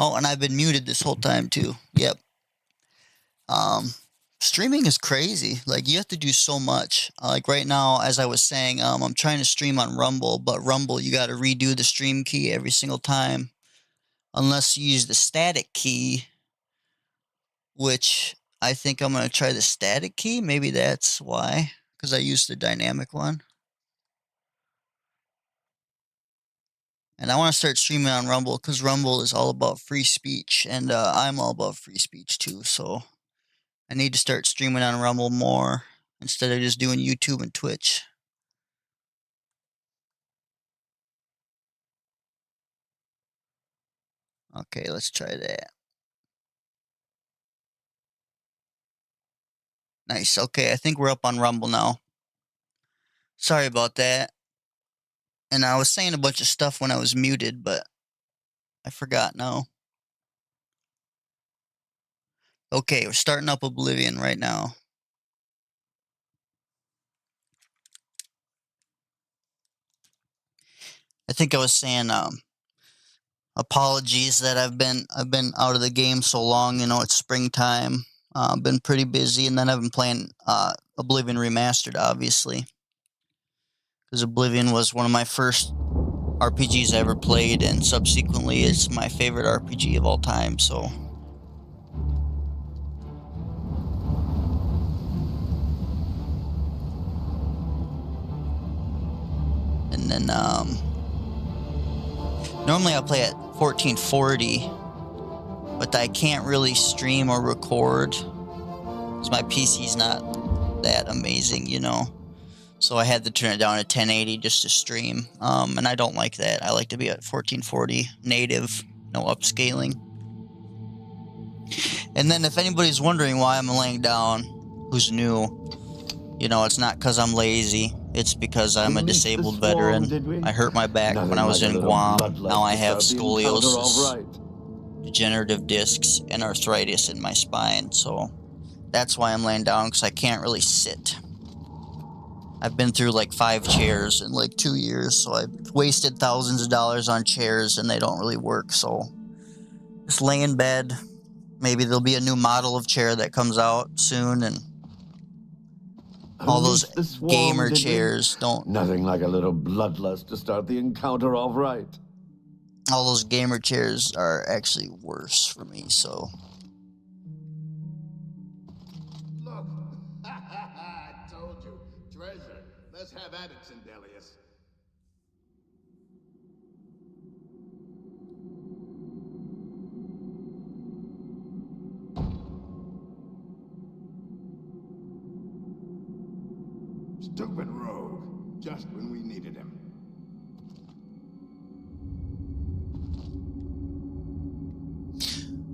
Oh, and I've been muted this whole time too. Yep. Streaming is crazy. Like, you have to do so much. Like right now, as I was saying, I'm trying to stream on Rumble, but Rumble, you got to redo the stream key every single time, unless you use the static key, which I think I'm gonna try the static key. Maybe that's why, because I used the dynamic one. And I want to start streaming on Rumble because Rumble is all about free speech, and I'm all about free speech too. So I need to start streaming on Rumble more instead of just doing YouTube and Twitch. Okay, let's try that. Nice. Okay, I think we're up on Rumble now. Sorry about that. And I was saying a bunch of stuff when I was muted, but I forgot now. Okay, we're starting up Oblivion right now. I think I was saying apologies that I've been out of the game so long. You know, it's springtime. Been pretty busy, and then I've been playing Oblivion Remastered, obviously, because Oblivion was one of my first RPGs I ever played, and subsequently it's my favorite RPG of all time. So, and then normally I play at 1440, but I can't really stream or record because my PC's not that amazing, you know. So I had to turn it down to 1080 just to stream, and I don't like that. I like to be at 1440 native, no upscaling. And then if anybody's wondering why I'm laying down, who's new, you know, it's not because I'm lazy. It's because I'm a disabled veteran. I hurt my back when I was in Guam. Now I have scoliosis, degenerative discs, and arthritis in my spine. So that's why I'm laying down, because I can't really sit. I've been through like 5 chairs in like 2 years, so I've wasted thousands of dollars on chairs and they don't really work. So just lay in bed. Maybe there'll be a new model of chair that comes out soon, and all those gamer chairs don't. Nothing like a little bloodlust to start the encounter off right. All those gamer chairs are actually worse for me, so. Look, I told you, treasure. Let's have at it, Sindelius. Stupid rogue, just when we needed him.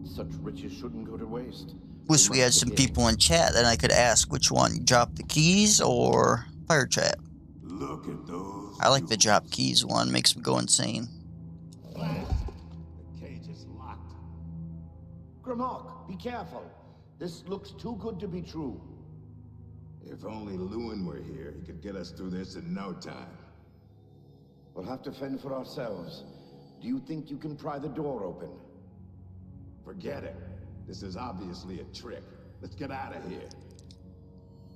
Such riches shouldn't go to waste. Wish we had some people in chat that I could ask which one, drop the keys or fire trap. Look at those. I like the drop keys one, makes me go insane. The cage is locked. Grimok, be careful. This looks too good to be true. If only Lewin were here, he could get us through this in no time. We'll have to fend for ourselves. Do you think you can pry the door open? Forget it. This is obviously a trick. Let's get out of here.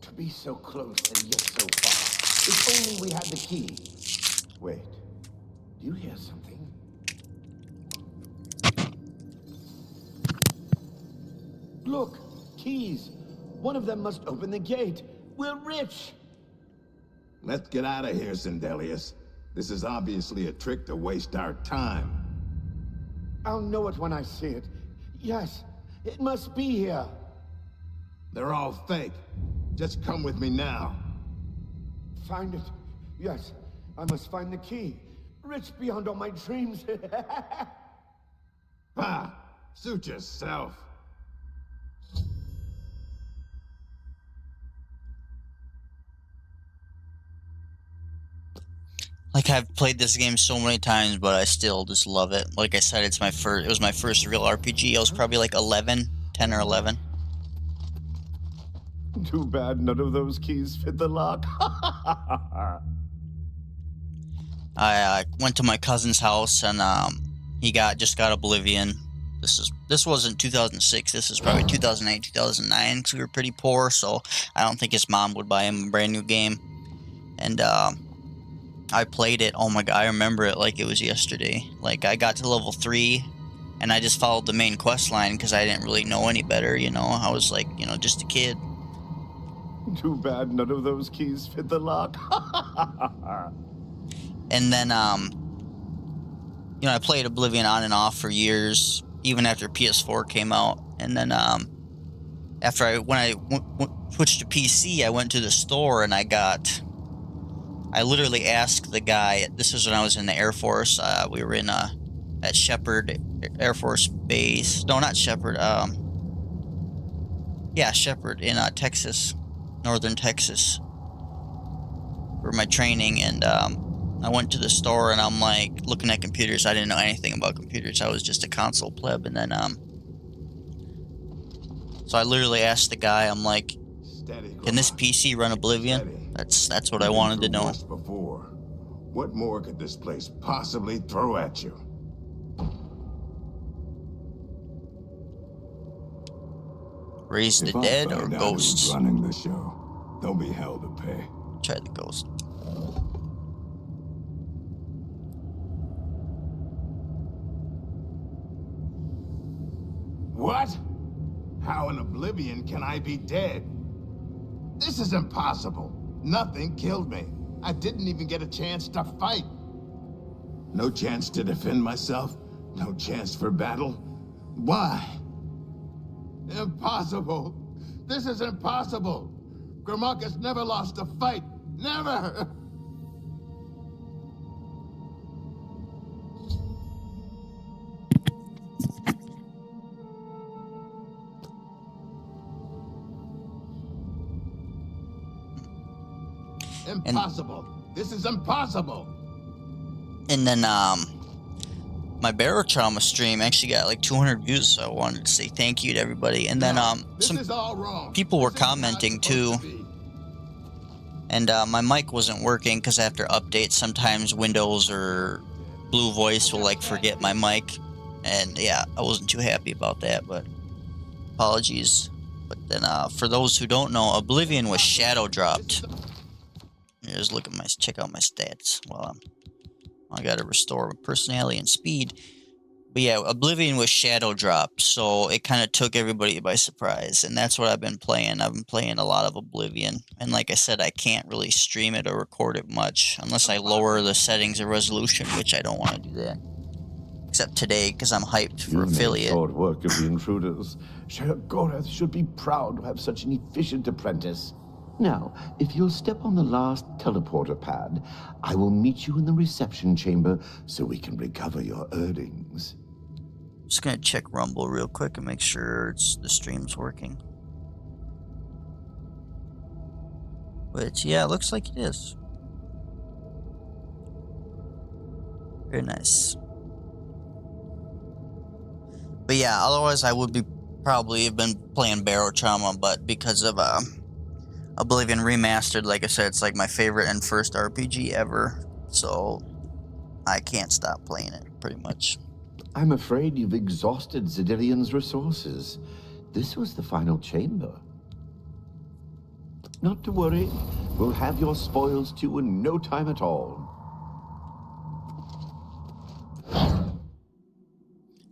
To be so close and yet so far. If only we had the key. Wait. Do you hear something? Look! Keys! One of them must open the gate. We're rich! Let's get out of here, Sindelius. This is obviously a trick to waste our time. I'll know it when I see it. Yes, it must be here. They're all fake. Just come with me now. Find it. Yes, I must find the key. Rich beyond all my dreams. Bah! Suit yourself. Like, I've played this game so many times, but I still just love it. Like I said, it was my first real RPG. I was probably like 10 or 11. Too bad none of those keys fit the lock. I went to my cousin's house, and he just got Oblivion, This wasn't 2006. This is probably 2008, 2009, because we were pretty poor. So I don't think his mom would buy him a brand new game. And I played it. Oh my god, I remember it like it was yesterday. Like I got to level 3, and I just followed the main quest line because I didn't really know any better. You know, I was like, you know, just a kid. Too bad none of those keys fit the lock. And then, you know, I played Oblivion on and off for years, even after PS4 came out. And then, after when I switched to PC, I went to the store and I literally asked the guy. This was when I was in the Air Force. We were in at Shepherd Air Force Base. No, not Shepherd. Yeah, Shepherd in Texas, northern Texas, for my training. And I went to the store and I'm like looking at computers. I didn't know anything about computers. I was just a console pleb. And then so I literally asked the guy. I'm like, can this PC run Oblivion? That's what I wanted to know. Before. What more could this place possibly throw at you? Raise the dead or ghosts? Running the show, they'll be hell to pay. Try the ghost. What? How in Oblivion can I be dead? This is impossible. Nothing killed me. I didn't even get a chance to fight. No chance to defend myself. No chance for battle. Why? Impossible. This is impossible. Grimlock has never lost a fight. Never! Impossible. This is impossible. And then my Barrow Trauma stream actually got like 200 views, so I wanted to say thank you to everybody. And then some people were commenting too. And my mic wasn't working because after updates, sometimes Windows or Blue Voice will like forget my mic. And yeah, I wasn't too happy about that, but apologies. But then for those who don't know, Oblivion was shadow dropped. Just look at check out my stats. Well, I gotta restore personality and speed. But yeah, Oblivion was shadow dropped, so it kind of took everybody by surprise, and that's what I've been playing. I've been playing a lot of Oblivion, and like I said, I can't really stream it or record it much unless I lower the settings of resolution, which I don't want to do that. Except today, because I'm hyped for affiliate. Short work of the intruders. Sheriff Gorath should be proud to have such an efficient apprentice. Now, if you'll step on the last teleporter pad, I will meet you in the reception chamber so we can recover your earnings. Just gonna check Rumble real quick and make sure the stream's working. But yeah, it looks like it is. Very nice. But yeah, otherwise I would probably have been playing Barrow Trauma, but because of Oblivion Remastered, like I said, it's like my favorite and first RPG ever, so I can't stop playing it, pretty much. I'm afraid you've exhausted Zidillion's resources. This was the final chamber. Not to worry, we'll have your spoils too in no time at all.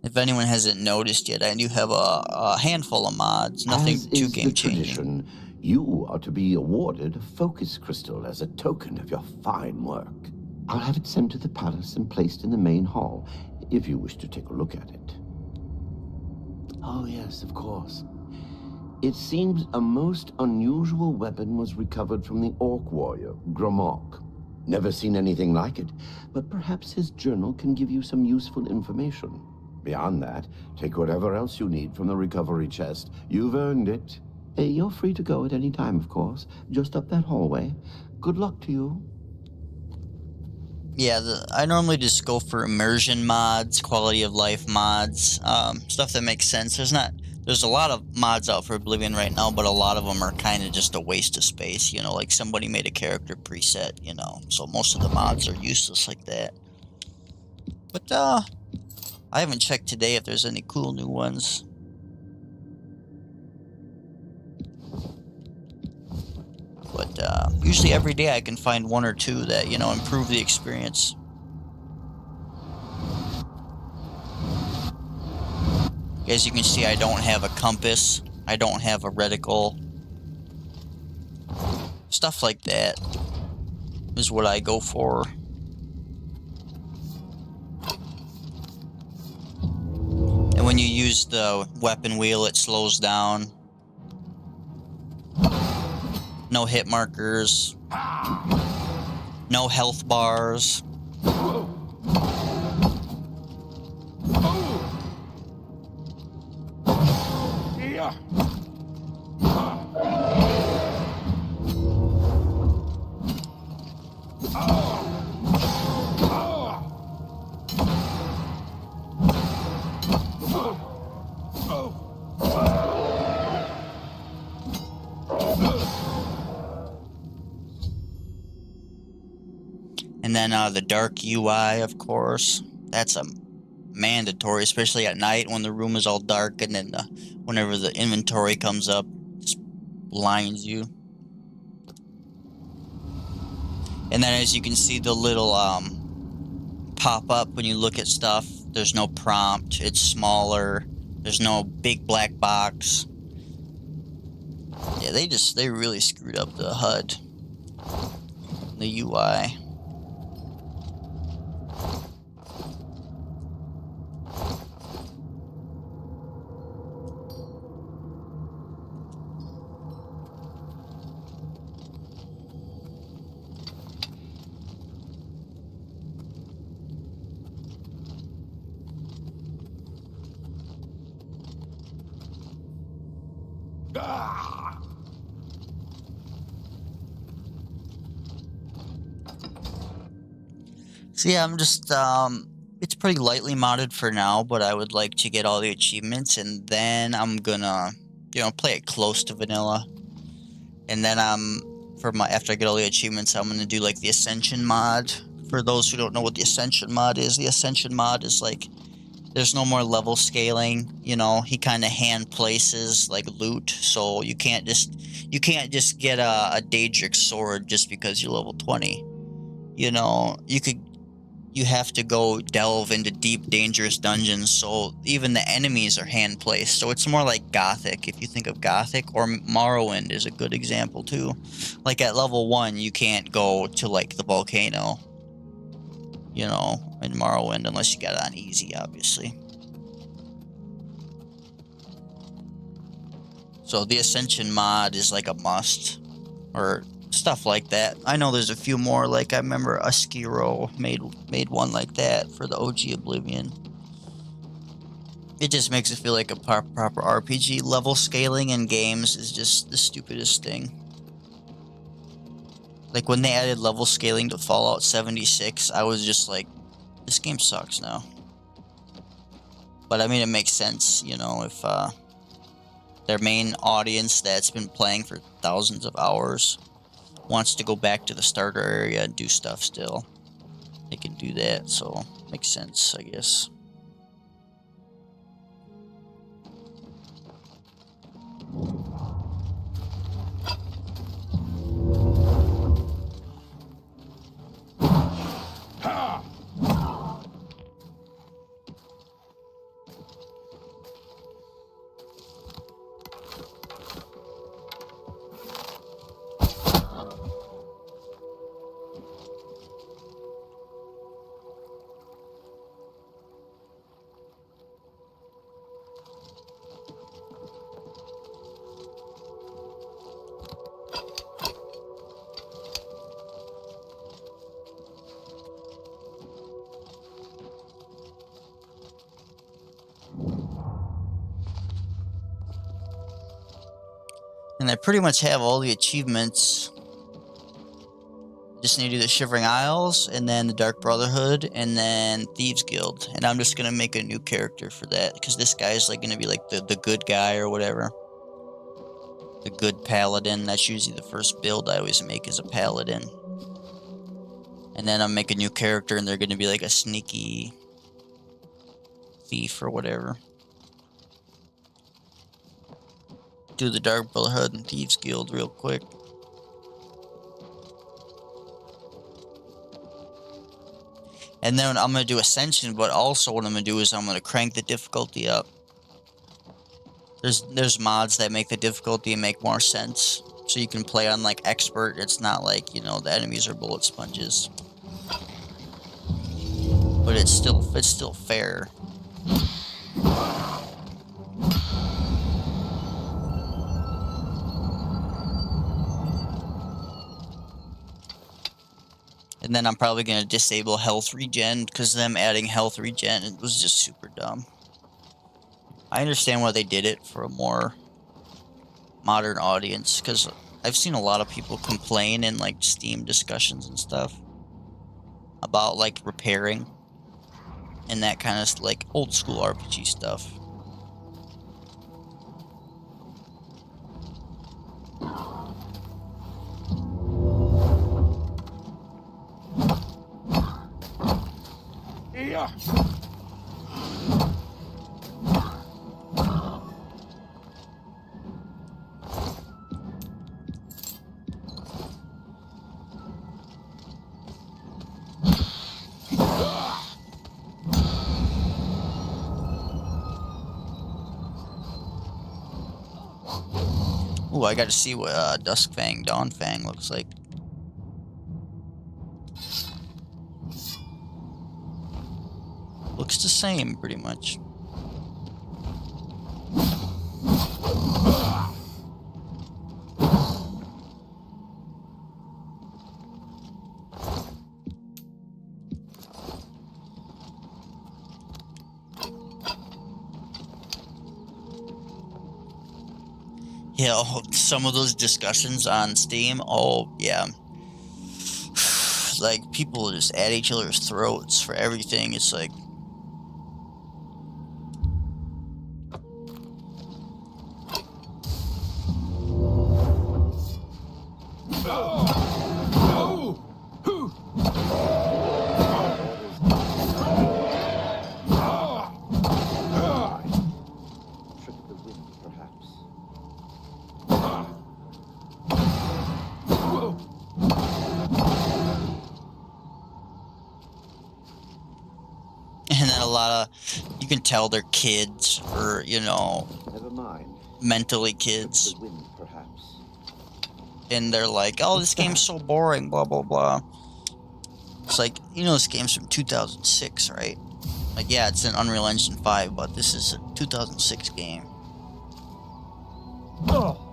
If anyone hasn't noticed yet, I do have a handful of mods, nothing too game-changing. You are to be awarded a focus crystal as a token of your fine work. I'll have it sent to the palace and placed in the main hall, if you wish to take a look at it. Oh yes, of course. It seems a most unusual weapon was recovered from the orc warrior, Grimlock. Never seen anything like it, but perhaps his journal can give you some useful information. Beyond that, take whatever else you need from the recovery chest. You've earned it. You're free to go at any time, of course. Just up that hallway. Good luck to you. Yeah, I normally just go for immersion mods, quality of life mods, stuff that makes sense. There's a lot of mods out for Oblivion right now, but a lot of them are kind of just a waste of space, you know, like somebody made a character preset, you know, so most of the mods are useless like that. But, I haven't checked today if there's any cool new ones. But usually every day I can find one or two that, you know, improve the experience. As you can see, I don't have a compass. I don't have a reticle. Stuff like that is what I go for. And when you use the weapon wheel, it slows down. No hit markers. No health bars. And then the dark UI, of course, that's a mandatory, especially at night when the room is all dark, and then whenever the inventory comes up, it just blinds you. And then as you can see, the little pop up when you look at stuff, there's no prompt, it's smaller, there's no big black box. Yeah, they really screwed up the HUD, the UI. So yeah, I'm just, it's pretty lightly modded for now, but I would like to get all the achievements, and then I'm gonna, you know, play it close to vanilla. And then after I get all the achievements, I'm gonna do like the Ascension mod. For those who don't know what the Ascension mod is, the Ascension mod is like, there's no more level scaling, you know, he kind of hand places like loot, so you can't just get a Daedric sword just because you're level 20. You know, you have to go delve into deep, dangerous dungeons, so even the enemies are hand-placed. So it's more like Gothic, if you think of Gothic, or Morrowind is a good example too. Like at level 1, you can't go to like the volcano, you know, in Morrowind, unless you got it on easy, obviously. So the Ascension mod is like a must, or stuff like that. I know there's a few more, like I remember Askiro made one like that for the OG Oblivion. It just makes it feel like a proper RPG. Level scaling in games is just the stupidest thing. Like when they added level scaling to Fallout 76, I was just like, this game sucks now. But I mean, it makes sense, you know, if their main audience that's been playing for thousands of hours wants to go back to the starter area and do stuff still, they can do that, so makes sense, I guess. And I pretty much have all the achievements. Just need to do the Shivering Isles, and then the Dark Brotherhood, and then Thieves Guild. And I'm just going to make a new character for that, because this guy is like going to be like the good guy or whatever. The good paladin. That's usually the first build I always make, is a paladin. And then I'll make a new character, and they're going to be like a sneaky thief or whatever. Do the Dark Brotherhood and Thieves Guild real quick. And then I'm going to do Ascension, but also what I'm going to do is I'm going to crank the difficulty up. There's mods that make the difficulty make more sense. So you can play on like Expert. It's not like, you know, the enemies are bullet sponges. But it's still fair. And then I'm probably going to disable health regen, because them adding health regen, it was just super dumb. I understand why they did it for a more modern audience, because I've seen a lot of people complain in like Steam discussions and stuff about like repairing and that kind of like old school RPG stuff. Yeah. Ooh, I gotta see what Duskfang, Dawnfang looks like. Looks the same, pretty much. Yeah, some of those discussions on Steam, oh, yeah. Like, people just at each other's throats for everything. It's like... And then a lot of, you can tell they're kids, or, you know, Never mind. mentally kids. The wind, perhaps. And they're like, oh, this game's so boring, blah, blah, blah. It's like, you know, this game's from 2006, right? Like, yeah, it's an Unreal Engine 5, but this is a 2006 game. Oh.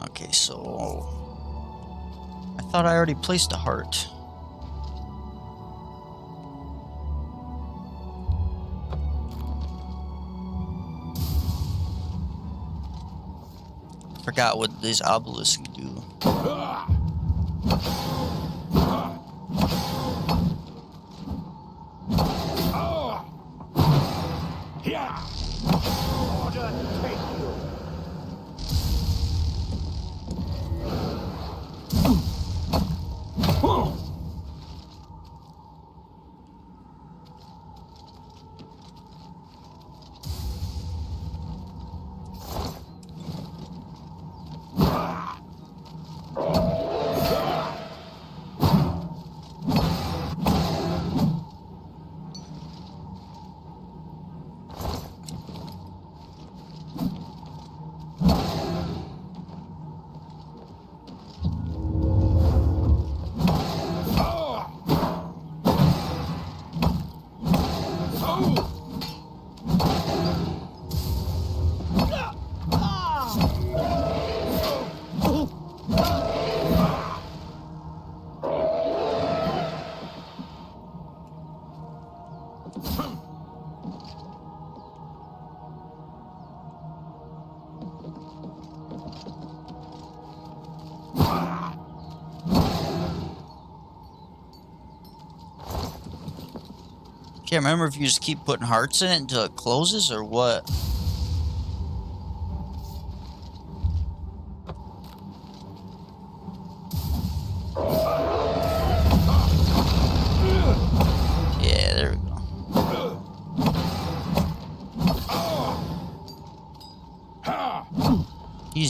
Okay, so... I thought I already placed a heart. Forgot what these obelisks do. Yeah. Order take you. Can't remember if you just keep putting hearts in it until it closes or what.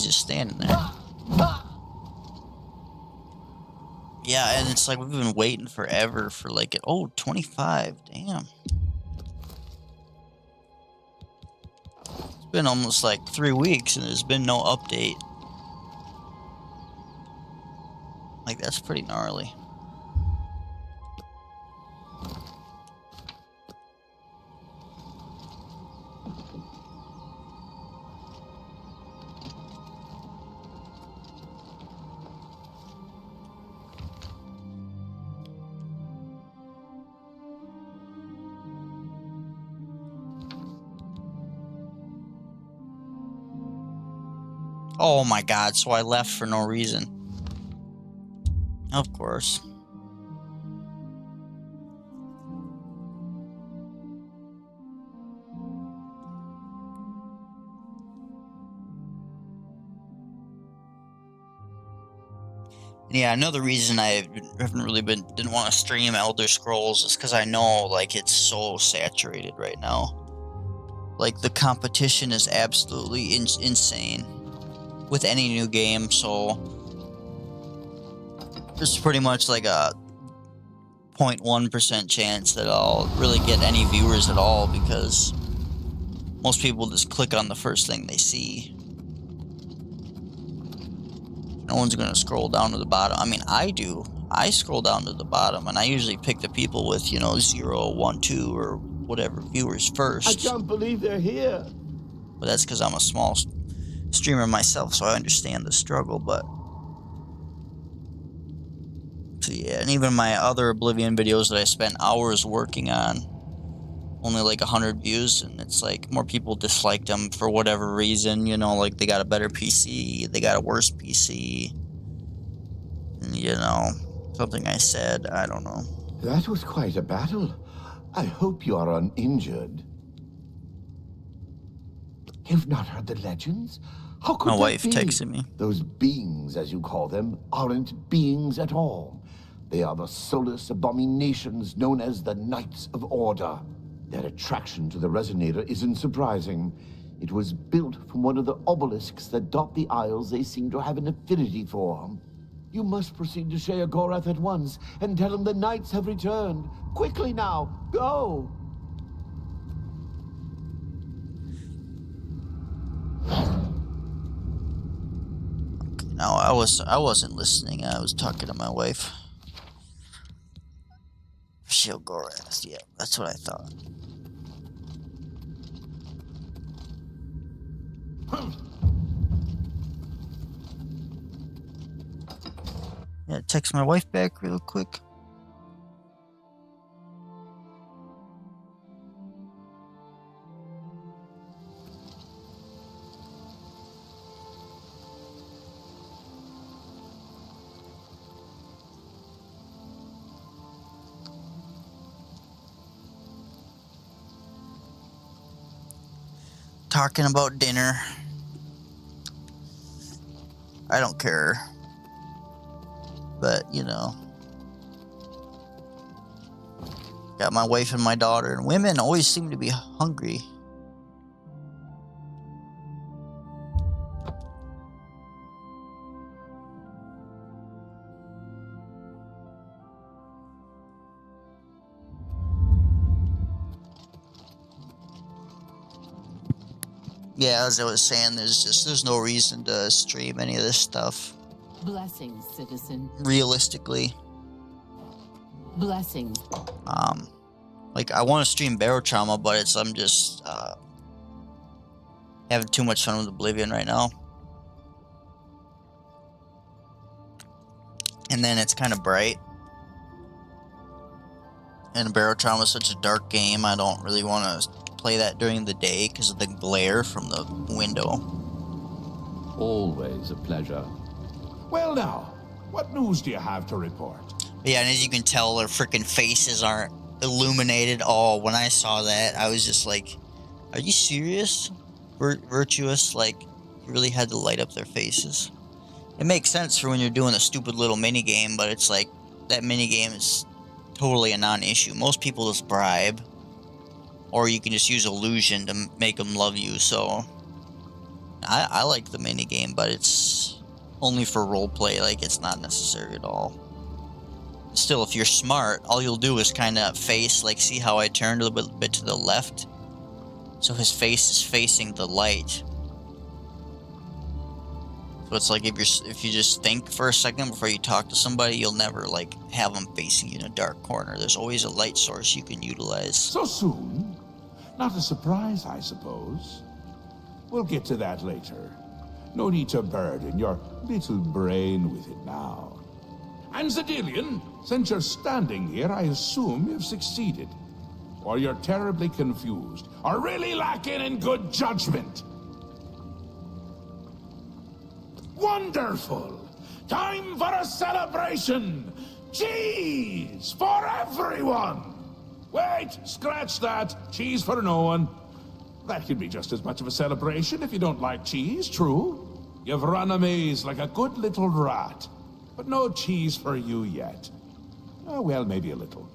He's just standing there. Yeah, and it's like we've been waiting forever for like, oh, 25, damn. It's been almost like 3 weeks and there's been no update. Like, that's pretty gnarly. Oh my god, so I left for no reason. Of course. Yeah, another reason I haven't really didn't want to stream Elder Scrolls is because I know, like, it's so saturated right now. Like, the competition is absolutely insane with any new game, so there's pretty much like a 0.1% chance that I'll really get any viewers at all, because most people just click on the first thing they see. No one's going to scroll down to the bottom. I mean, I do. I scroll down to the bottom, and I usually pick the people with, you know, 0, 1, 2, or whatever viewers first. I can't believe they're here. But that's because I'm a small streamer myself, so I understand the struggle, but... So yeah, and even my other Oblivion videos that I spent hours working on, only like 100 views, and it's like more people disliked them for whatever reason, you know, like they got a better PC, they got a worse PC, and, you know, something I said, I don't know. That was quite a battle. I hope you are uninjured. You've not heard the legends? How could my that wife be? texted me. Those beings, as you call them, aren't beings at all. They are the soulless abominations known as the Knights of Order. Their attraction to the Resonator isn't surprising. It was built from one of the obelisks that dot the isles they seem to have an affinity for. You must proceed to Sheogorath at once and tell him the Knights have returned. Quickly now, go! No, I wasn't listening. I was talking to my wife. Sheogorath, yeah, that's what I thought. Yeah, text my wife back real quick. Talking about dinner. I don't care. But, you know. Got my wife and my daughter, and women always seem to be hungry. Yeah, as I was saying, there's no reason to stream any of this stuff. Blessings, citizen. Realistically. Blessings. Like, I want to stream Barotrauma, but I'm just having too much fun with Oblivion right now. And then it's kind of bright. And Barotrauma is such a dark game, I don't really want to play that during the day because of the glare from the window. Always a pleasure. Well now, what news do you have to report? Yeah, and as you can tell, their freaking faces aren't illuminated. Oh, when I saw that, I was just like, are you serious? Virtuous, like, you really had to light up their faces. It makes sense for when you're doing a stupid little mini game, but it's like, that mini game is totally a non-issue. Most people just bribe. Or you can just use illusion to make them love you, so... I like the minigame, but it's only for roleplay. Like, it's not necessary at all. Still, if you're smart, all you'll do is kind of face, like, see how I turned a little bit to the left? So his face is facing the light. So it's like if you just think for a second before you talk to somebody, you'll never, like, have them facing you in a dark corner. There's always a light source you can utilize. So soon? Not a surprise, I suppose. We'll get to that later. No need to burden your little brain with it now. And Zedilian, since you're standing here, I assume you've succeeded. Or you're terribly confused, or really lacking in good judgment. Wonderful! Time for a celebration! Cheese for everyone! Wait, scratch that. Cheese for no one. That could be just as much of a celebration if you don't like cheese, true? You've run a maze like a good little rat. But no cheese for you yet. Oh, well, maybe a little.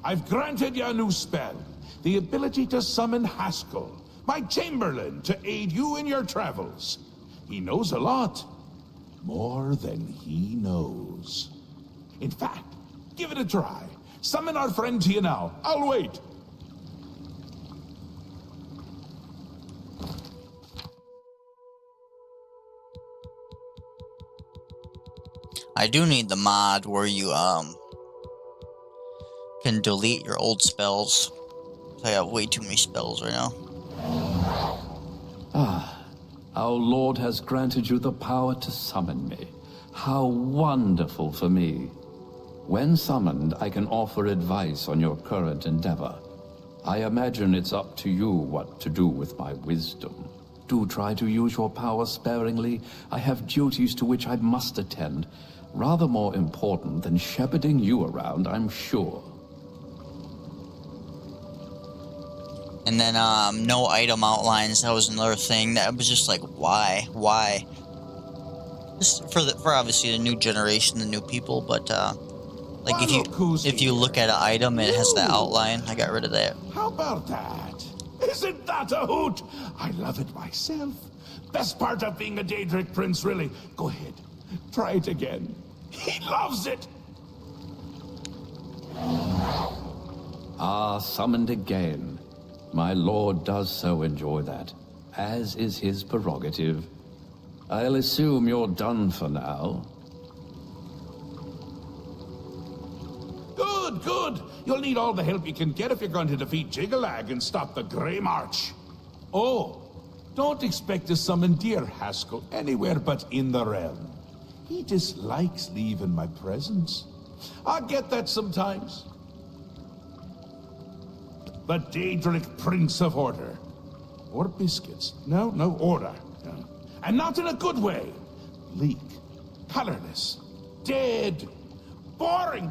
I've granted you a new spell. The ability to summon Haskell, my Chamberlain, to aid you in your travels. He knows a lot. More than he knows. In fact, give it a try. Summon our friend to you now. I'll wait. I do need the mod where you can delete your old spells. I have way too many spells right now. Ah, our Lord has granted you the power to summon me. How wonderful for me. When summoned, I can offer advice on your current endeavor. I imagine it's up to you what to do with my wisdom. Do try to use your power sparingly. I have duties to which I must attend. Rather more important than shepherding you around, I'm sure. And then, no item outlines. That was another thing. That was just like, why? Why? Just for obviously the new generation, the new people, but, like, if you look at an item and it has that outline, I got rid of that. How about that? Isn't that a hoot? I love it myself. Best part of being a Daedric prince, really. Go ahead. Try it again. He loves it! Ah, summoned again. My lord does so enjoy that, as is his prerogative. I'll assume you're done for now. Good, good. You'll need all the help you can get if you're going to defeat Jiggalag and stop the Grey March. Oh, don't expect to summon dear Haskell anywhere but in the realm. He dislikes leaving my presence. I get that sometimes. The Daedric Prince of Order. Or biscuits. No, order. No. And not in a good way. Bleak. Colorless. Dead. Boring.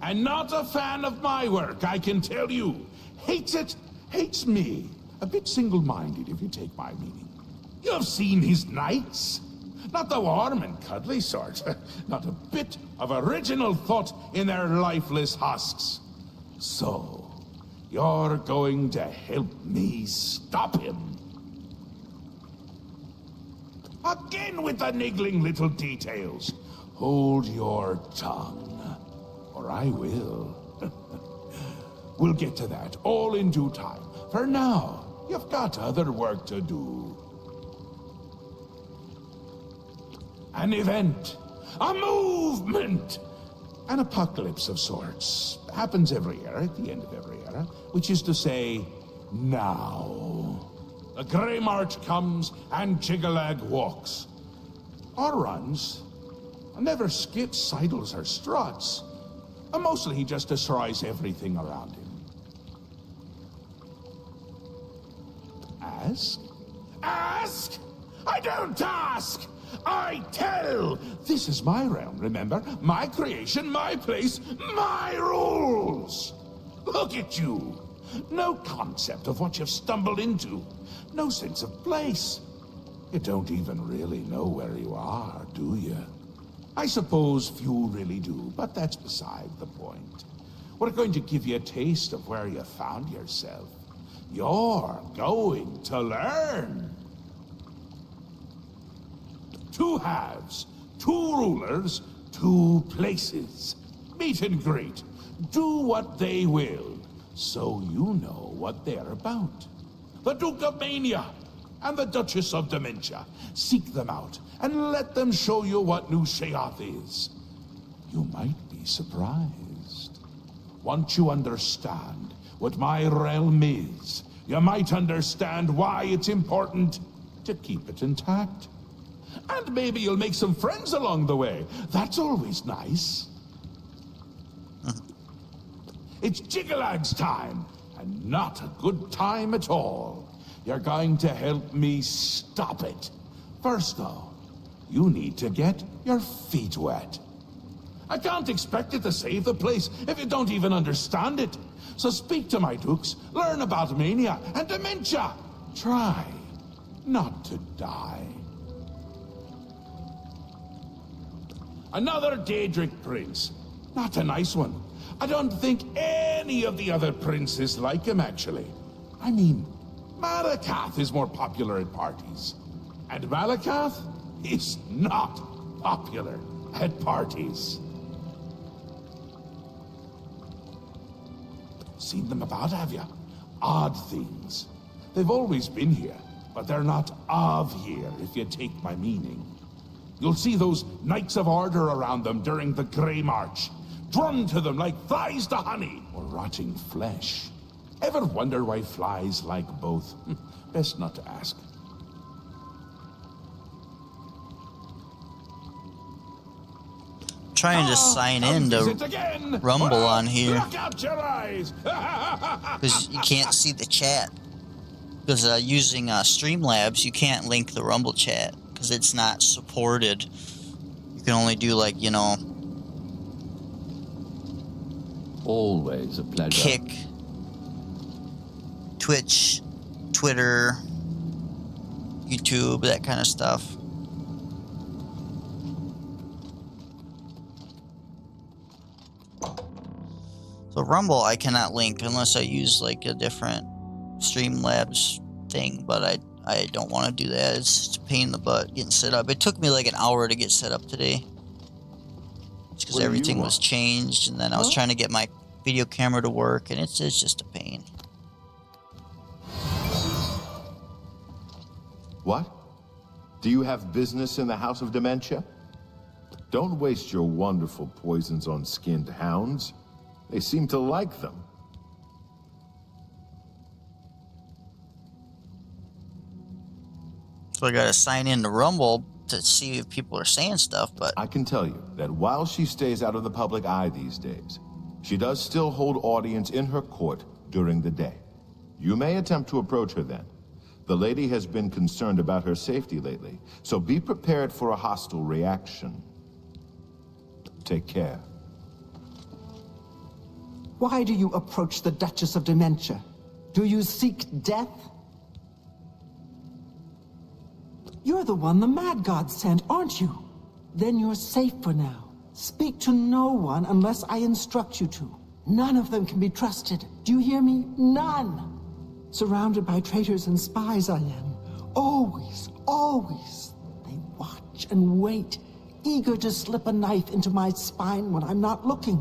And not a fan of my work, I can tell you. Hates it, hates me. A bit single-minded, if you take my meaning. You've seen his knights. Not the warm and cuddly sort. Not a bit of original thought in their lifeless husks. So, you're going to help me stop him. Again with the niggling little details. Hold your tongue, or I will. We'll get to that, all in due time. For now, you've got other work to do. An event, a movement, an apocalypse of sorts. Happens every era, at the end of every era, which is to say, now. The Grey March comes and Jiggalag walks. Or runs. Never skips, sidles, or struts. Mostly he just destroys everything around him. Ask? Ask? I don't ask! I tell! This is my realm, remember? My creation, my place, my rules! Look at you! No concept of what you've stumbled into. No sense of place. You don't even really know where you are, do you? I suppose few really do, but that's beside the point. We're going to give you a taste of where you found yourself. You're going to learn. 2 halves, 2 rulers, 2 places. Meet and greet. Do what they will, so you know what they're about. The Duke of Mania and the Duchess of Dementia. Seek them out and let them show you what New Sheoth is. You might be surprised. Once you understand what my realm is, you might understand why it's important to keep it intact. And maybe you'll make some friends along the way. That's always nice. It's Jiggalag's time, and not a good time at all. You're going to help me stop it. First, though, you need to get your feet wet. I can't expect you to save the place if you don't even understand it. So speak to my dukes, learn about mania and dementia. Try not to die. Another Daedric prince. Not a nice one. I don't think any of the other princes like him, actually. I mean, Malakath is more popular at parties. And Malakath is not popular at parties. Seen them about, have you? Odd things. They've always been here, but they're not of here, if you take my meaning. You'll see those Knights of Order around them during the Grey March. Drum to them like flies to honey, or rotting flesh. Ever wonder why flies like both? Best not to ask. Trying to sign in to Rumble on here Look out your eyes. because you can't see the chat. Because using Streamlabs, you can't link the Rumble chat because it's not supported. You can only do, like, you know, Always a pleasure. Kick, Twitch, Twitter, YouTube, that kind of stuff. So Rumble I cannot link unless I use like a different Streamlabs thing, but I don't want to do that. It's a pain in the butt getting set up. It took me like an hour to get set up today. Because everything was changed, and then I was trying to get my video camera to work, and it's just a pain. What? Do you have business in the House of Dementia? Don't waste your wonderful poisons on skinned hounds. They seem to like them. So I gotta sign in to Rumble to see if people are saying stuff, but I can tell you that while she stays out of the public eye these days, she does still hold audience in her court during the day. You may attempt to approach her then. The lady has been concerned about her safety lately, so be prepared for a hostile reaction. Take care. Why do you approach the Duchess of Dementia? Do you seek death? You're the one the Mad God sent, aren't you? Then you're safe for now. Speak to no one unless I instruct you to. None of them can be trusted. Do you hear me? None! Surrounded by traitors and spies I am. Always, always. They watch and wait, eager to slip a knife into my spine when I'm not looking.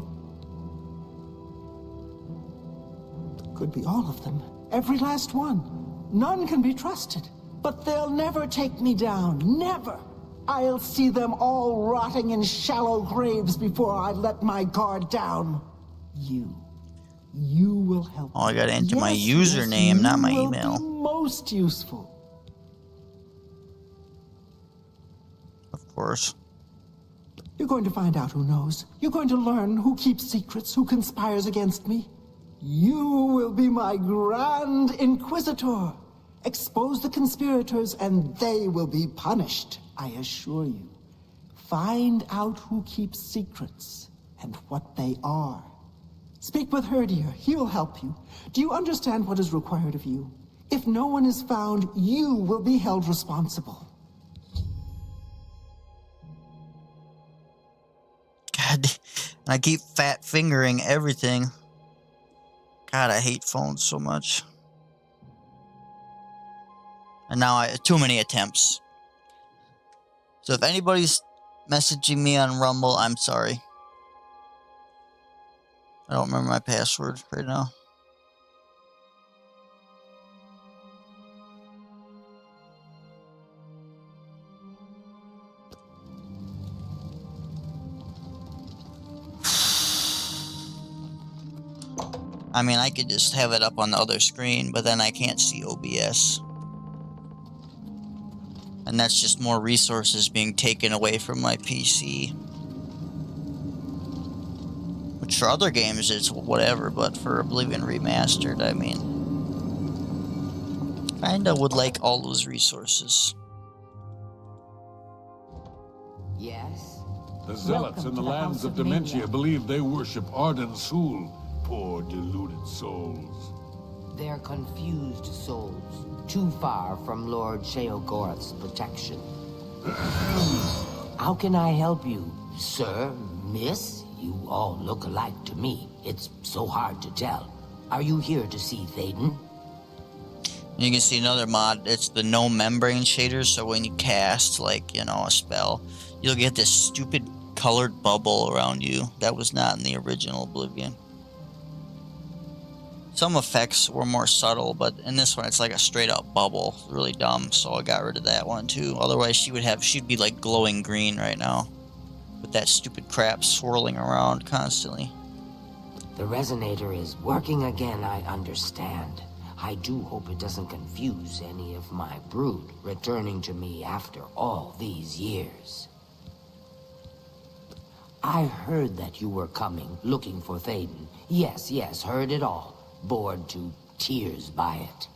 Could be all of them. Every last one. None can be trusted. But they'll never take me down. Never! I'll see them all rotting in shallow graves before I let my guard down. You will help. oh, I gotta enter my Yes, username, not my you will email. be most useful. Of course. You're going to find out who knows. You're going to learn who keeps secrets, who conspires against me. You will be my Grand Inquisitor. Expose the conspirators and they will be punished, I assure you. Find out who keeps secrets and what they are. Speak with Herdier, he will help you. Do you understand what is required of you? If no one is found, you will be held responsible. God, and I keep fat fingering everything. God, I hate phones so much. And now too many attempts. So if anybody's messaging me on Rumble, I'm sorry. I don't remember my password right now. I mean, I could just have it up on the other screen, but then I can't see OBS. And that's just more resources being taken away from my PC. Which for other games it's whatever, but for Oblivion Remastered, I mean... kinda would like all those resources. Yes? The zealots in the lands of Dementia believe they worship Arden Sul. Poor deluded souls. They're confused souls, too far from Lord Sheogorath's protection. How can I help you, sir, miss? You all look alike to me. It's so hard to tell. Are you here to see Thaden? You can see another mod. It's the no membrane shader, so when you cast, like, you know, a spell, you'll get this stupid colored bubble around you. That was not in the original Oblivion. Some effects were more subtle, but in this one it's like a straight up bubble. Really dumb, so I got rid of that one too. Otherwise she'd be like glowing green right now. With that stupid crap swirling around constantly. The resonator is working again, I understand. I do hope it doesn't confuse any of my brood returning to me after all these years. I heard that you were coming, looking for Thaden. Yes, heard it all. Bored to tears by it.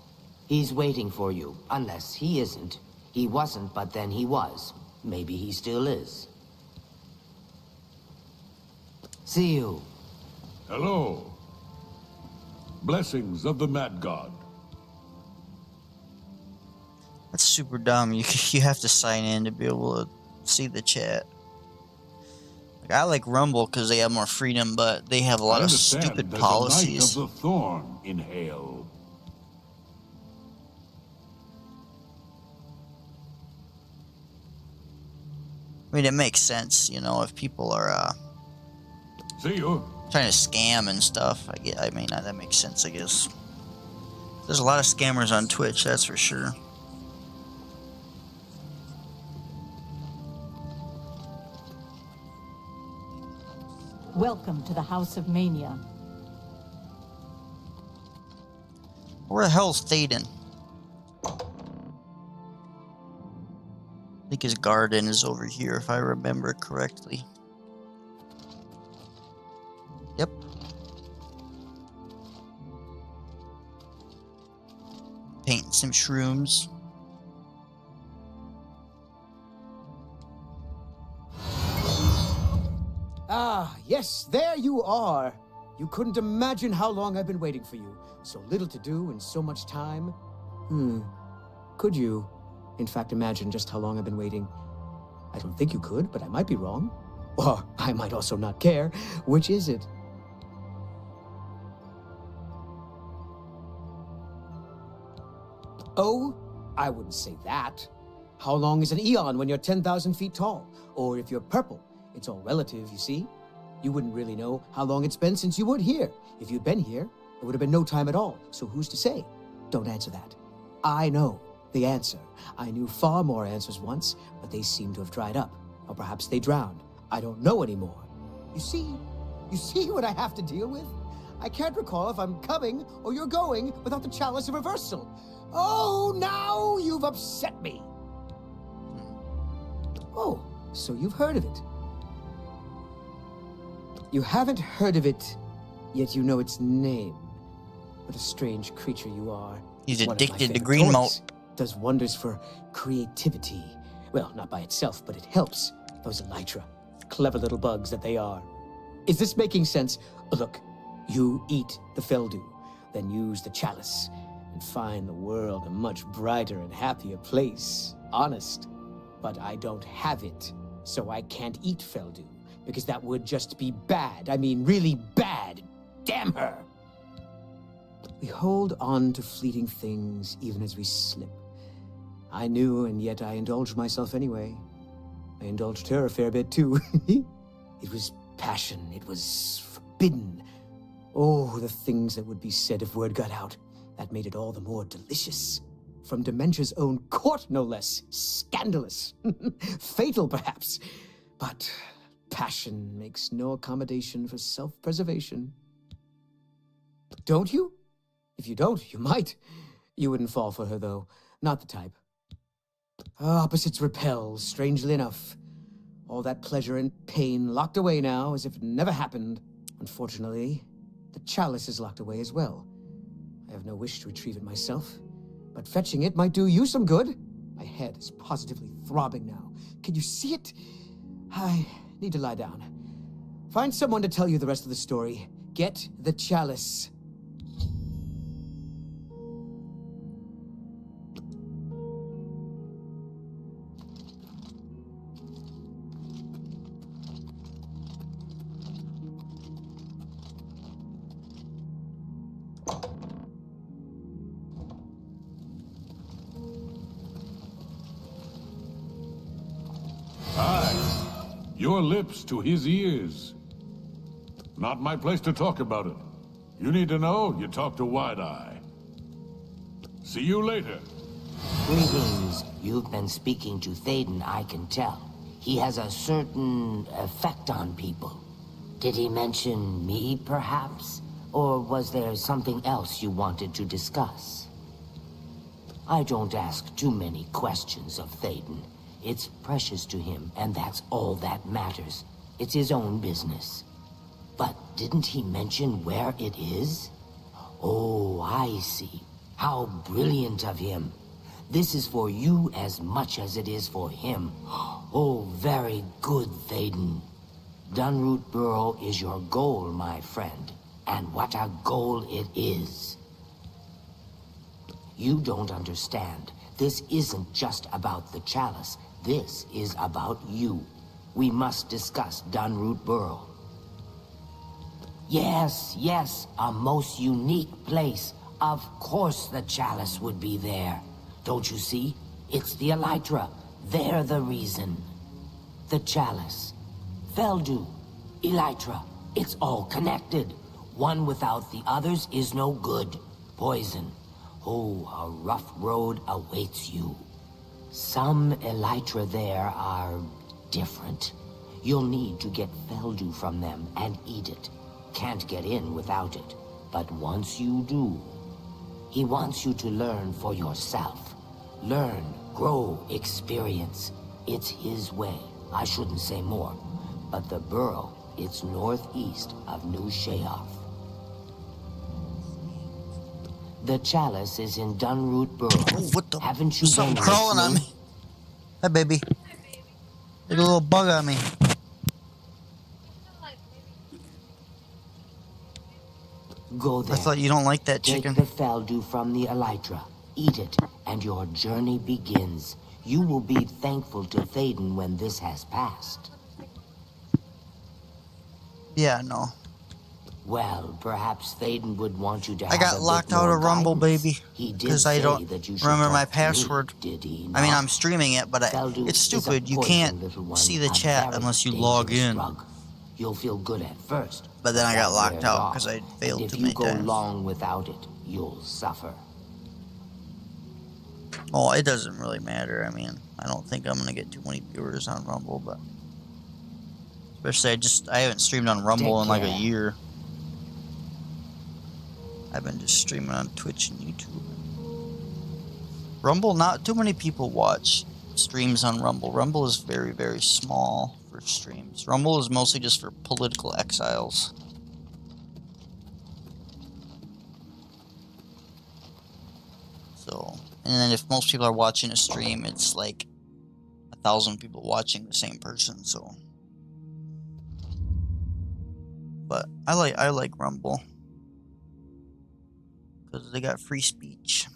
He's waiting for you, unless he isn't. He wasn't, but then he was. Maybe he still is. See you. Hello. Blessings of the Mad God. That's super dumb. You have to sign in to be able to see the chat. Like, I like Rumble because they have more freedom, but they have a lot of stupid policies. A knight of the thorn in hell. I mean, it makes sense, you know, if people are See you. trying to scam and stuff. I mean, that makes sense, I guess. There's a lot of scammers on Twitch, that's for sure. Welcome to the House of Mania. Where the hell's Thaden? I think his garden is over here, if I remember correctly. Yep. Painting some shrooms. Ah, yes, there you are. You couldn't imagine how long I've been waiting for you. So little to do and so much time. Could you, in fact, imagine just how long I've been waiting? I don't think you could, but I might be wrong. Or I might also not care. Which is it? Oh, I wouldn't say that. How long is an eon when you're 10,000 feet tall? Or if you're purple? It's all relative, you see. You wouldn't really know how long it's been since you weren't here. If you'd been here, it would have been no time at all. So who's to say? Don't answer that. I know the answer. I knew far more answers once, but they seem to have dried up. Or perhaps they drowned. I don't know anymore. You see what I have to deal with? I can't recall if I'm coming or you're going without the chalice of reversal. Oh, now you've upset me. Oh, so you've heard of it. You haven't heard of it, yet you know its name. What a strange creature you are. He's One of my addicted to favorite green toys. malt. Does wonders for creativity. Well, not by itself, but it helps. Those elytra, clever little bugs that they are. Is this making sense? Look, you eat the Feldu, then use the chalice, and find the world a much brighter and happier place. Honest. But I don't have it, so I can't eat Feldu, because that would just be bad. I mean, really bad. Damn her! We hold on to fleeting things even as we slip. I knew, and yet I indulged myself anyway. I indulged her a fair bit, too. It was passion. It was forbidden. Oh, the things that would be said if word got out. That made it all the more delicious. From Dementia's own court, no less. Scandalous. Fatal, perhaps. But passion makes no accommodation for self-preservation. Don't you? If you don't, you might. You wouldn't fall for her, though. Not the type. Opposites repel, strangely enough. All that pleasure and pain locked away now, as if it never happened. Unfortunately, the chalice is locked away as well. I have no wish to retrieve it myself, but fetching it might do you some good. My head is positively throbbing now. Can you see it? I need to lie down. Find someone to tell you the rest of the story. Get the chalice. Your lips to his ears. Not my place to talk about it. You need to know, you talk to Wide-Eye. See you later. Greetings. You've been speaking to Thaden, I can tell. He has a certain effect on people. Did he mention me, perhaps? Or was there something else you wanted to discuss? I don't ask too many questions of Thaden. It's precious to him, and that's all that matters. It's his own business. But didn't he mention where it is? Oh, I see. How brilliant of him. This is for you as much as it is for him. Oh, very good, Thaden. Dunroot Burrow is your goal, my friend. And what a goal it is. You don't understand. This isn't just about the chalice. This is about you. We must discuss Dunroot Burrow. Yes, yes, a most unique place. Of course the chalice would be there. Don't you see? It's the Elytra. They're the reason. The chalice. Feldu. Elytra. It's all connected. One without the others is no good. Poison. Oh, a rough road awaits you. Some Elytra there are different. You'll need to get Feldu from them and eat it. Can't get in without it. But once you do, he wants you to learn for yourself. Learn, grow, experience. It's his way. I shouldn't say more. But the burrow, it's northeast of New Sheoth. The chalice is in Dunroot Burrow. Oh, what the? Haven't you Something been crawling on listening? me. Hi, baby. There's a little bug on me. Go there. I thought you don't like that chicken. Take the Feldu from the Elytra. Eat it, and your journey begins. You will be thankful to Thaden when this has passed. Yeah, no. Well, perhaps Thaden would want you to have I got a locked bit out more of Rumble, guidance. baby, He did because I say don't that you should remember my talk to me, password. did he I mean, not? I'm streaming it, but Feldu it's is a stupid. You poison can't little one, see the a chat very unless you log dangerous in. drug. You'll feel good at first, But then I got that locked wears out off. because I And failed if too you many go times. long without it, you'll suffer. Oh, it doesn't really matter. I mean, I don't think I'm gonna get too many viewers on Rumble, but especially I haven't streamed on Rumble in like a year. I've been just streaming on Twitch and YouTube. Rumble, not too many people watch streams on Rumble. Rumble is very, very small for streams. Rumble is mostly just for political exiles. So, and then if most people are watching a stream, it's like 1,000 people watching the same person. So, but I like Rumble because they got free speech.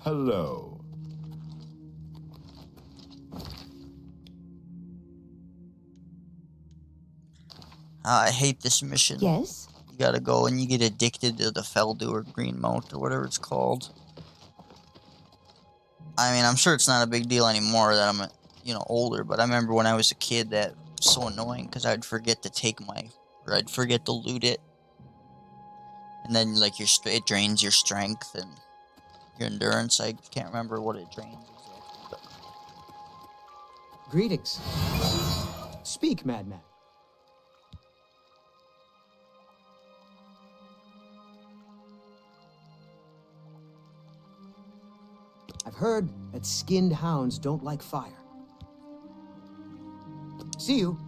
Hello. I hate this mission. Yes? You gotta go and you get addicted to the Feldu or Green Moat or whatever it's called. I mean, I'm sure it's not a big deal anymore that I'm, you know, older, but I remember when I was a kid that was so annoying because I'd forget to or I'd forget to loot it. And then, like, it drains your strength and your endurance. I can't remember what it drains exactly. Greetings. Speak, madman. I've heard that skinned hounds don't like fire. See you.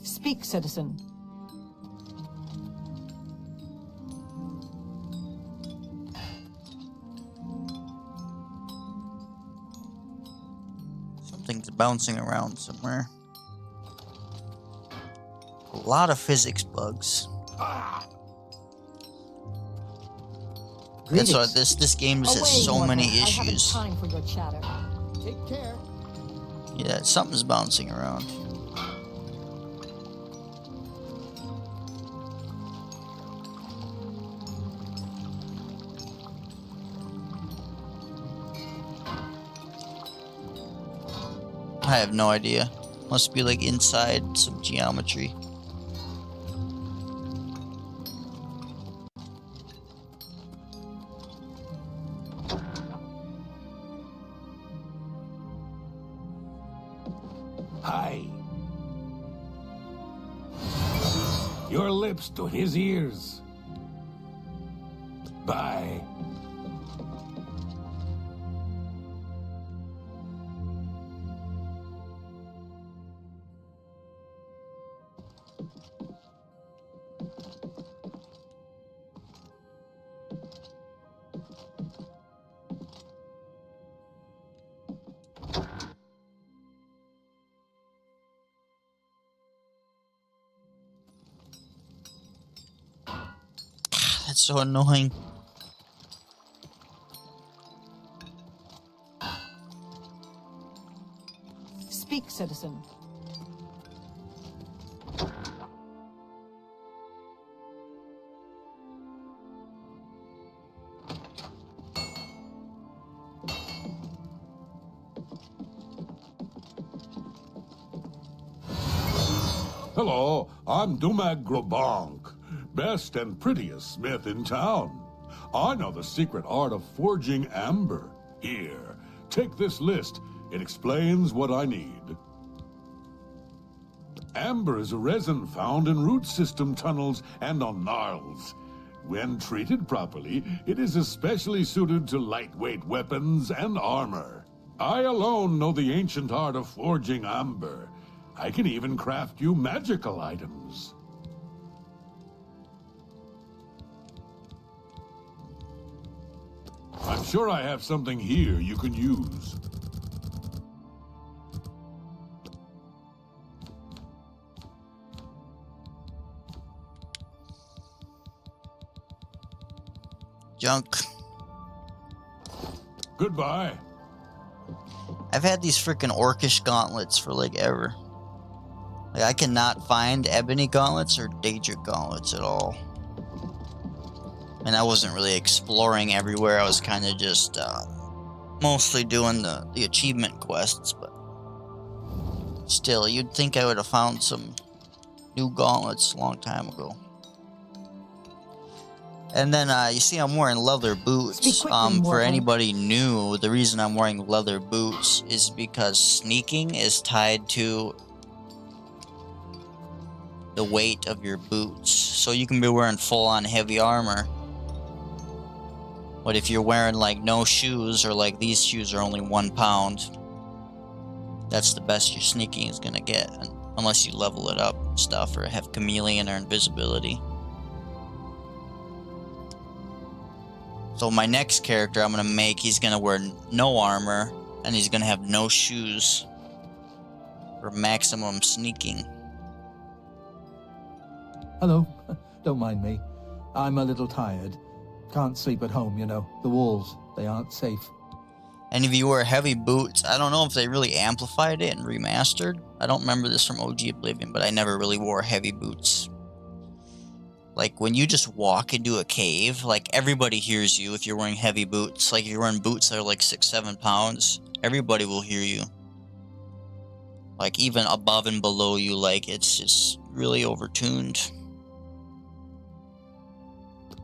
Speak, citizen. Something's bouncing around somewhere. A lot of physics bugs. That's why this game has so many issues. I haven't time for your chatter. Take care. Yeah, something's bouncing around. I have no idea. Must be like inside some geometry. Hi. Your lips to his ears. Bye. That's so annoying. Speak, citizen. Hello, I'm Dumag Grobank, best and prettiest smith in town. I know the secret art of forging amber. Here, take this list. It explains what I need. Amber is a resin found in root system tunnels and on gnarls. When treated properly, it is especially suited to lightweight weapons and armor. I alone know the ancient art of forging amber. I can even craft you magical items. I'm sure I have something here you can use. Junk. Goodbye. I've had these freaking orcish gauntlets for like ever. Like, I cannot find ebony gauntlets or Daedric gauntlets at all. And I wasn't really exploring everywhere. I was kind of just mostly doing the achievement quests, but still, you'd think I would have found some new gauntlets a long time ago. And then you see I'm wearing leather boots. For anybody new, the reason I'm wearing leather boots is because sneaking is tied to the weight of your boots. So you can be wearing full-on heavy armor, but if you're wearing like no shoes, or like these shoes are only 1 pound, that's the best your sneaking is gonna get, unless you level it up and stuff or have chameleon or invisibility. So my next character I'm gonna make, he's gonna wear no armor and he's gonna have no shoes for maximum sneaking. Hello. Don't mind me. I'm a little tired. Can't sleep at home, you know. The walls, they aren't safe. And if you wear heavy boots, I don't know if they really amplified it and remastered. I don't remember this from OG Oblivion, but I never really wore heavy boots. Like, when you just walk into a cave, like, everybody hears you if you're wearing heavy boots. Like, if you're wearing boots that are like 6-7 pounds, everybody will hear you. Like, even above and below you, like, it's just really overtuned.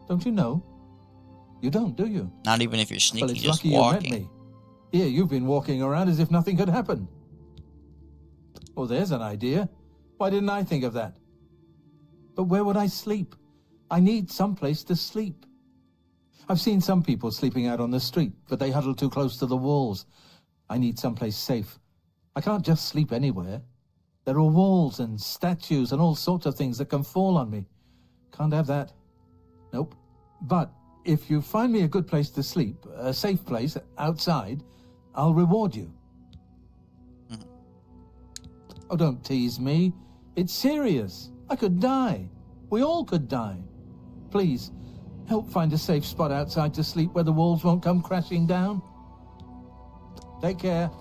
Don't you know? You don't, do you? Not even if you're sneaky, well, it's just lucky walking. You met me. Here, you've been walking around as if nothing could happen. Well, there's an idea. Why didn't I think of that? But where would I sleep? I need some place to sleep. I've seen some people sleeping out on the street, but they huddle too close to the walls. I need someplace safe. I can't just sleep anywhere. There are walls and statues and all sorts of things that can fall on me. Can't have that. Nope. But if you find me a good place to sleep, a safe place outside, I'll reward you. Oh, don't tease me. It's serious. I could die. We all could die. Please, help find a safe spot outside to sleep where the walls won't come crashing down. Take care.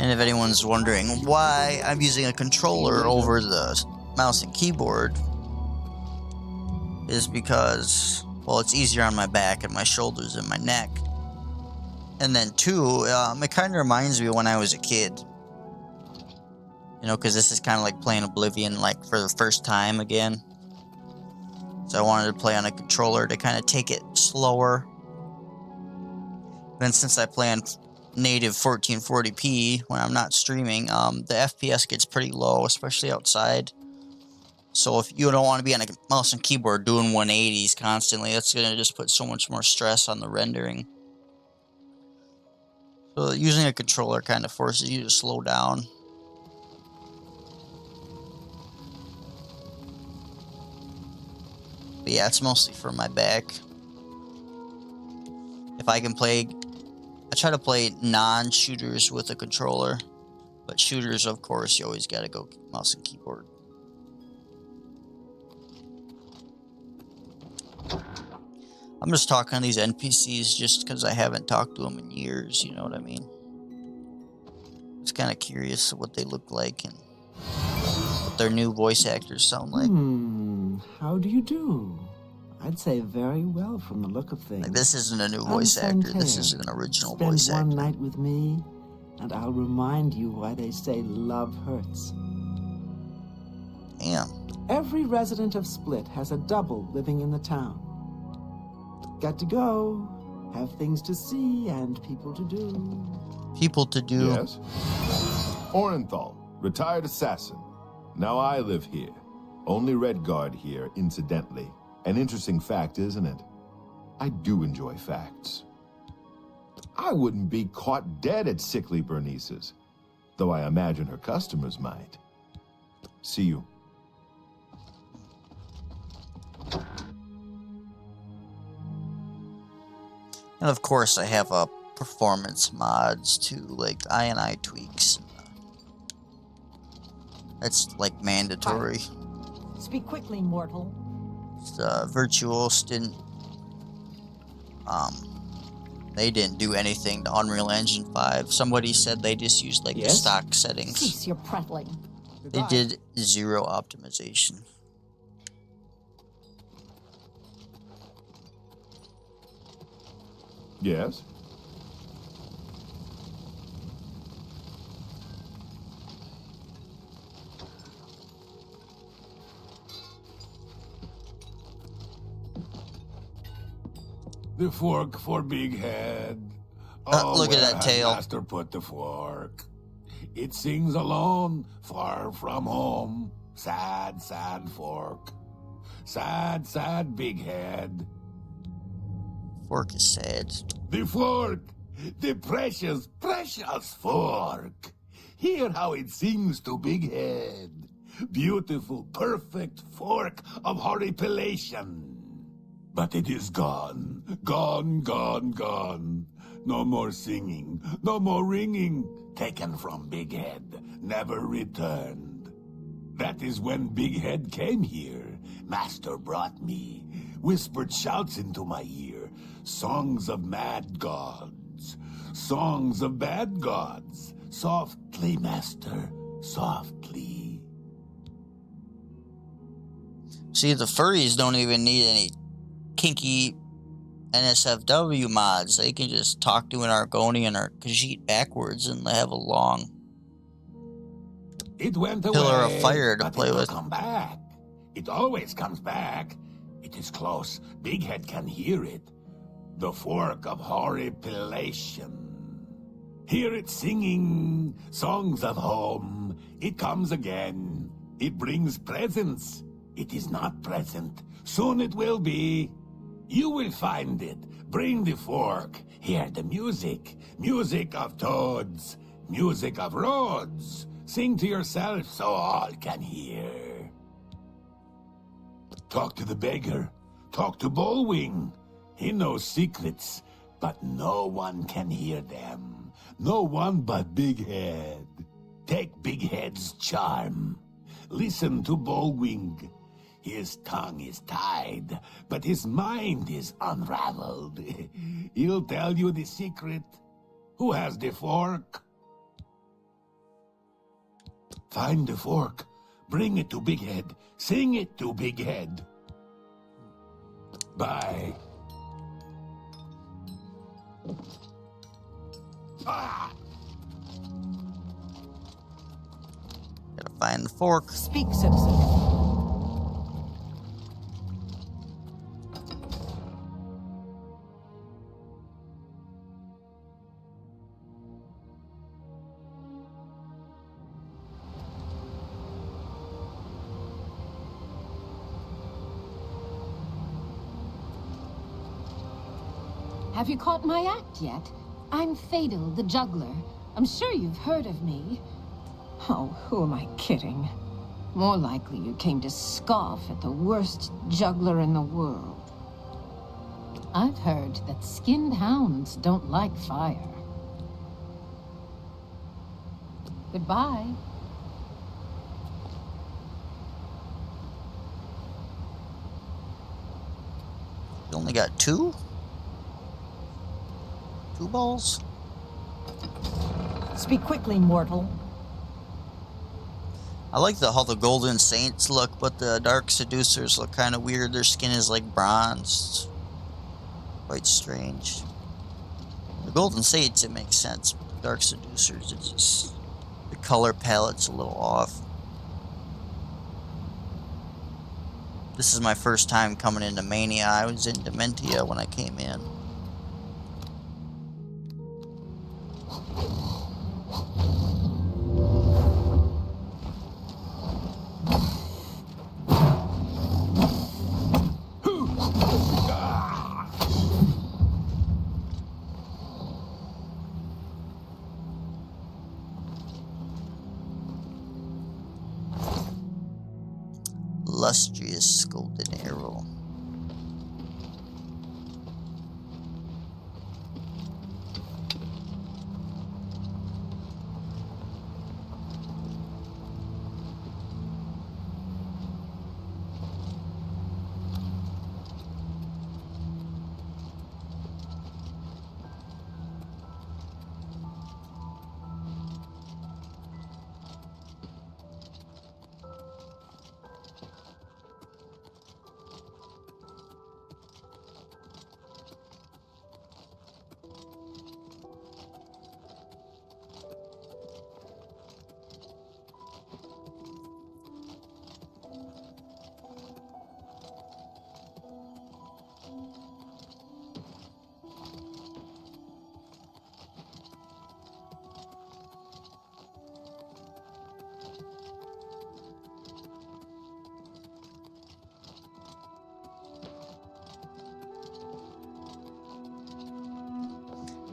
And if anyone's wondering why I'm using a controller over the mouse and keyboard, is because, well, it's easier on my back and my shoulders and my neck. And then two, it kind of reminds me of when I was a kid. You know, because this is kind of like playing Oblivion, like, for the first time again. So I wanted to play on a controller to kind of take it slower. Then since I play on native 1440p when I'm not streaming, the FPS gets pretty low, especially outside. So if you don't want to be on a mouse and keyboard doing 180s constantly, that's going to just put so much more stress on the rendering. So using a controller kind of forces you to slow down. But yeah, it's mostly for my back. If I can play, I try to play non-shooters with a controller. But shooters, of course, you always gotta go mouse and keyboard. I'm just talking to these NPCs just because I haven't talked to them in years, you know what I mean? Just kind of curious what they look like and what their new voice actors sound like. How do you do? I'd say very well from the look of things. Like, this isn't a new voice actor, this is an original voice actor. Spend one night with me, and I'll remind you why they say love hurts. Damn. Every resident of Split has a double living in the town. Got to go. Have things to see and people to do. People to do. Yes. Orenthal, retired assassin. Now I live here. Only Redguard here, incidentally. An interesting fact, isn't it? I do enjoy facts. I wouldn't be caught dead at sickly Bernice's, though I imagine her customers might. See you. And of course I have performance mods too, like INI tweaks. That's like mandatory. Speak quickly, mortal. Virtuos didn't, they didn't do anything to Unreal Engine 5. Somebody said they just used like the stock settings. Cease your prattling. They did 0 optimization. Yes? The fork for Big Head. Look at where that had tail. Master put the fork. It sings alone, far from home. Sad, sad fork. Sad, sad Big Head. Fork is sad. The fork! The precious, precious fork! Hear how it sings to Big Head. Beautiful, perfect fork of horripilation. But it is gone. Gone, gone, gone. No more singing, no more ringing. Taken from Big Head, never returned. That is when Big Head came here. Master brought me, whispered shouts into my ear. Songs of mad gods, songs of bad gods. Softly, Master, softly. See, the furries don't even need any kinky NSFW mods. They can just talk to an Argonian or Khajiit backwards and they have a long It went away, pillar of fire to but play it will with. come back. It always comes back. It is close. Big Head can hear it. The fork of horripilation. Hear it singing songs of home. It comes again. It brings presents. It is not present. Soon it will be. You will find it. Bring the fork. Hear the music. Music of toads. Music of roads. Sing to yourself so all can hear. Talk to the beggar. Talk to Bullwing. He knows secrets, but no one can hear them. No one but Big Head. Take Big Head's charm. Listen to Bullwing. His tongue is tied, but his mind is unraveled. He'll tell you the secret. Who has the fork? Find the fork. Bring it to Big Head. Sing it to Big Head. Bye. Ah! Gotta find the fork. Speak, citizen. Have you caught my act yet? I'm Fatal, the juggler. I'm sure you've heard of me. Oh, who am I kidding? More likely you came to scoff at the worst juggler in the world. I've heard that skinned hounds don't like fire. Goodbye. You only got two? 2 balls? Speak quickly, mortal. I like how the Golden Saints look, but the Dark Seducers look kind of weird. Their skin is like bronze. Quite strange. The Golden Saints, it makes sense, but the Dark Seducers, it's just... the color palette's a little off. This is my first time coming into Mania. I was in Dementia when I came in. Lustrous golden arrow.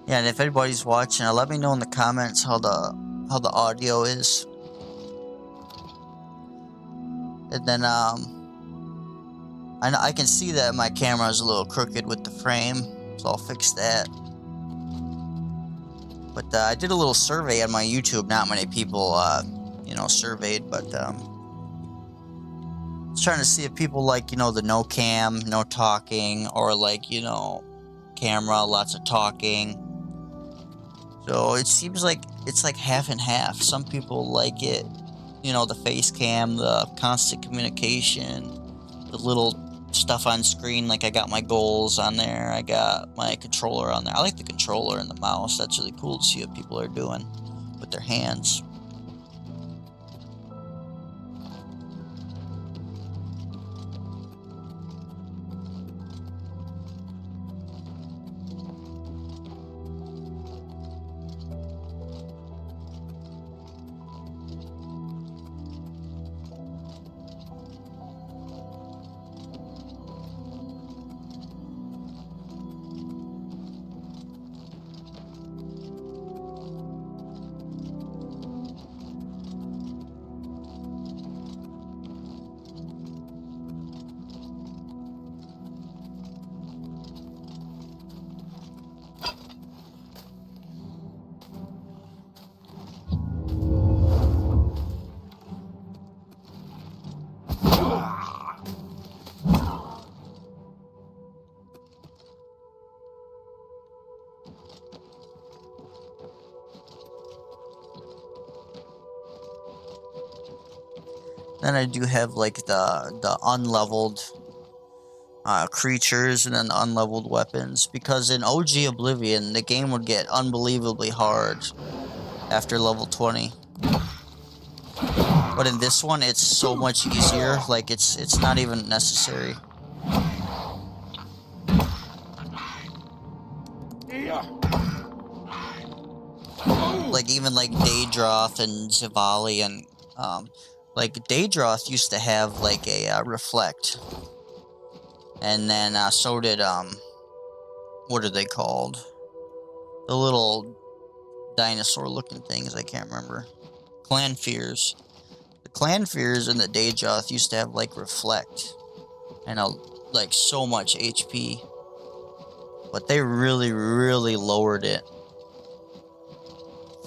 Yeah, and if anybody's watching, let me know in the comments how the audio is. And then I can see that my camera is a little crooked with the frame, so I'll fix that. But I did a little survey on my YouTube. Not many people, you know, surveyed, but I was trying to see if people like, you know, the no cam, no talking, or like, you know, camera, lots of talking. So it seems like it's like half and half. Some people like it, you know, the face cam, the constant communication, the little stuff on screen. Like I got my goals on there, I got my controller on there. I like the controller and the mouse. That's really cool to see what people are doing with their hands. Then I do have like the unleveled creatures and then the unleveled weapons, because in OG Oblivion the game would get unbelievably hard after level 20. But in this one it's so much easier, like it's not even necessary. Like even like Daedroth and Zivali and like Daedroth used to have like a reflect, and then so did what are they called? The little dinosaur-looking things, I can't remember. Clanfears. The Clanfears and the Daedroth used to have like reflect and like so much HP, but they really lowered it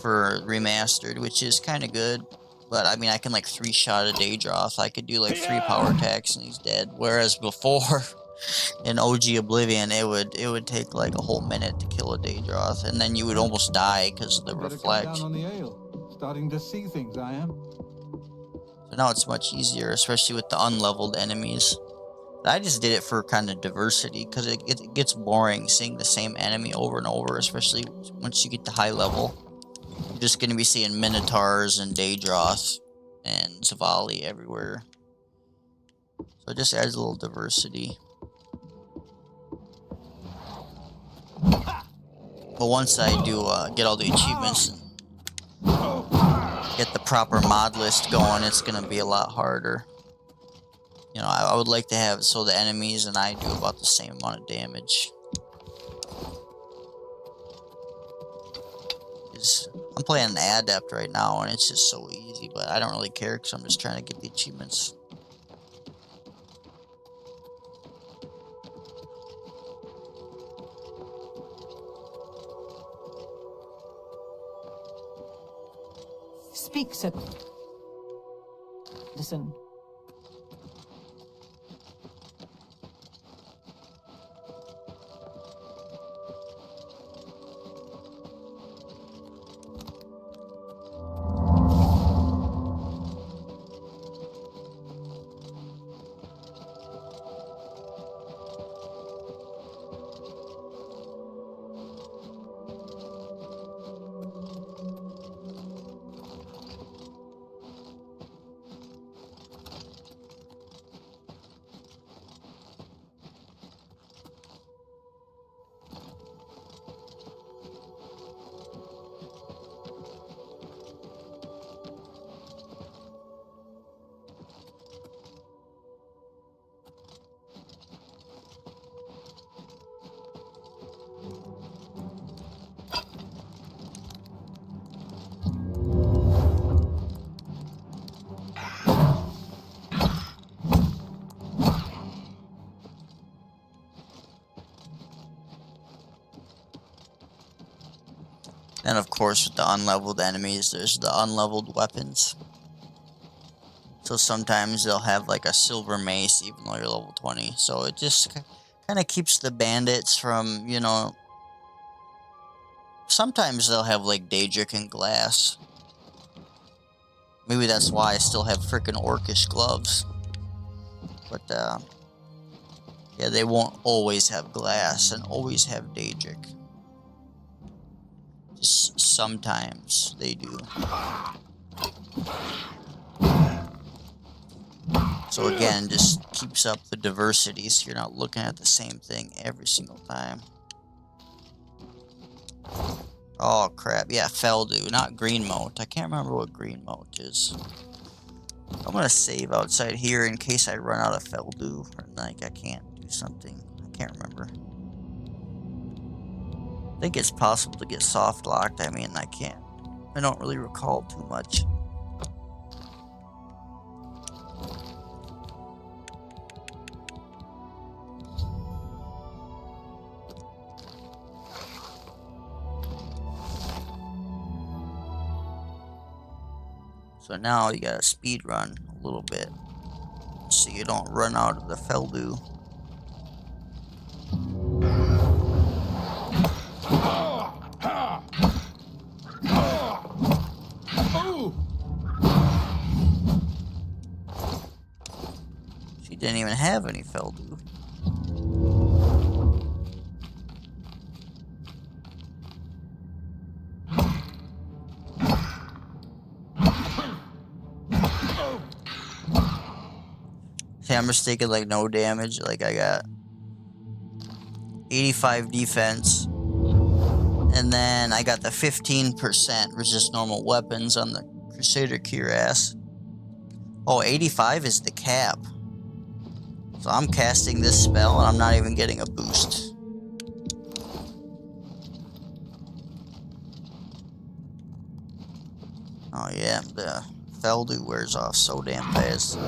for remastered, which is kind of good. But I mean, I can like 3-shot a Daedroth. I could do like 3 power attacks and he's dead. Whereas before, in OG Oblivion, it would take like a whole minute to kill a Daedroth, and then you would almost die because of the reflect. Down on the ale. Starting to see things, I am. So now it's much easier, especially with the unleveled enemies. I just did it for kind of diversity, because it gets boring seeing the same enemy over and over, especially once you get to high level. You're just going to be seeing Minotaurs and Daedroth and Zivali everywhere. So it just adds a little diversity. But once I do get all the achievements and get the proper mod list going, it's going to be a lot harder. You know, I would like to have it so the enemies and I do about the same amount of damage. I'm playing an Adept right now, and it's just so easy, but I don't really care because I'm just trying to get the achievements. Speak, sir. Listen. Then, of course, with the unleveled enemies, there's the unleveled weapons. So sometimes they'll have like a silver mace, even though you're level 20. So it just kind of keeps the bandits from, you know... Sometimes they'll have like Daedric and glass. Maybe that's why I still have frickin' orcish gloves. But, yeah, they won't always have glass and always have Daedric. Just sometimes they do. So again, just keeps up the diversity so you're not looking at the same thing every single time. Oh crap, yeah, Feldu, not green moat. I can't remember what green moat is. I'm gonna save outside here in case I run out of Feldu, or like I can't do something. I can't remember. I think it's possible to get soft locked. I mean, I don't really recall too much. So now you gotta speed run a little bit so you don't run out of the Feldu. She didn't even have any Feldu. See, I'm just taking like no damage. Like I got 85 defense. And then I got the 15% resist normal weapons on the Crusader Cuirass. Oh, 85 is the cap. So I'm casting this spell and I'm not even getting a boost. Oh yeah, the Feldu wears off so damn fast.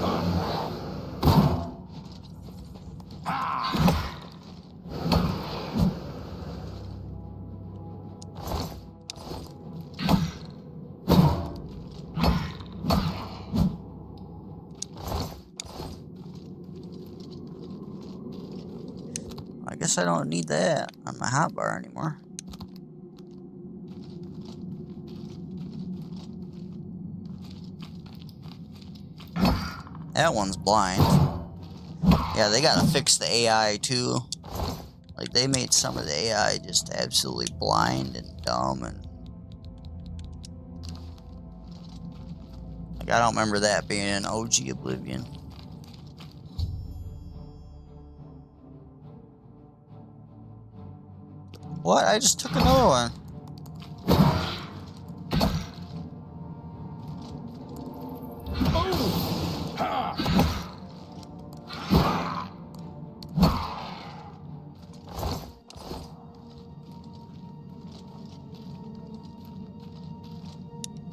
I guess I don't need that on my hotbar anymore. That one's blind. Yeah, they gotta fix the AI too. Like, they made some of the AI just absolutely blind and dumb and... Like, I don't remember that being an OG Oblivion. What? I just took another one.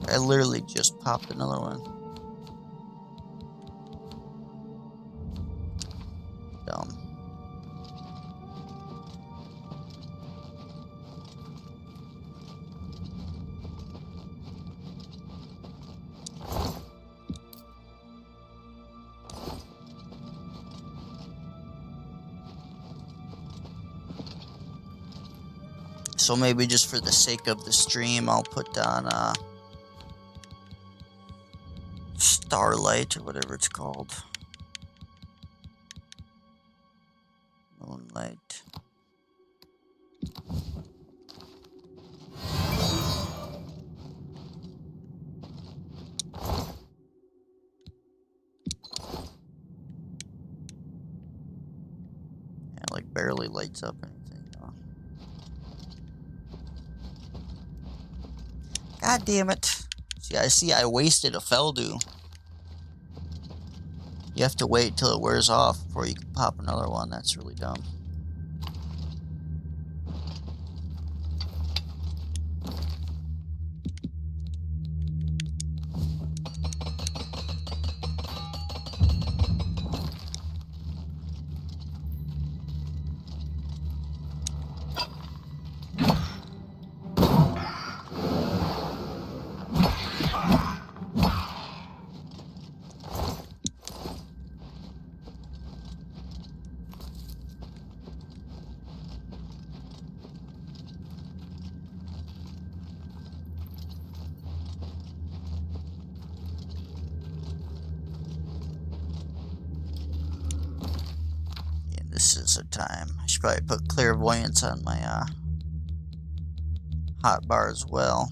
I literally just popped another one. Dumb. So maybe just for the sake of the stream, I'll put on Starlight or whatever it's called. Moonlight. Yeah, like barely lights up anything. Though. God damn it. See, I wasted a Feldu. You have to wait till it wears off before you can pop another one. That's really dumb. This is a time. I should probably put clairvoyance on my hot bar as well.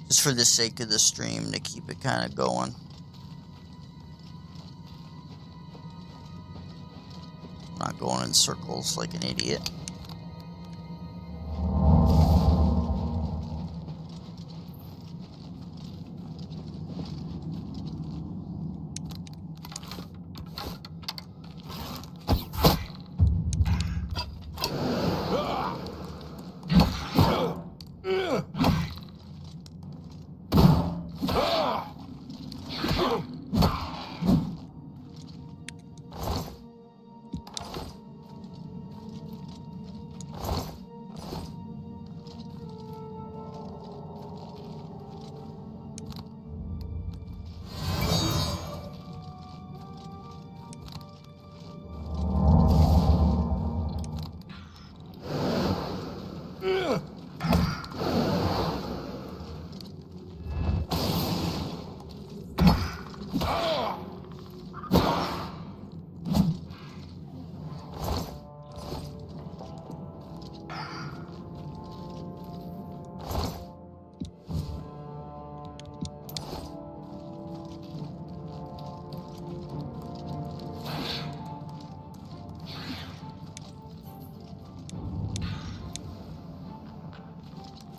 Just for the sake of the stream, to keep it kind of going. I'm not going in circles like an idiot.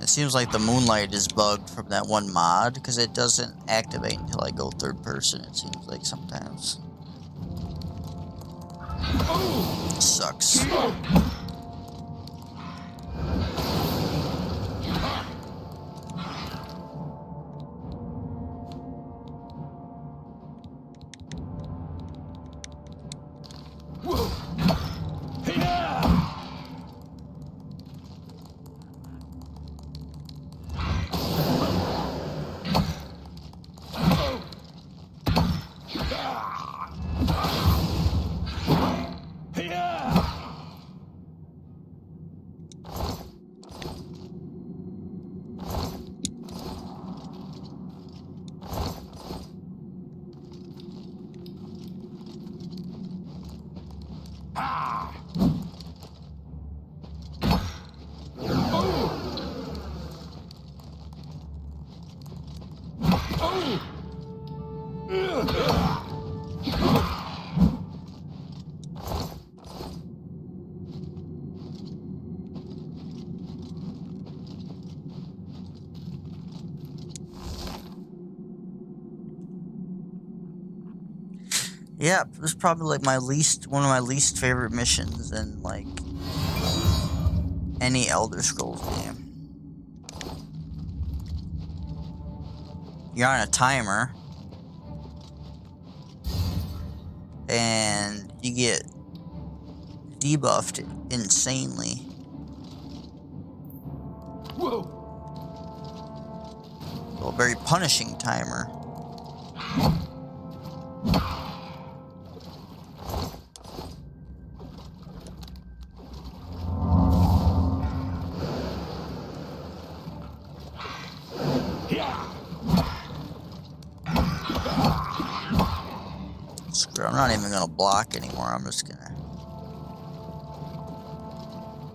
It seems like the moonlight is bugged from that one mod, because it doesn't activate until I go third person, it seems like sometimes. Sucks. Yeah, it was probably like one of my least favorite missions in like any Elder Scrolls game. You're on a timer and you get debuffed insanely. Whoa. So a very punishing timer. I'm not even gonna block anymore. I'm just gonna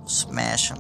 smash him.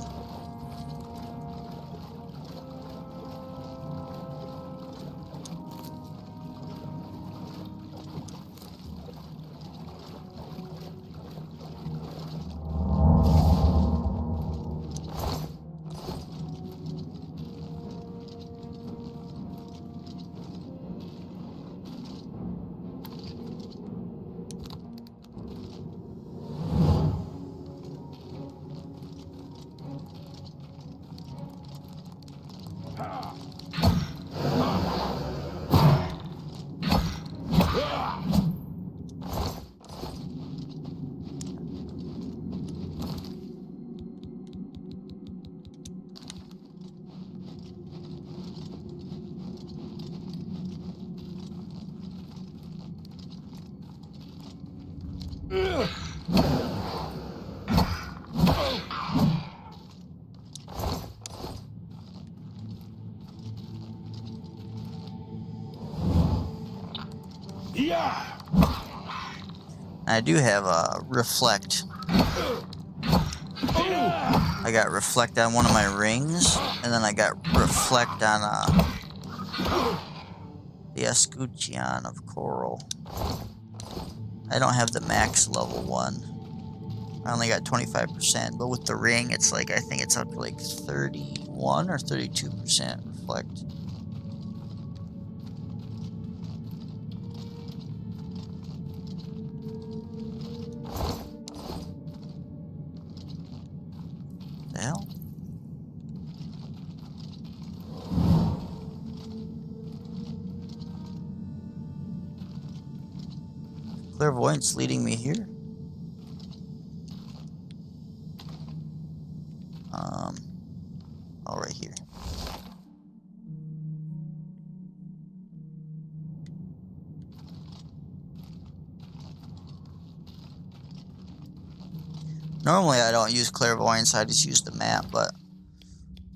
I do have a reflect. I got reflect on one of my rings, and then I got reflect on the escutcheon of coral. I don't have the max level one. I only got 25%, but with the ring, it's like, I think it's up to like 31 or 32% reflect. The hell? Clairvoyance leading me here. Oh, right here. Normally I don't use clairvoyance, I just use the map, but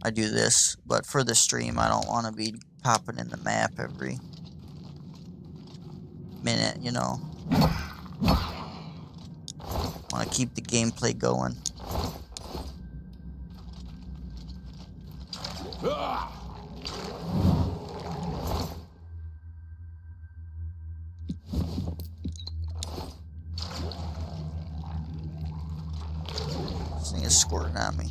I do this. But for the stream, I don't want to be popping in the map every minute, you know. Want to keep the gameplay going. This thing is squirting at me.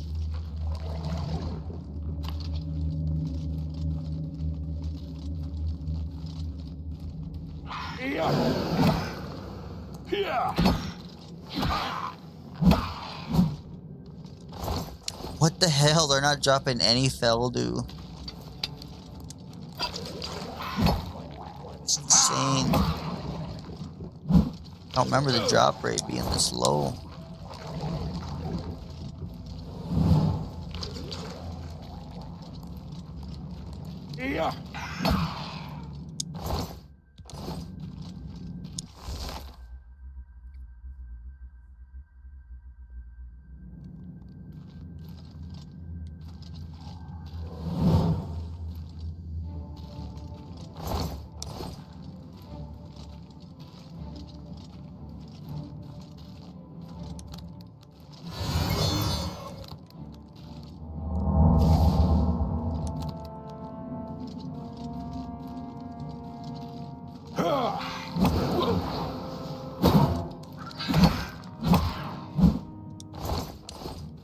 What the hell? They're not dropping any Feldu. It's insane. I don't remember the drop rate being this low.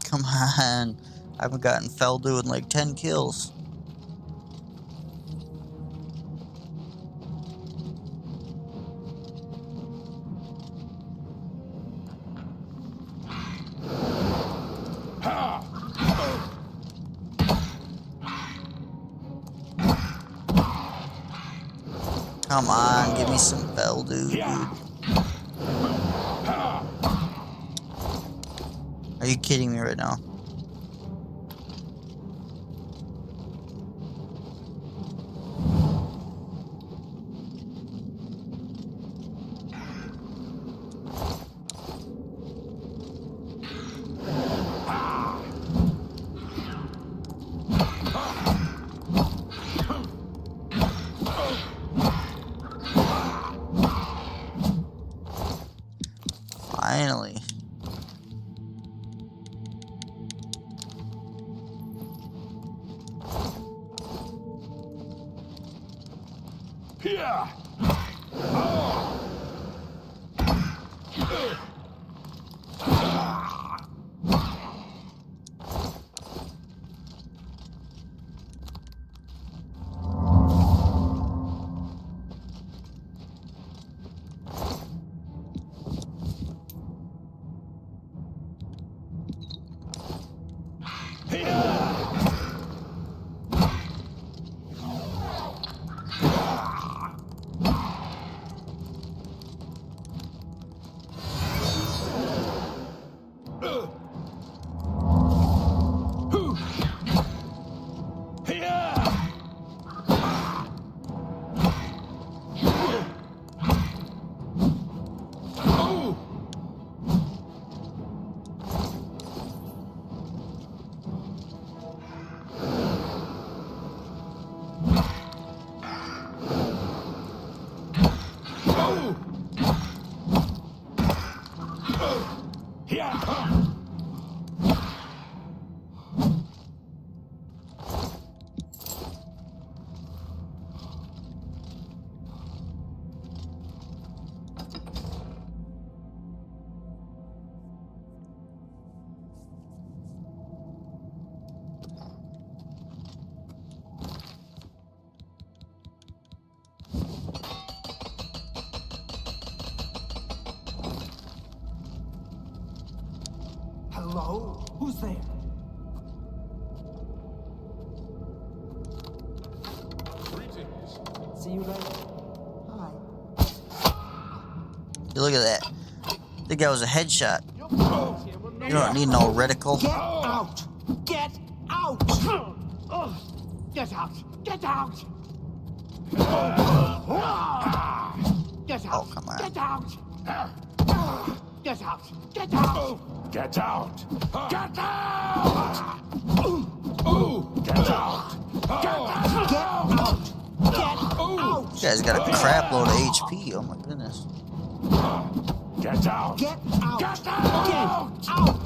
Come on. I haven't gotten Feldu in like 10 kills. Come on, give me some Feldu, dude. Are you kidding me right now? Finally. Hello? Who's there? Greetings. See you later. Hi. Look at that. The guy was a headshot. You don't need no reticle. Get out! Get out! Get out! Get out! Get out! Oh, come on. Get out! Get out! Get out! Get out! Get out! Get out! Get out! Get out! Get out! This guy's got a crap load of HP. Oh my goodness. Get out! Get out! Get out! Get out!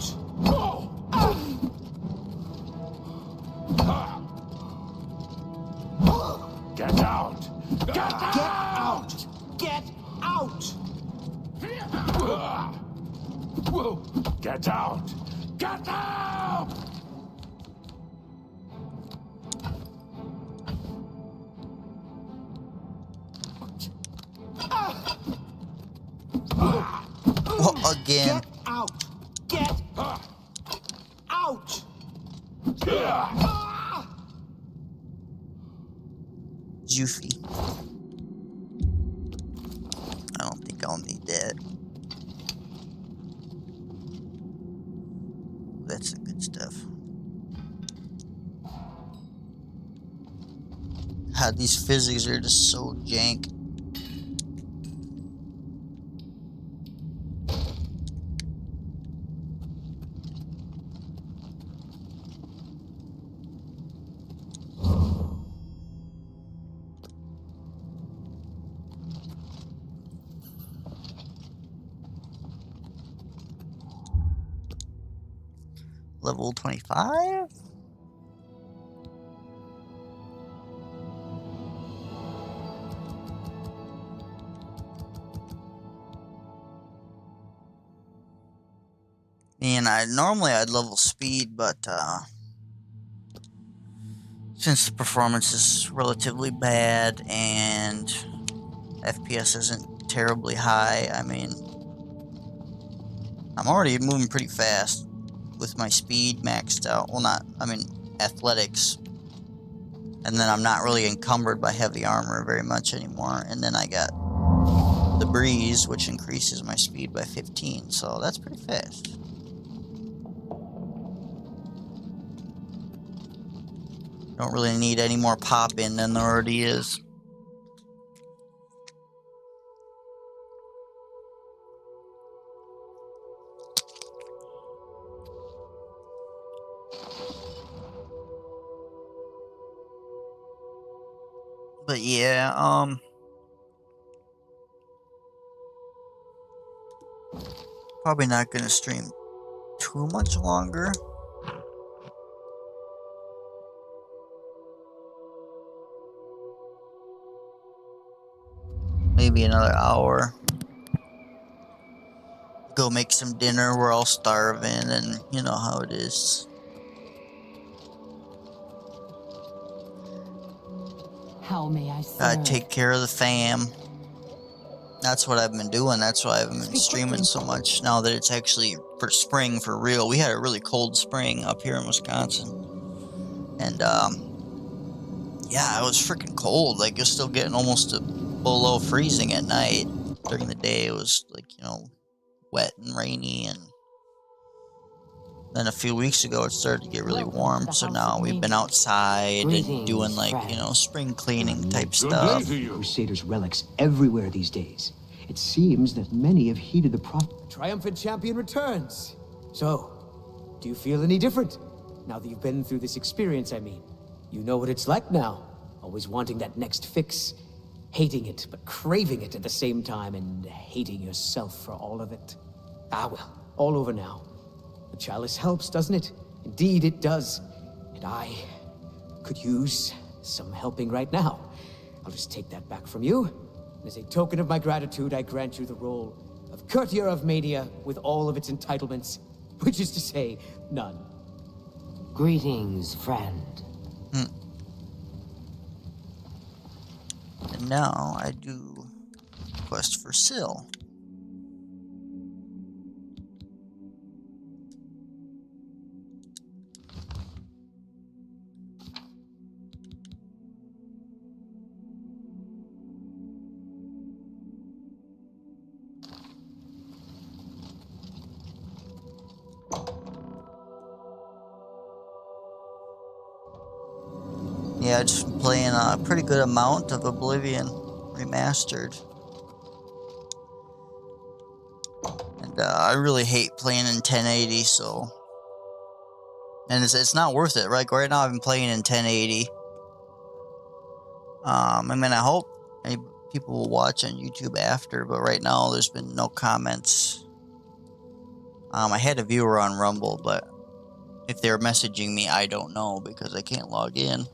Get out! Get Get out! out! Get out! Get out! Get out! Well, again. Get out! Get out! Juicy. I don't think I'll need that. That's the good stuff. God, these physics are just so jank. Level 25? And I'd level speed, but since the performance is relatively bad and FPS isn't terribly high, I mean, I'm already moving pretty fast with my speed maxed out. Well, athletics. And then I'm not really encumbered by heavy armor very much anymore. And then I got the breeze, which increases my speed by 15. So that's pretty fast. Don't really need any more pop in than there already is. But yeah, probably not gonna stream too much longer. Maybe another hour. Go make some dinner. We're all starving, and you know how it is. How may I serve? Take care of the fam. That's what I've been doing. That's why I've been streaming so much now that it's actually for spring for real. We had a really cold spring up here in Wisconsin. And, yeah, it was freaking cold. Like, it was still getting almost below freezing at night. During the day, it was, like, you know, wet and rainy. And then a few weeks ago, it started to get really warm. So now we've been outside and doing, like, you know, spring cleaning type stuff. Crusaders' relics everywhere these days. It seems that many have heeded the prophet. Triumphant champion returns. So, do you feel any different? Now that you've been through this experience, I mean. You know what it's like now. Always wanting that next fix. Hating it, but craving it at the same time, and hating yourself for all of it. Ah, well, all over now. The chalice helps, doesn't it? Indeed it does. And I could use some helping right now. I'll just take that back from you. And as a token of my gratitude, I grant you the role of Courtier of Mania with all of its entitlements, which is to say, none. Greetings, friend. And now I do quest for Syl. Yeah, just been playing a pretty good amount of Oblivion Remastered. And I really hate playing in 1080, so... And it's not worth it. Right now I've been playing in 1080. I mean, I hope any people will watch on YouTube after, but right now there's been no comments. I had a viewer on Rumble, but if they're messaging me, I don't know because I can't log in.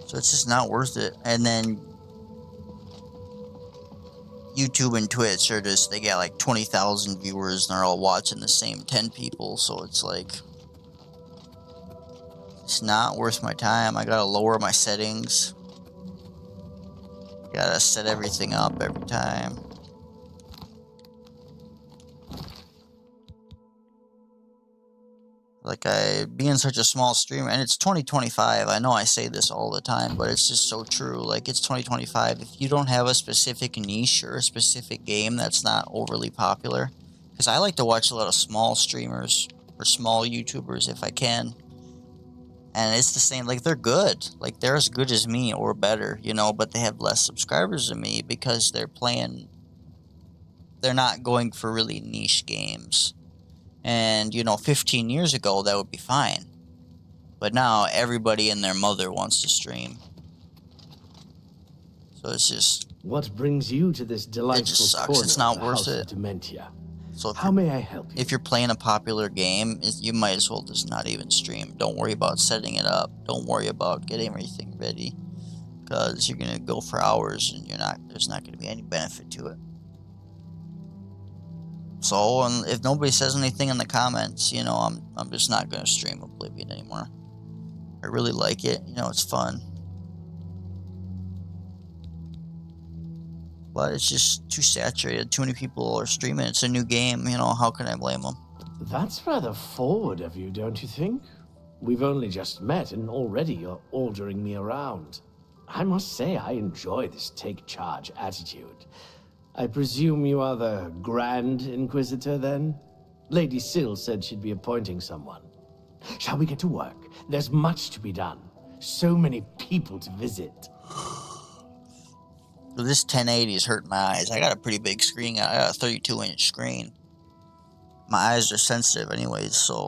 So it's just not worth it. And then YouTube and Twitch are just, they got like 20,000 viewers and they're all watching the same 10 people. So it's like, it's not worth my time. I gotta lower my settings. Gotta set everything up every time. Like, being such a small streamer, and it's 2025, I know I say this all the time, but it's just so true. Like, it's 2025. If you don't have a specific niche or a specific game that's not overly popular, because I like to watch a lot of small streamers or small YouTubers if I can, and it's the same, like, they're good. Like, they're as good as me or better, you know, but they have less subscribers than me because they're not going for really niche games. And, you know, 15 years ago, that would be fine. But now, everybody and their mother wants to stream. So it's just... What brings you to this delightful it just sucks. It's not worth it. Dementia? So how may I help you? If you're playing a popular game, you might as well just not even stream. Don't worry about setting it up. Don't worry about getting everything ready. Because you're going to go for hours and there's not going to be any benefit to it. So, and if nobody says anything in the comments, you know, I'm just not going to stream Oblivion anymore. I really like it. You know, it's fun. But it's just too saturated. Too many people are streaming. It's a new game. You know, how can I blame them? That's rather forward of you, don't you think? We've only just met and already you're ordering me around. I must say I enjoy this take charge attitude. I presume you are the Grand Inquisitor, then? Lady Syl said she'd be appointing someone. Shall we get to work? There's much to be done. So many people to visit. So this 1080 is hurting my eyes. I got a pretty big screen. I got a 32-inch screen. My eyes are sensitive anyways, so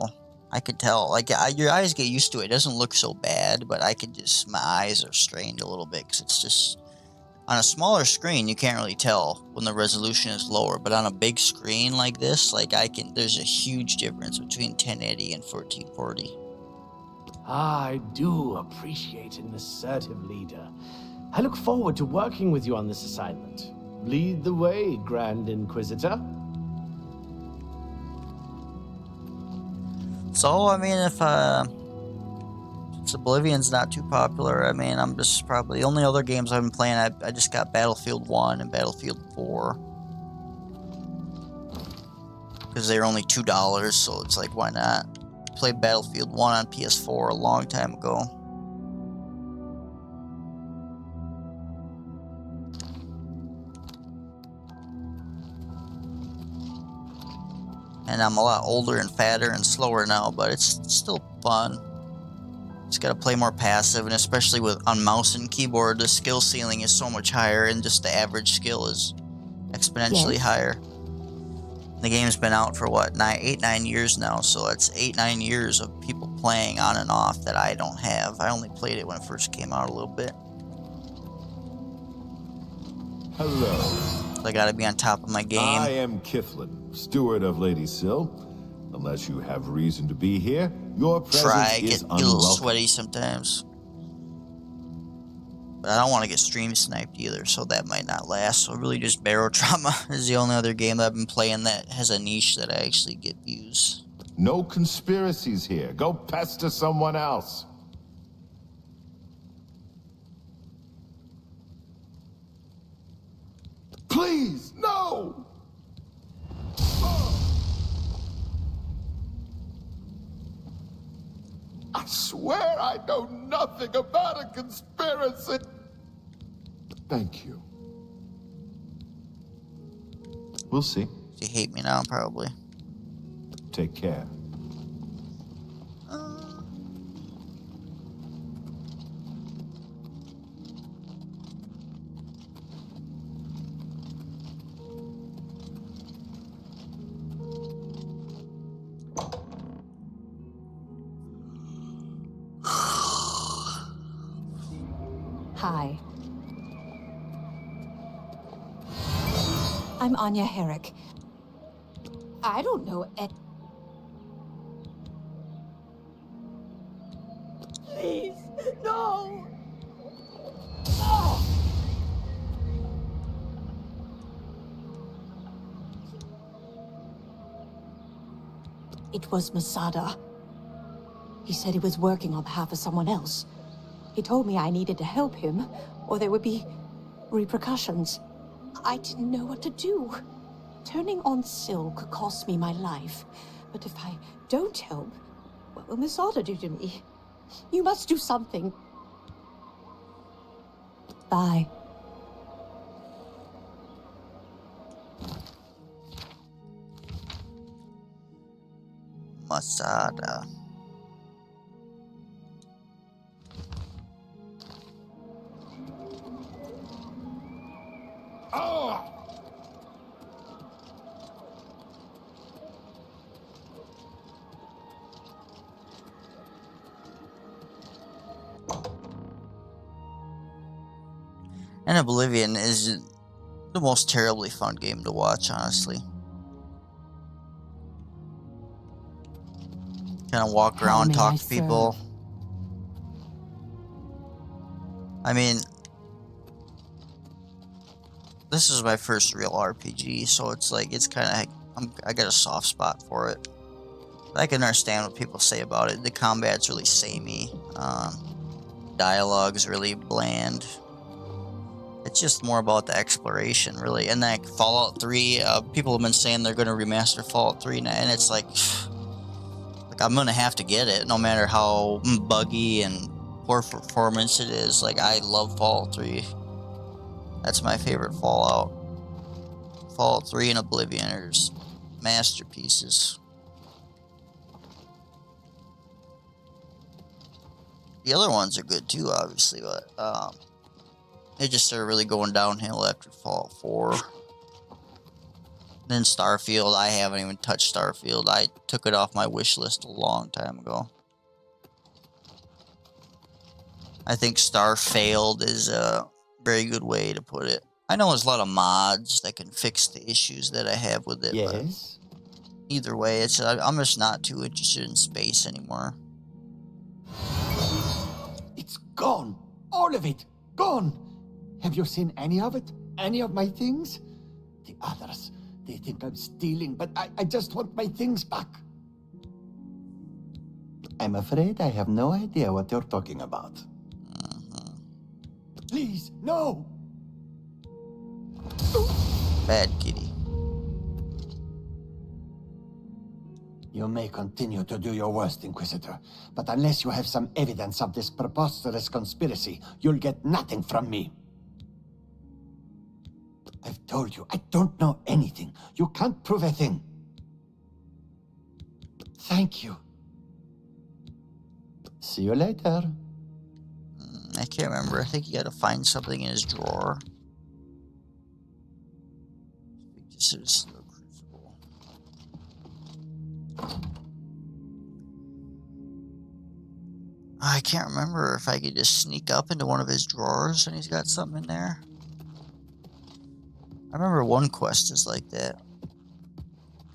I could tell. Like, your eyes get used to it. It doesn't look so bad, but my eyes are strained a little bit because it's just... On a smaller screen, you can't really tell when the resolution is lower, but on a big screen like this, like there's a huge difference between 1080 and 1440. I do appreciate an assertive leader. I look forward to working with you on this assignment. Lead the way, Grand Inquisitor. So, I mean, if Oblivion's not too popular, I mean, I'm just probably... The only other games I've been playing, I just got Battlefield 1 and Battlefield 4. Because they're only $2, so it's like, why not? I played Battlefield 1 on PS4 a long time ago. And I'm a lot older and fatter and slower now, but it's still fun. Just gotta play more passive, and especially on mouse and keyboard, the skill ceiling is so much higher, and just the average skill is exponentially higher. The game's been out for what, 8-9 years now, so that's 8-9 years of people playing on and off that I don't have. I only played it when it first came out a little bit. Hello. I gotta be on top of my game. I am Kiflin, steward of Lady Syl. Unless you have reason to be here, your presence is Get a little unwelcome. sweaty sometimes. But I don't want to get stream sniped either, so that might not last. So really just Barrow Trauma is the only other game that I've been playing that has a niche that I actually get views. No conspiracies here. Go pester someone else. Please, no! I swear I know nothing about a conspiracy. Thank you. We'll see. You hate me now, probably. Take care. Hi. I'm Anya Herrick. I don't know Please, no! It was Masada. He said he was working on behalf of someone else. He told me I needed to help him, or there would be repercussions. I didn't know what to do. Turning on Syl could cost me my life. But if I don't help, what will Masada do to me? You must do something. Bye. Masada. Oh! And Oblivion is the most terribly fun game to watch, honestly. Kind of walk around, talk to people. I mean, this is my first real RPG, so it's like, it's kind of, I got a soft spot for it. But I can understand what people say about it. The combat's really samey. Dialogue's really bland. It's just more about the exploration, really. And like Fallout 3, people have been saying they're going to remaster Fallout 3, and it's like I'm going to have to get it, no matter how buggy and poor performance it is. Like, I love Fallout 3. That's my favorite Fallout. Fallout 3 and Oblivion are just masterpieces. The other ones are good too, obviously, but they just started really going downhill after Fallout 4. Then Starfield, I haven't even touched Starfield. I took it off my wish list a long time ago. I think Starfailed is a very good way to put it. I know there's a lot of mods that can fix the issues that I have with it. Yes? But either way, I'm just not too interested in space anymore. It's gone. All of it. Gone. Have you seen any of it? Any of my things? The others, they think I'm stealing, but I just want my things back. I'm afraid I have no idea what you're talking about. Please, no! Bad kitty. You may continue to do your worst, Inquisitor, but unless you have some evidence of this preposterous conspiracy, you'll get nothing from me. I've told you, I don't know anything. You can't prove a thing. Thank you. See you later. I can't remember. I think you gotta find something in his drawer. Just crucible. I can't remember if I could just sneak up into one of his drawers and he's got something in there. remember one quest is like that.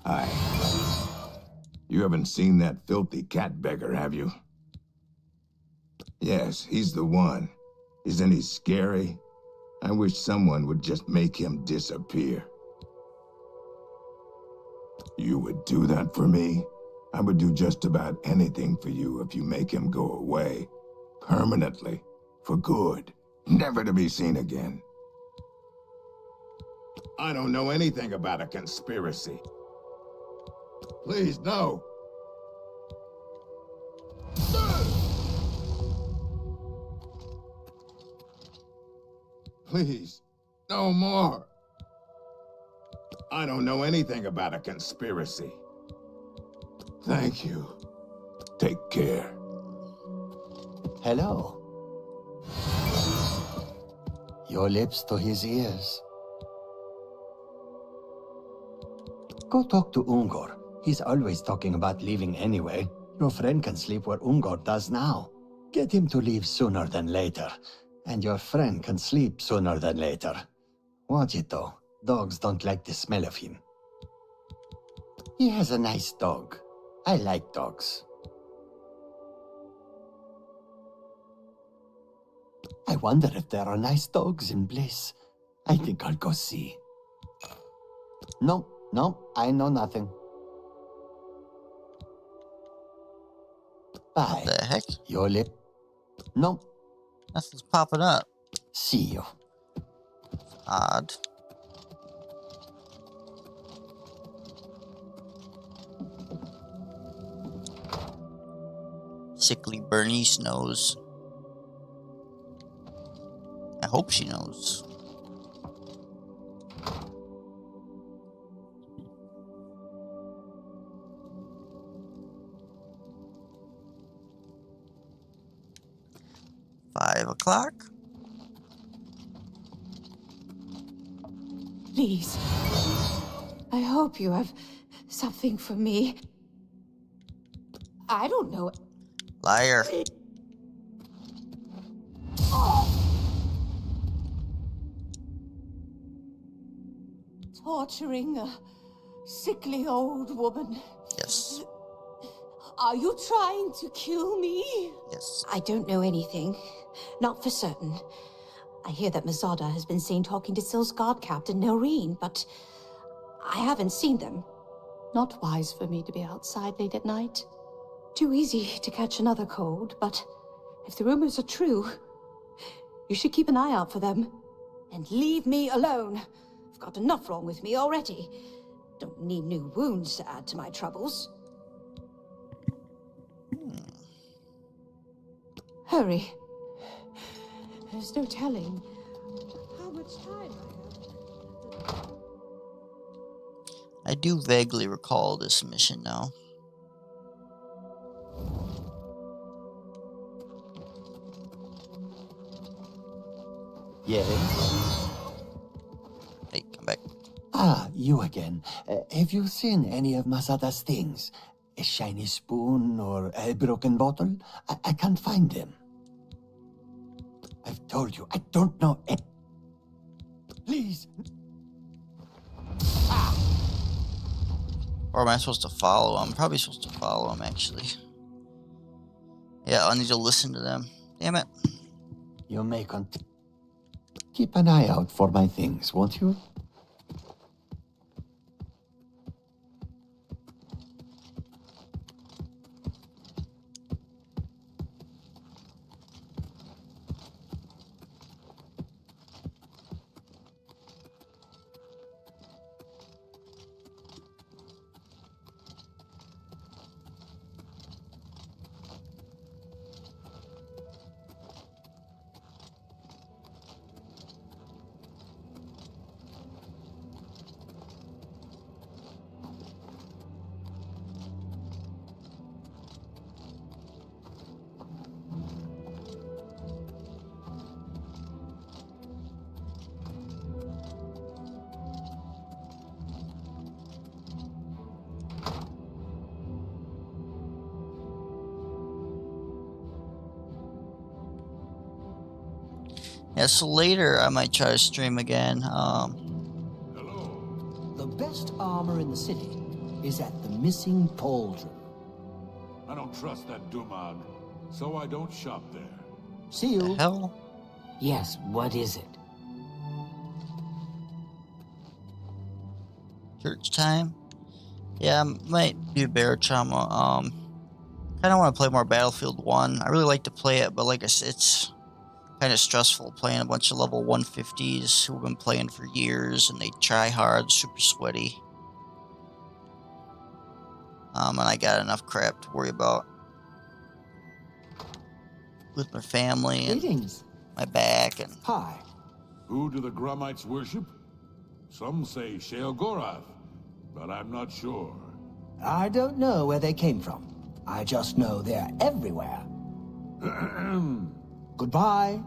Hi. You haven't seen that filthy cat beggar, have you? Yes, he's the one. Isn't he scary? I wish someone would just make him disappear. You would do that for me? I would do just about anything for you if you make him go away. Permanently. For good. Never to be seen again. I don't know anything about a conspiracy. Please, no. Please, no more. I don't know anything about a conspiracy. Thank you. Take care. Hello. Your lips to his ears. Go talk to Ungor. He's always talking about leaving anyway. Your friend can sleep where Ungor does now. Get him to leave sooner than later. And your friend can sleep sooner than later. Watch it though. Dogs don't like the smell of him. He has a nice dog. I like dogs. I wonder if there are nice dogs in Bliss. I think I'll go see. No, I know nothing. Bye. What the heck? Your lip? No. Nothing's popping up. See you. Odd. Sickly Bernice knows. I hope she knows. $5 o'clock. Please. I hope you have something for me. I don't know. Liar. Torturing a sickly old woman. Yes. Are you trying to kill me? Yes. I don't know anything. Not for certain. I hear that Mazada has been seen talking to Sil's guard captain, Noreen, but I haven't seen them. Not wise for me to be outside late at night. Too easy to catch another cold, but if the rumors are true, you should keep an eye out for them. And leave me alone. I've got enough wrong with me already. Don't need new wounds to add to my troubles. Hurry. There's no telling how much time I have. I do vaguely recall this mission now. Yes? Hey, come back. Ah, you again. Have you seen any of Masada's things? A shiny spoon or a broken bottle? I can't find them. I've told you, I don't know it. Please. Or am I supposed to follow him? I'm probably supposed to follow him, actually. Yeah, I need to listen to them. Damn it. You may keep an eye out for my things, won't you? Yeah, so later I might try to stream again. best armor in the city is at the missing pauldron. I don't trust that Dumag, so I don't shop there. See you. The hell? Yes, what is it? Church time? Yeah, might do Bear Trauma. Kind of want to play more Battlefield 1. I really like to play it, but like I said, it's kind of stressful playing a bunch of level 150s who've been playing for years, and they try hard, super sweaty. And I got enough crap to worry about with my family and Greetings. my back. And Hi. Who do the Grumites worship? Some say Sheol Gorath, but I'm not sure. I don't know where they came from. I just know they're everywhere. Goodbye.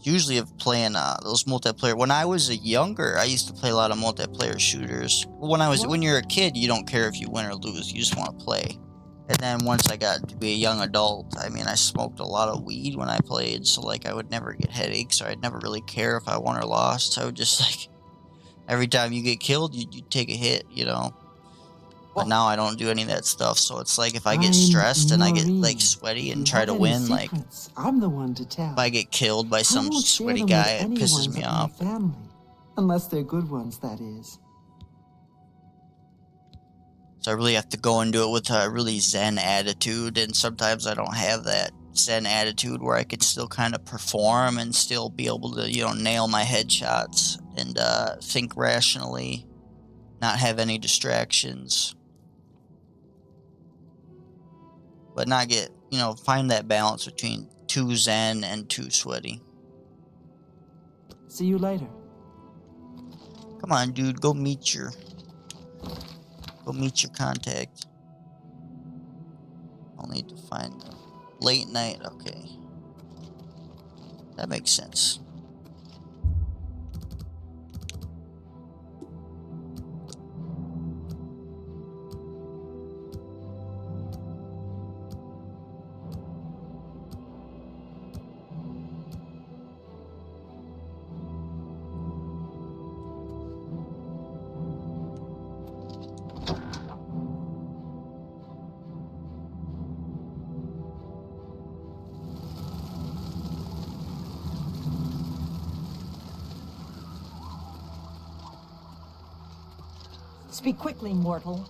usually of playing those multiplayer. When I was younger, I used to play a lot of multiplayer shooters. When you're a kid, you don't care if you win or lose. You just want to play. And then once I got to be a young adult, I mean, I smoked a lot of weed when I played, so like I would never get headaches, or I'd never really care if I won or lost. I would just like, every time you get killed, you take a hit, you know. But now I don't do any of that stuff, so it's like if I get stressed and I get like sweaty and try to win, like I'm the one to tell. if I get killed by some sweaty guy, it pisses me off. Family. Unless they're good ones, that is. So I really have to go into it with a really zen attitude, and sometimes I don't have that zen attitude where I can still kind of perform and still be able to, you know, nail my headshots and think rationally, not have any distractions, but not get, you know, find that balance between too zen and too sweaty. See you later. Come on, dude, go meet your contact. I'll need to find them. Late night, okay. That makes sense. Speak quickly, mortal.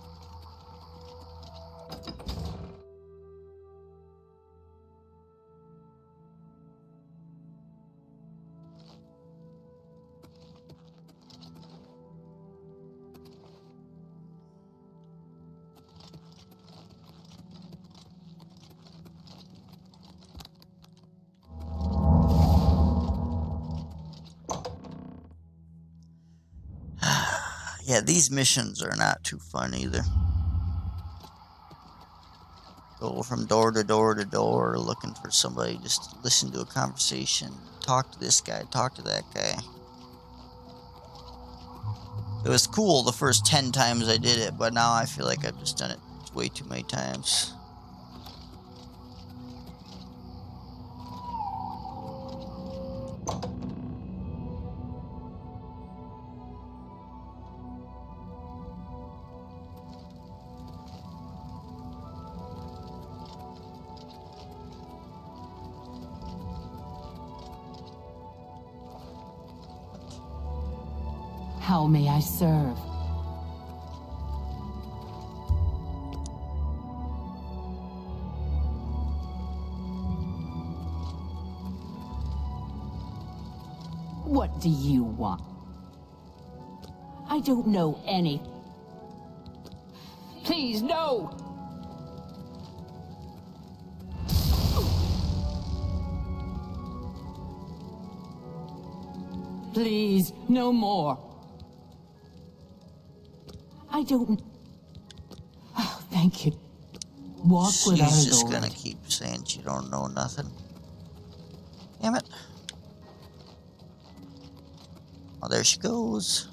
Yeah, these missions are not too fun either. Go from door to door to door looking for somebody just to listen to a conversation. Talk to this guy, talk to that guy. It was cool the first 10 times I did it, but now I feel like I've just done it way too many times. How may I serve? What do you want? I don't know any. Please, no! Please, no more. I don't... Oh, thank you. Walk with our She's just Lord. gonna keep saying she don't know nothing. Damn it. Oh, there she goes.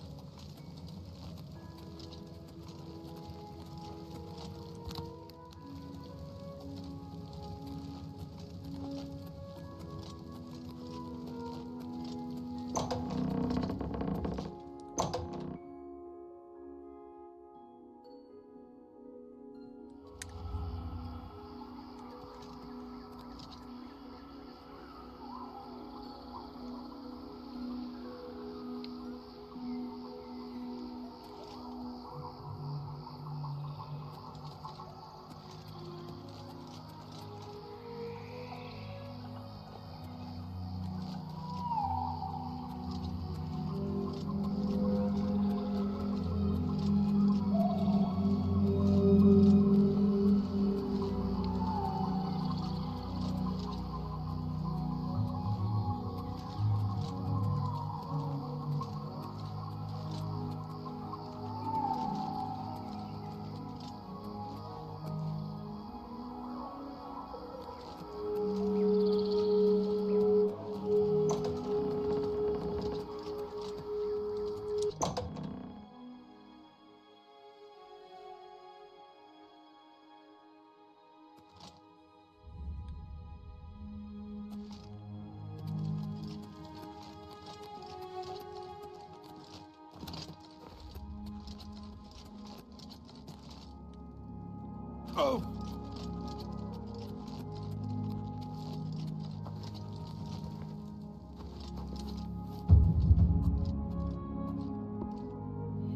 Oh!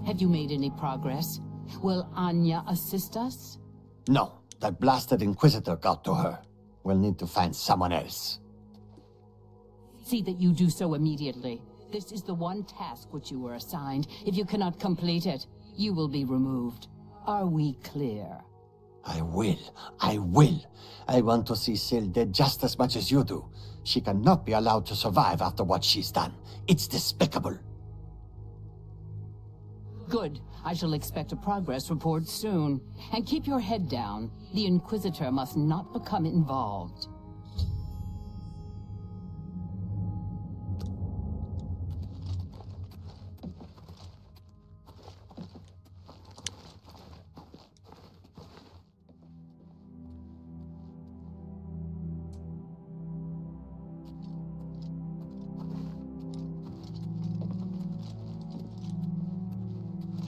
Have you made any progress? Will Anya assist us? No, that blasted Inquisitor got to her. We'll need to find someone else. See that you do so immediately. This is the one task which you were assigned. If you cannot complete it, you will be removed. Are we clear? I will. I will. I want to see Sil dead just as much as you do. She cannot be allowed to survive after what she's done. It's despicable. Good. I shall expect a progress report soon. And keep your head down. The Inquisitor must not become involved.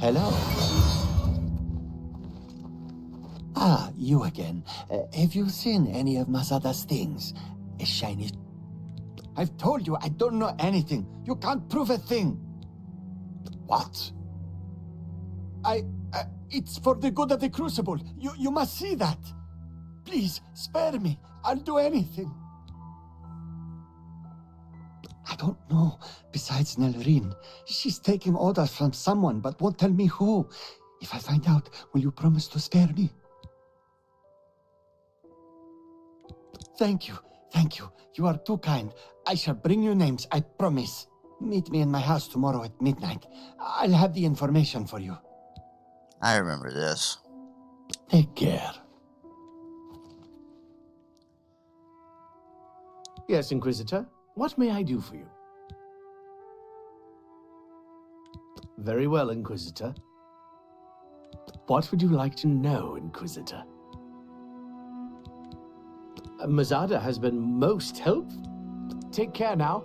Hello. Ah, you again. Have you seen any of Masada's things? A shiny... I've told you I don't know anything. You can't prove a thing. What? It's for the good of the Crucible. You must see that. Please, spare me. I'll do anything. I don't know. Besides Nelrine, she's taking orders from someone, but won't tell me who. If I find out, will you promise to spare me? Thank you. Thank you. You are too kind. I shall bring you names, I promise. Meet me in my house tomorrow at midnight. I'll have the information for you. I remember this. Take care. Yes, Inquisitor. What may I do for you? Very well, Inquisitor. What would you like to know, Inquisitor? Masada has been most helpful. Take care now.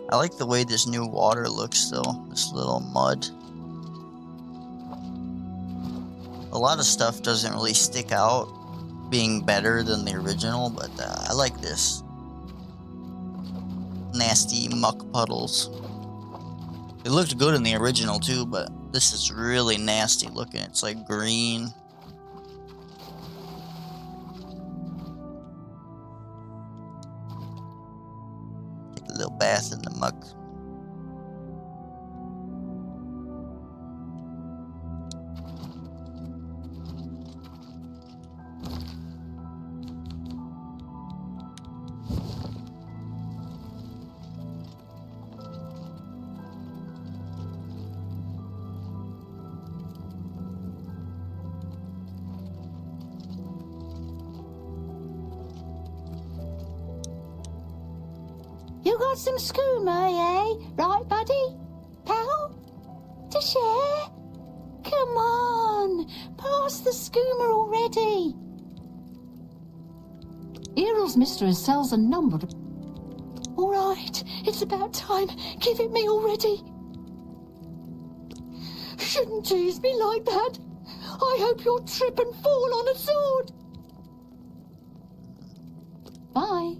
I like the way this new water looks, though. This little mud. A lot of stuff doesn't really stick out being better than the original, but I like this. Nasty muck puddles. It looked good in the original too, but this is really nasty looking. It's like green. Take a little bath in the muck. You got some skooma, eh? Right, buddy? Pal? To share? Come on, pass the skooma already. Eril's mistress sells a number of... All right, it's about time. Give it me already. Shouldn't tease me like that. I hope you'll trip and fall on a sword. Bye.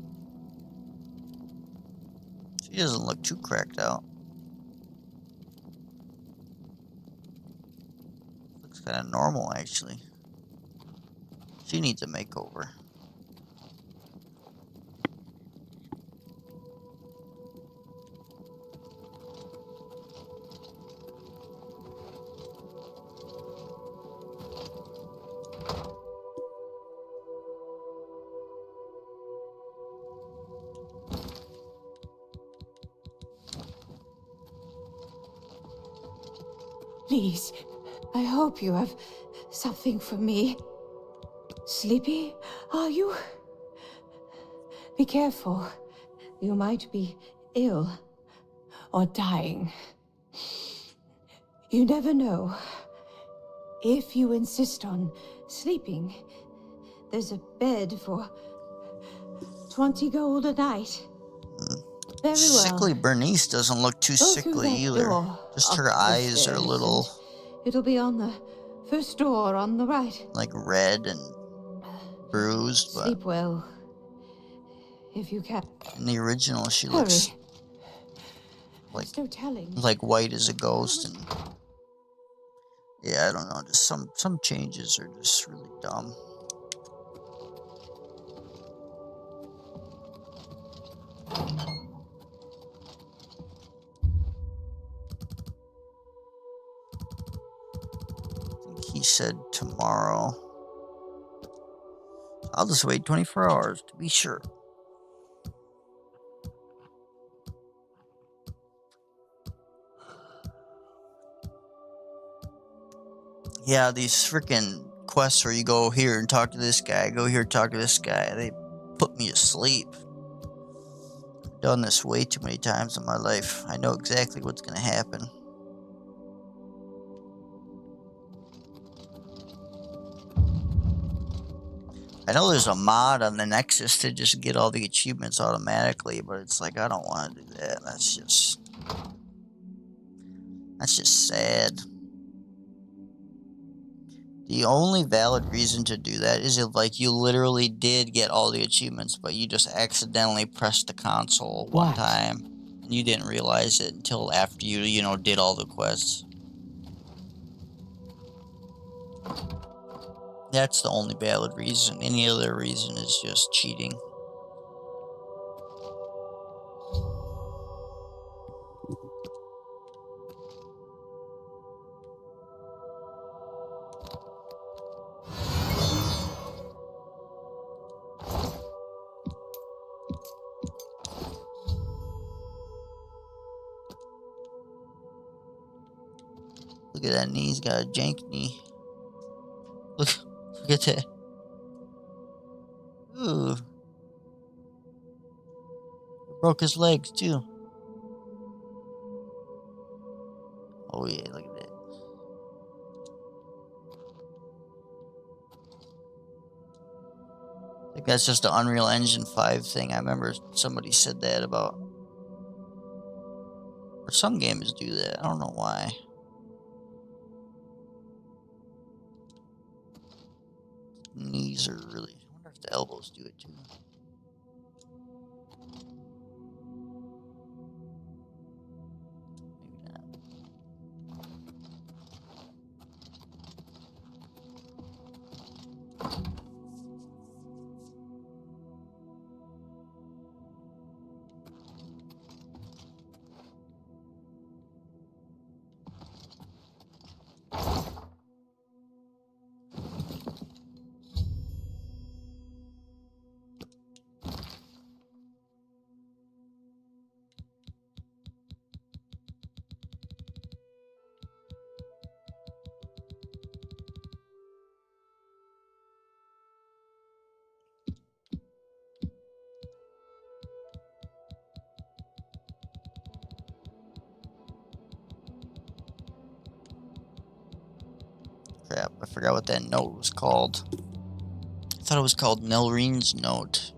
She doesn't look too cracked out. Looks kind of normal, actually. She needs a makeover. Please, I hope you have something for me. Sleepy, are you? Be careful. You might be ill or dying. You never know. If you insist on sleeping, there's a bed for 20 gold a night. Very well. Sickly Bernice doesn't look too sickly either. door Just her up the eyes are a stairs, little... and it'll be on the First door on the right. Like red and bruised, but Sleep well. If you can. in the original she Hurry. looks like There's no telling. like white as a ghost, and yeah, I don't know, just some changes are just really dumb. I think he said tomorrow. I'll just wait 24 hours to be sure. Yeah, these freaking quests where you go here and talk to this guy, go here, talk to this guy, they put me to sleep. I've done this way too many times in my life. I know exactly what's going to happen. I know there's a mod on the Nexus to just get all the achievements automatically, but it's like, I don't want to do that. That's just sad. The only valid reason to do that is if, like, you literally did get all the achievements, but you just accidentally pressed the console one time, and you didn't realize it until after you know, did all the quests. That's the only valid reason. Any other reason is just cheating. Look at that knee, he's got a jank knee. Look at that. Ooh. Broke his legs too. Oh yeah, look at that. I think that's just the Unreal Engine 5 thing. I remember somebody said that about. Or some games do that. I don't know why. Knees are really. I wonder if the elbows do it too. Maybe not. Crap, I forgot what that note was called. I thought it was called Nelreen's note.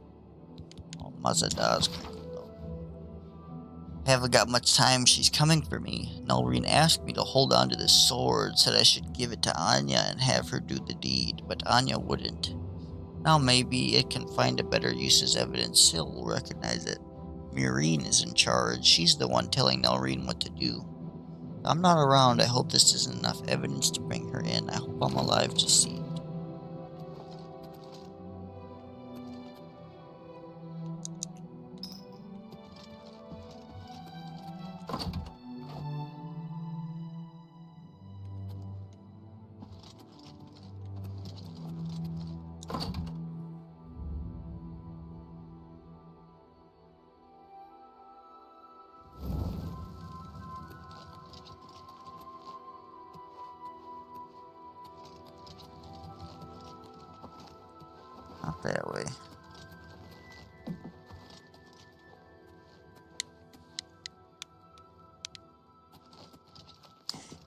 Oh, Mazada's note. Haven't got much time, she's coming for me. Nelreen asked me to hold on to this sword, said I should give it to Anya and have her do the deed, but Anya wouldn't. Now maybe it can find a better use as evidence. Syl will recognize it. Myrene is in charge. She's the one telling Nelreen what to do. I'm not around. I hope this isn't enough evidence to bring her in. I hope I'm alive to see it. Not that way.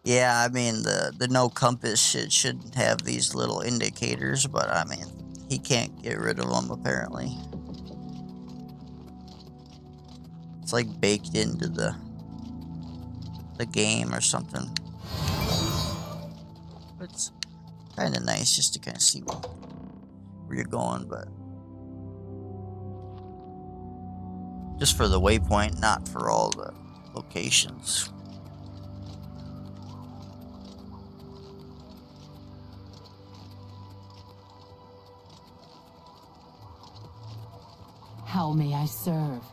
Yeah, I mean, the no compass shit shouldn't have these little indicators, but I mean, he can't get rid of them apparently. It's like baked into the game or something. kind of nice just to kind of see where you're going, but just for the waypoint, not for all the locations. How may I serve?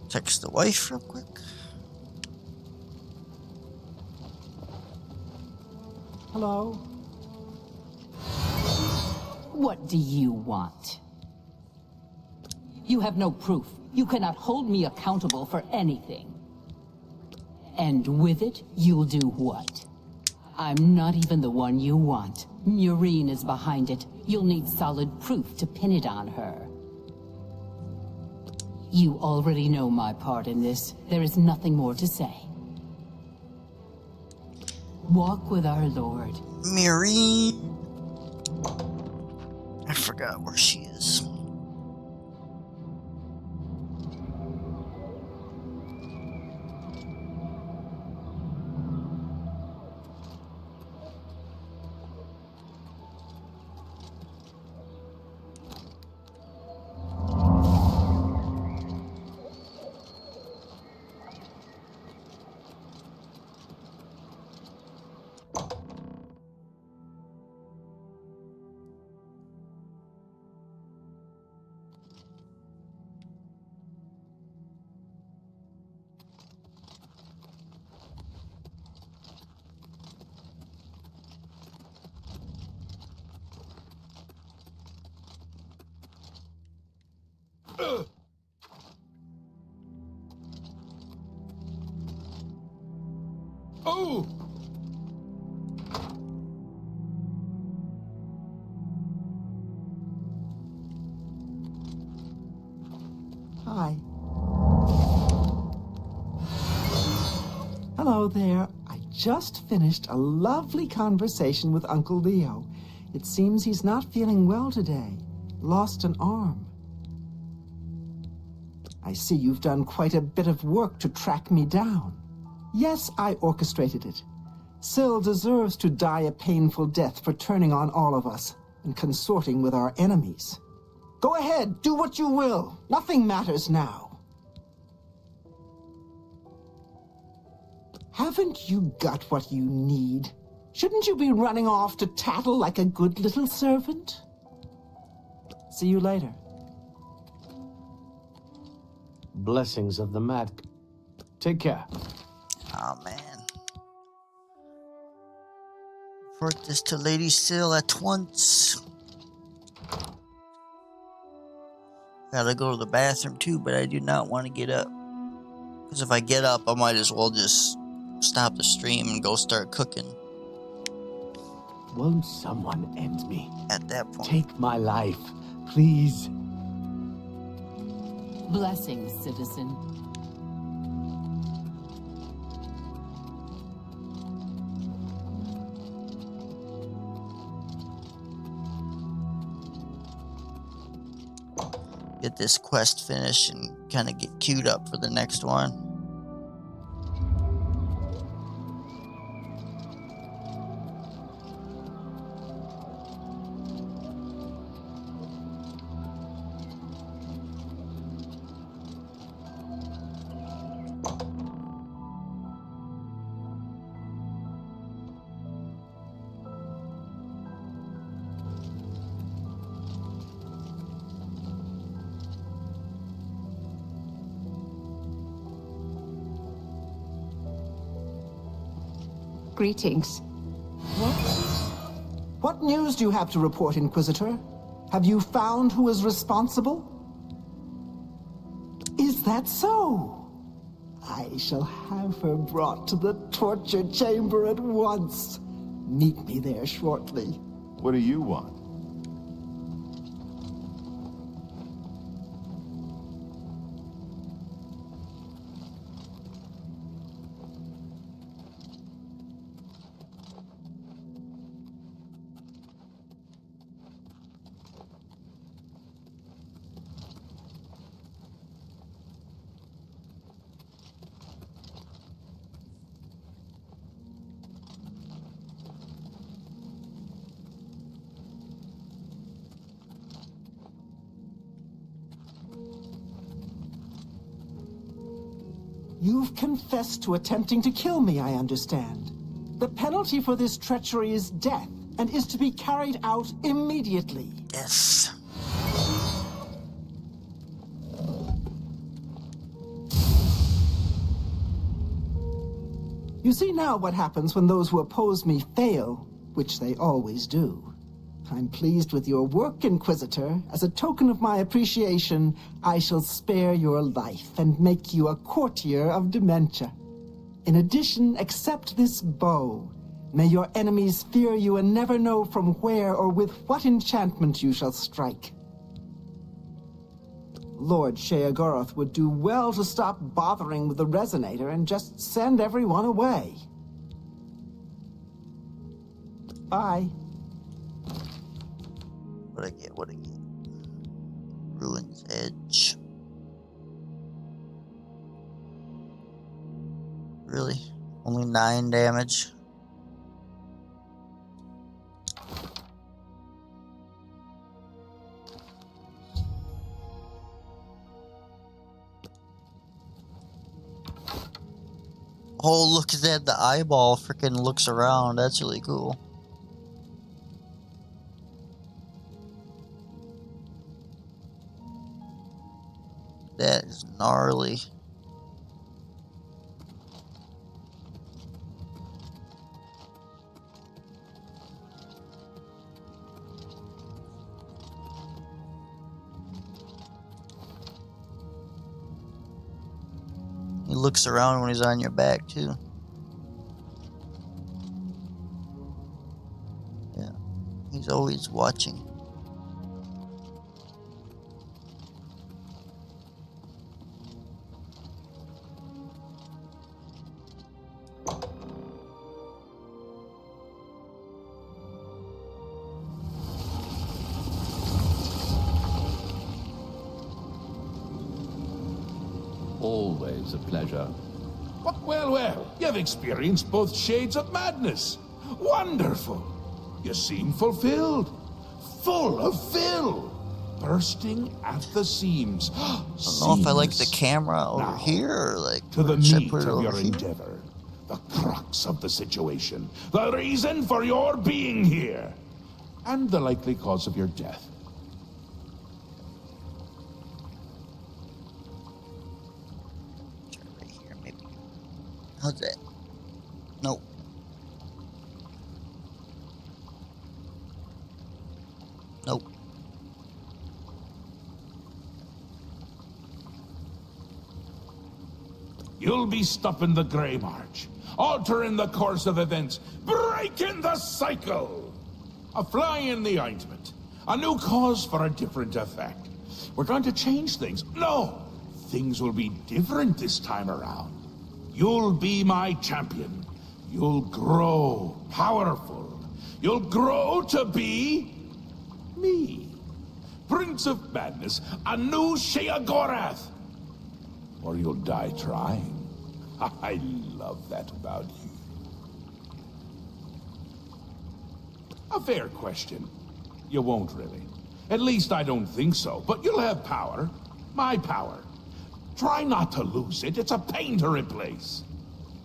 Text the wife real quick. Hello? What do you want? You have no proof. You cannot hold me accountable for anything. And with it, you'll do what? I'm not even the one you want. Murine is behind it. You'll need solid proof to pin it on her. You already know my part in this. There is nothing more to say. Walk with our Lord. Murine. I forgot where she is. Oh! Hi. Hello there. I just finished a lovely conversation with Uncle Leo. It seems he's not feeling well today. Lost an arm. I see you've done quite a bit of work to track me down. Yes, I orchestrated it. Syl deserves to die a painful death for turning on all of us and consorting with our enemies. Go ahead, do what you will. Nothing matters now. Haven't you got what you need? Shouldn't you be running off to tattle like a good little servant? See you later. Blessings of the Mad. Take care. Oh man. Report this to Lady Syl at once. Gotta go to the bathroom too, but I do not want to get up. Because if I get up, I might as well just stop the stream and go start cooking. Won't someone end me? At that point. Take my life, please. Blessings, citizen. Get this quest finished and kind of get queued up for the next one. Greetings. What news do you have to report, Inquisitor? Have you found who is responsible? Is that so? I shall have her brought to the torture chamber at once. Meet me there shortly. What do you want? You've confessed to attempting to kill me, I understand. The penalty for this treachery is death, and is to be carried out immediately. Yes. You see now what happens when those who oppose me fail, which they always do. I'm pleased with your work, Inquisitor. As a token of my appreciation, I shall spare your life and make you a courtier of dementia. In addition, accept this bow. May your enemies fear you and never know from where or with what enchantment you shall strike. Lord Sheogorath would do well to stop bothering with the resonator and just send everyone away. Bye. What I get? Ruin's Edge. Really? Only 9 damage? Oh, look at that. The eyeball freaking looks around. That's really cool. That is gnarly. He looks around when he's on your back too. Yeah, he's always watching. Always a pleasure. Well, well, you've experienced both shades of madness. Wonderful. You seem fulfilled. Full of fill. Bursting at the seams. I don't know if I like the camera over Now, here or like to the should I meat put it of over your here? endeavor. The crux of the situation. The reason for your being here. And the likely cause of your death. How's that? Nope. Nope. You'll be stopping the Grey March, altering the course of events, breaking the cycle. A fly in the ointment, a new cause for a different effect. We're going to change things. No, things will be different this time around. You'll be my champion. You'll grow powerful. You'll grow to be me. Prince of Madness, a new Sheogorath. Or you'll die trying. I love that about you. A fair question. You won't really. At least I don't think so. But you'll have power. My power. Try not to lose it. It's a pain to replace.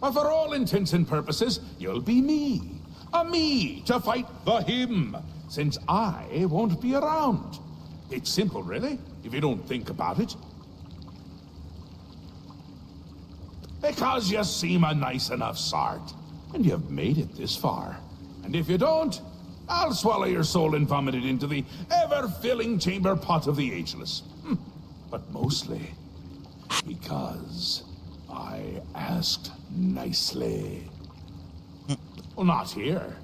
But for all intents and purposes, you'll be me. A me to fight the him, since I won't be around. It's simple, really, if you don't think about it. Because you seem a nice enough sort, and you've made it this far. And if you don't, I'll swallow your soul and vomit it into the ever-filling chamber pot of the ageless. But mostly because I asked nicely. Well, not here.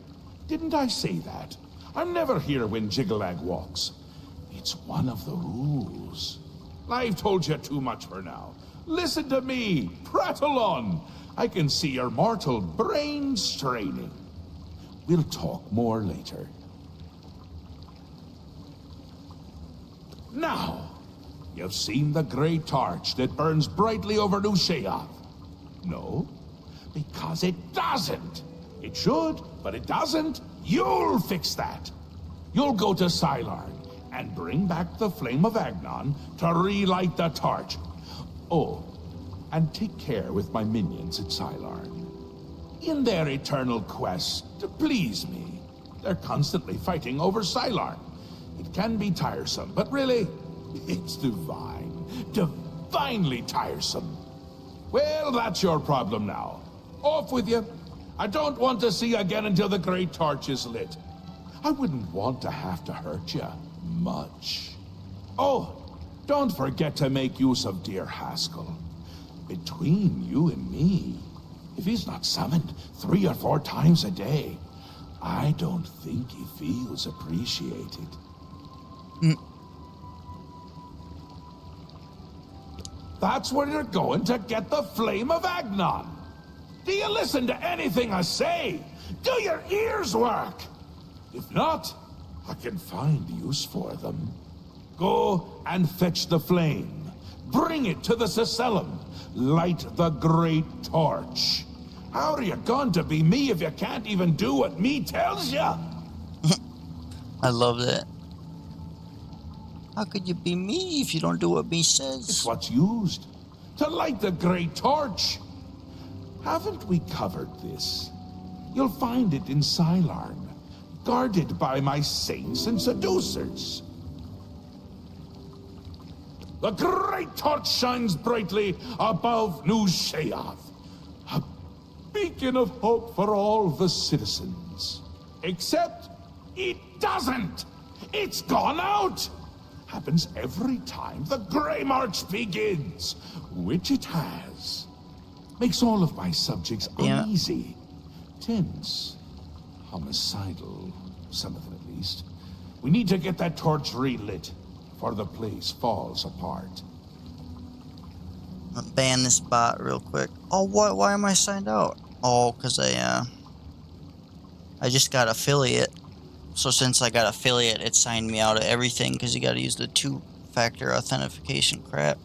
Didn't I say that? I'm never here when Jiggalag walks. It's one of the rules. I've told you too much for now. Listen to me. Prattle on. I can see your mortal brain straining. We'll talk more later. Now, you've seen the great torch that burns brightly over New Sheoth. No? Because it doesn't. It should, but it doesn't. You'll fix that. You'll go to Sylarn and bring back the Flame of Agnon to relight the torch. Oh, and take care with my minions at Sylarn. In their eternal quest to please me, they're constantly fighting over Sylarn. It can be tiresome, but really, it's divine. Divinely tiresome. Well, that's your problem now. Off with you. I don't want to see you again until the great torch is lit. I wouldn't want to have to hurt you much. Oh, don't forget to make use of dear Haskell. Between you and me, if he's not summoned 3 or 4 times a day, I don't think he feels appreciated. That's where you're going to get the Flame of Agnon. Do you listen to anything I say? Do your ears work? If not, I can find use for them. Go and fetch the flame. Bring it to the Cecellum. Light the great torch. How are you going to be me if you can't even do what me tells you? I love that. How could you be me if you don't do what me says? It's what's used to light the great torch. Haven't we covered this? You'll find it in Sylarn, guarded by my saints and seducers. The great torch shines brightly above New Sheoth, a beacon of hope for all the citizens. Except it doesn't. It's gone out. Happens every time the Grey March begins, which it has. Makes all of my subjects uneasy, tense, homicidal, some of them at least. We need to get that torch relit, for the place falls apart. I'll ban this bot real quick. Oh, why am I signed out? Oh, because I just got affiliate. So since I got affiliate, it signed me out of everything because you got to use the 2-factor authentication crap.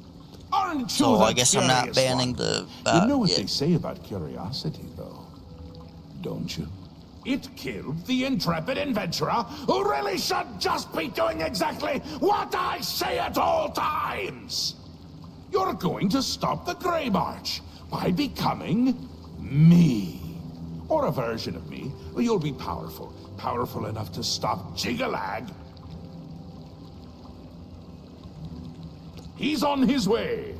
Aren't you so the I guess I'm not curious banning one? the bot You know what yet. they say about curiosity, though, don't you? It killed the intrepid adventurer who really should just be doing exactly what I say at all times. You're going to stop the Grey March by becoming me. Or a version of me. You'll be powerful. Powerful enough to stop Jiggalag. He's on his way.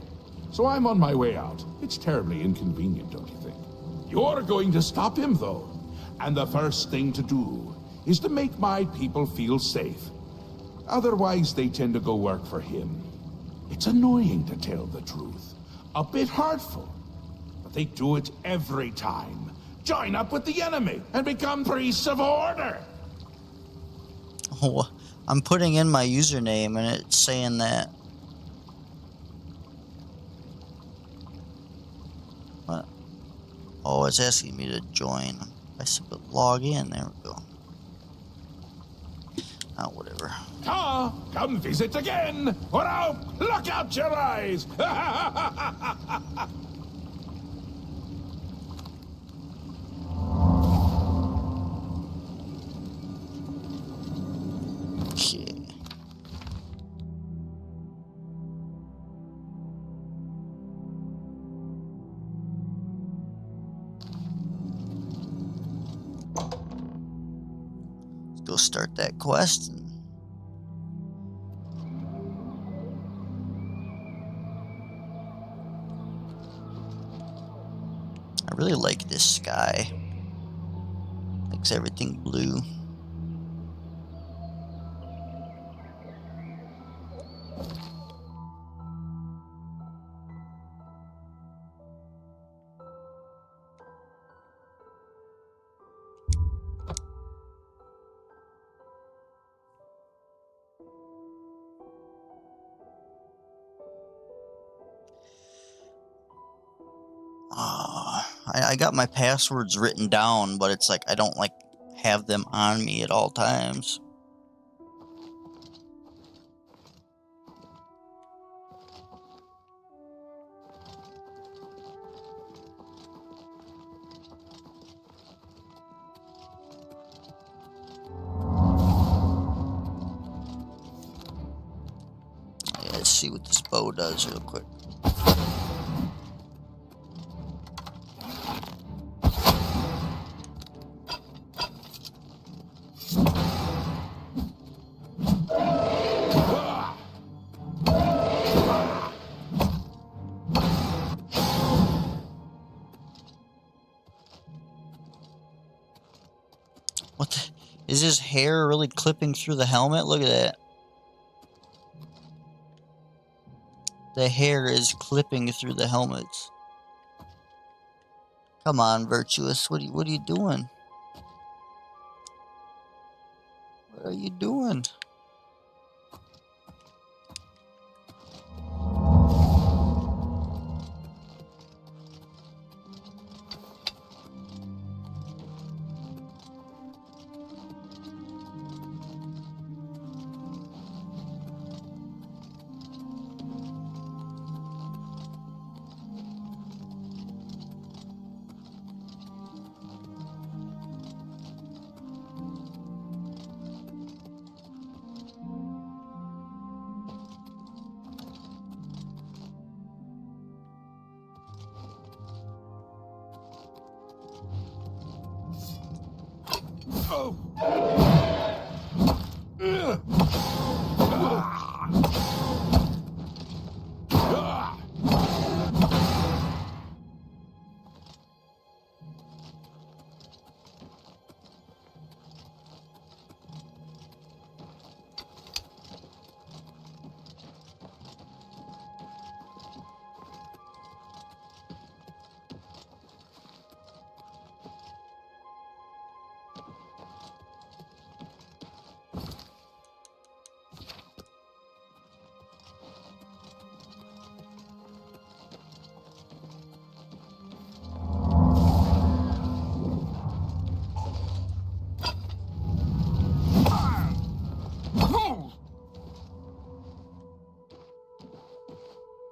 So I'm on my way out. It's terribly inconvenient, don't you think? You're going to stop him, though. And the first thing to do is to make my people feel safe. Otherwise, they tend to go work for him. It's annoying, to tell the truth. A bit hurtful. But they do it every time. Join up with the enemy and become priests of order. Oh, I'm putting in my username and it's saying that. What? Oh, it's asking me to join. I said, but log in. There we go. Oh, whatever. Come visit again, or I'll pluck out your eyes. Okay. Let's go start that quest. I really like this sky. Makes everything blue. I got my passwords written down, but it's like I don't like have them on me at all times. Yeah, let's see what this bow does real quick. What the? Is his hair really clipping through the helmet? Look at that. The hair is clipping through the helmets. Come on, Virtuous. What are you doing? What are you doing?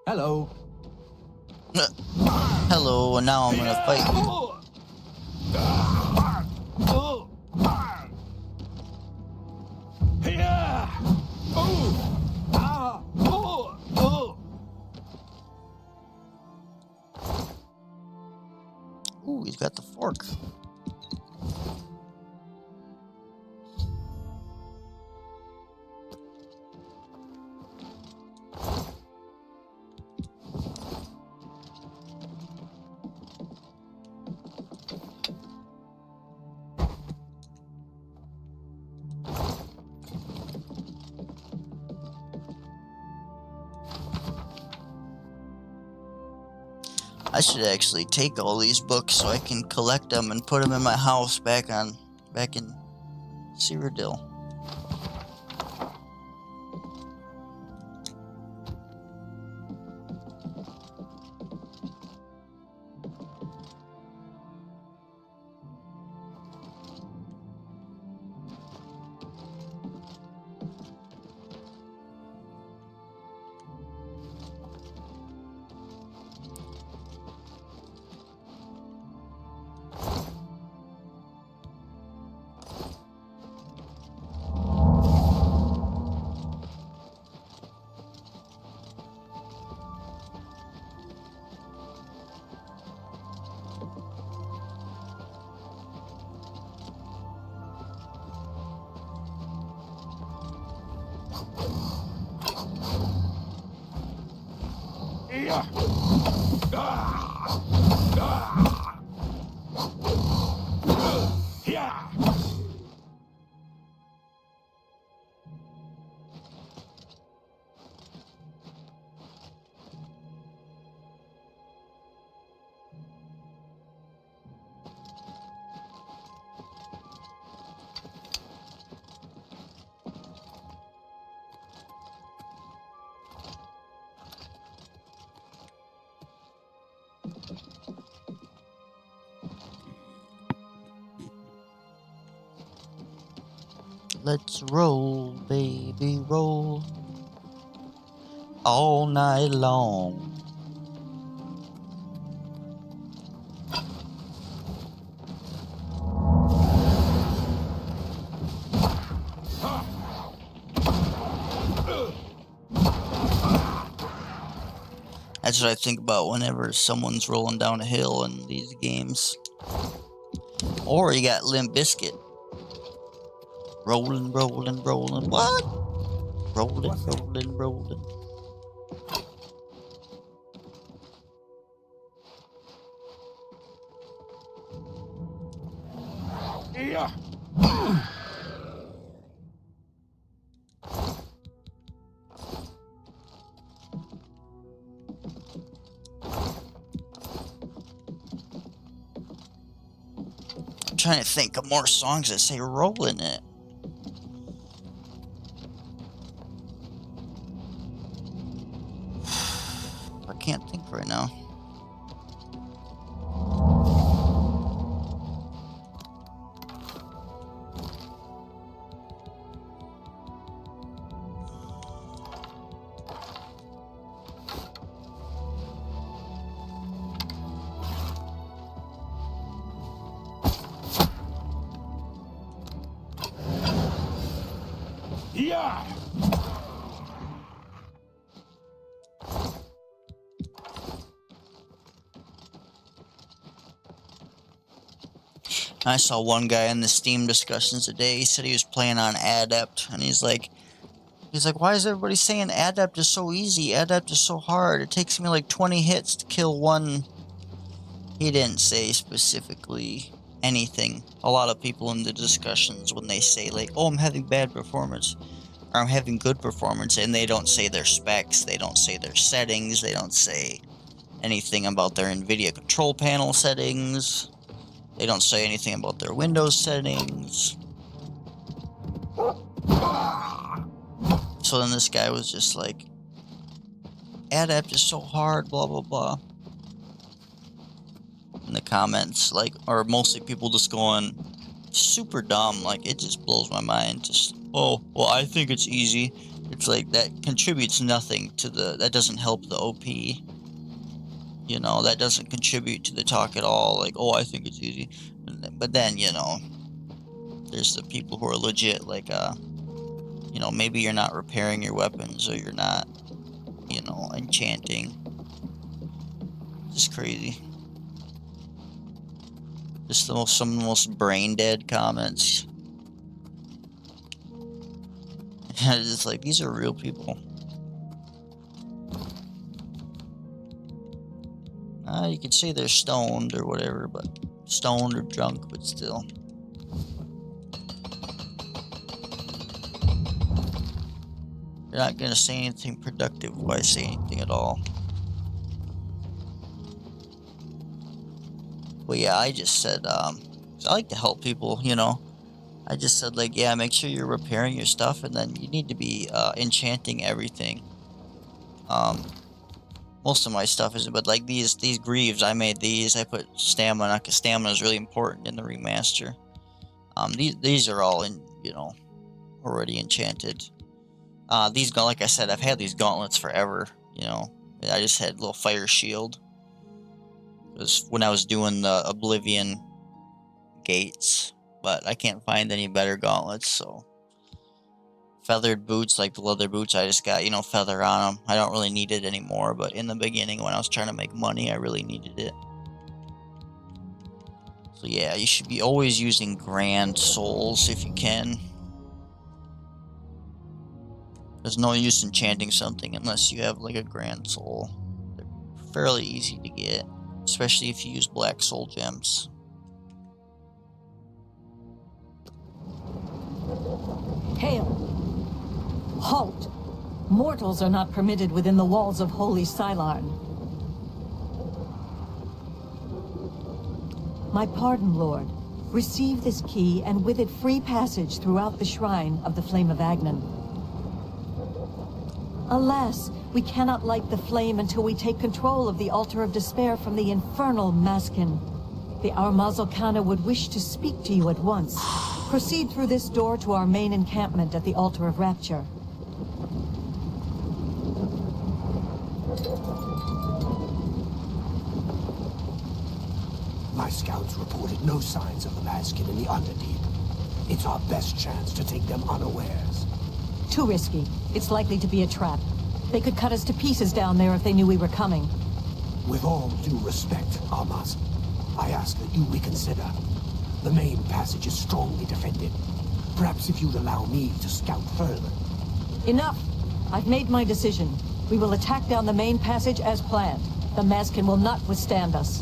Hello. Hello, and now I'm gonna fight you. Ooh, he's got the fork. I should actually take all these books so I can collect them and put them in my house back in Cyrodiil. Let's roll, baby, roll. All night long. That's what I think about whenever someone's rolling down a hill in these games. Or you got Limp Bizkit. Rolling, rolling, rolling. What? Rolling, rolling, rolling. Yeah. I'm trying to think of more songs that say roll in it. I can't think right now. Yeah. I saw one guy in the Steam discussions today. He said he was playing on Adept, and he's like, why is everybody saying Adept is so easy? Adept is so hard. It takes me like 20 hits to kill one. He didn't say specifically anything. A lot of people in the discussions, when they say like, oh, I'm having bad performance, or I'm having good performance, and they don't say their specs, they don't say their settings, they don't say anything about their NVIDIA control panel settings. They don't say anything about their Windows settings. So then this guy was just like, Adept is so hard, blah, blah, blah. In the comments, like, or mostly people just going super dumb. Like, it just blows my mind. Just, oh, well, I think it's easy. It's like, that contributes nothing to the, that doesn't help the OP. You know, that doesn't contribute to the talk at all. Like, oh, I think it's easy. But then, you know, there's the people who are legit, like, you know, maybe you're not repairing your weapons, or you're not, you know, enchanting. Just crazy. Just some of the most brain-dead comments. And it's just like, these are real people. You could say they're stoned or whatever, but stoned or drunk, but still. You're not gonna say anything productive. Why say anything at all? But yeah, I just said, I like to help people, you know. I just said, like, yeah, make sure you're repairing your stuff, and then you need to be enchanting everything. Most of my stuff isn't, but like these greaves, I made these. I put stamina, because stamina is really important in the remaster. These are all in, you know, already enchanted. These, like I said, I've had these gauntlets forever. You know, I just had a little fire shield. It was when I was doing the Oblivion gates, but I can't find any better gauntlets, so. Feathered boots, like the leather boots, I just got, you know, feather on them. I don't really need it anymore, but in the beginning when I was trying to make money, I really needed it. So yeah, you should be always using grand souls if you can. There's no use enchanting something unless you have like a grand soul. They're fairly easy to get, especially if you use black soul gems. Hail! Halt! Mortals are not permitted within the walls of Holy Sylarn. My pardon, Lord. Receive this key, and with it free passage throughout the shrine of the Flame of Agnan. Alas, we cannot light the flame until we take control of the Altar of Despair from the infernal Maskin. The Armazal Kana would wish to speak to you at once. Proceed through this door to our main encampment at the Altar of Rapture. My scouts reported no signs of the Mazkin in the Underdeep. It's our best chance to take them unawares. Too risky. It's likely to be a trap. They could cut us to pieces down there if they knew we were coming. With all due respect, Armas, I ask that you reconsider. The main passage is strongly defended. Perhaps if you'd allow me to scout further. Enough! I've made my decision. We will attack down the main passage as planned. The Mazkin will not withstand us.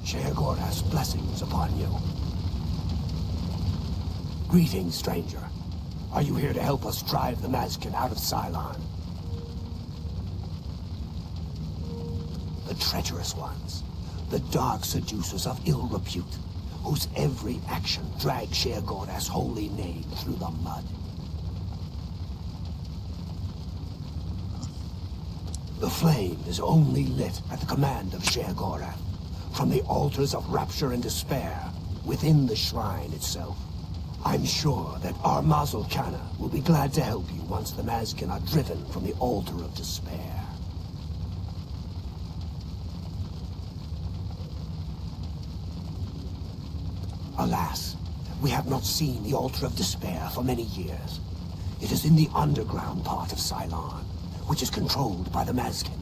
Sheogorath's blessings upon you. Greetings, stranger. Are you here to help us drive the Mazkin out of Cylon? The treacherous ones. The dark seducers of ill repute, whose every action drags Sheogorath's holy name through the mud. The flame is only lit at the command of Sheogorath, from the altars of rapture and despair, within the shrine itself. I'm sure that our Mazel Kana will be glad to help you once the Mazkin are driven from the altar of despair. Alas, we have not seen the altar of despair for many years. It is in the underground part of Cylon, which is controlled by the Mazkin.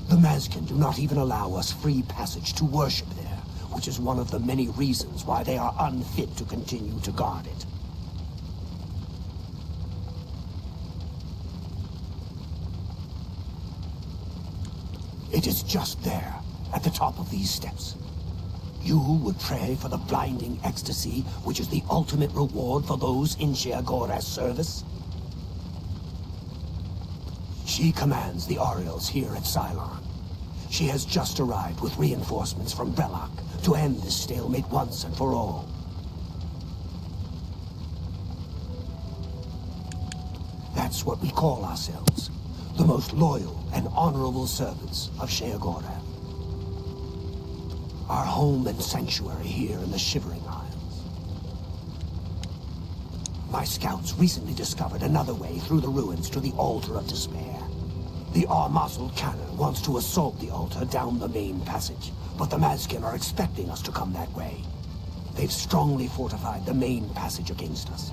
The Mazkin do not even allow us free passage to worship there, which is one of the many reasons why they are unfit to continue to guard it. It is just there, at the top of these steps. You would pray for the blinding ecstasy, which is the ultimate reward for those in Sheogorath's service? She commands the Oriels here at Cylon. She has just arrived with reinforcements from Brellock to end this stalemate once and for all. That's what we call ourselves, the most loyal and honorable servants of Sheogorath. Our home and sanctuary here in the Shivering Isles. My scouts recently discovered another way through the ruins to the Altar of Despair. The Mazel Kana wants to assault the altar down the main passage, but the Mazkin are expecting us to come that way. They've strongly fortified the main passage against us.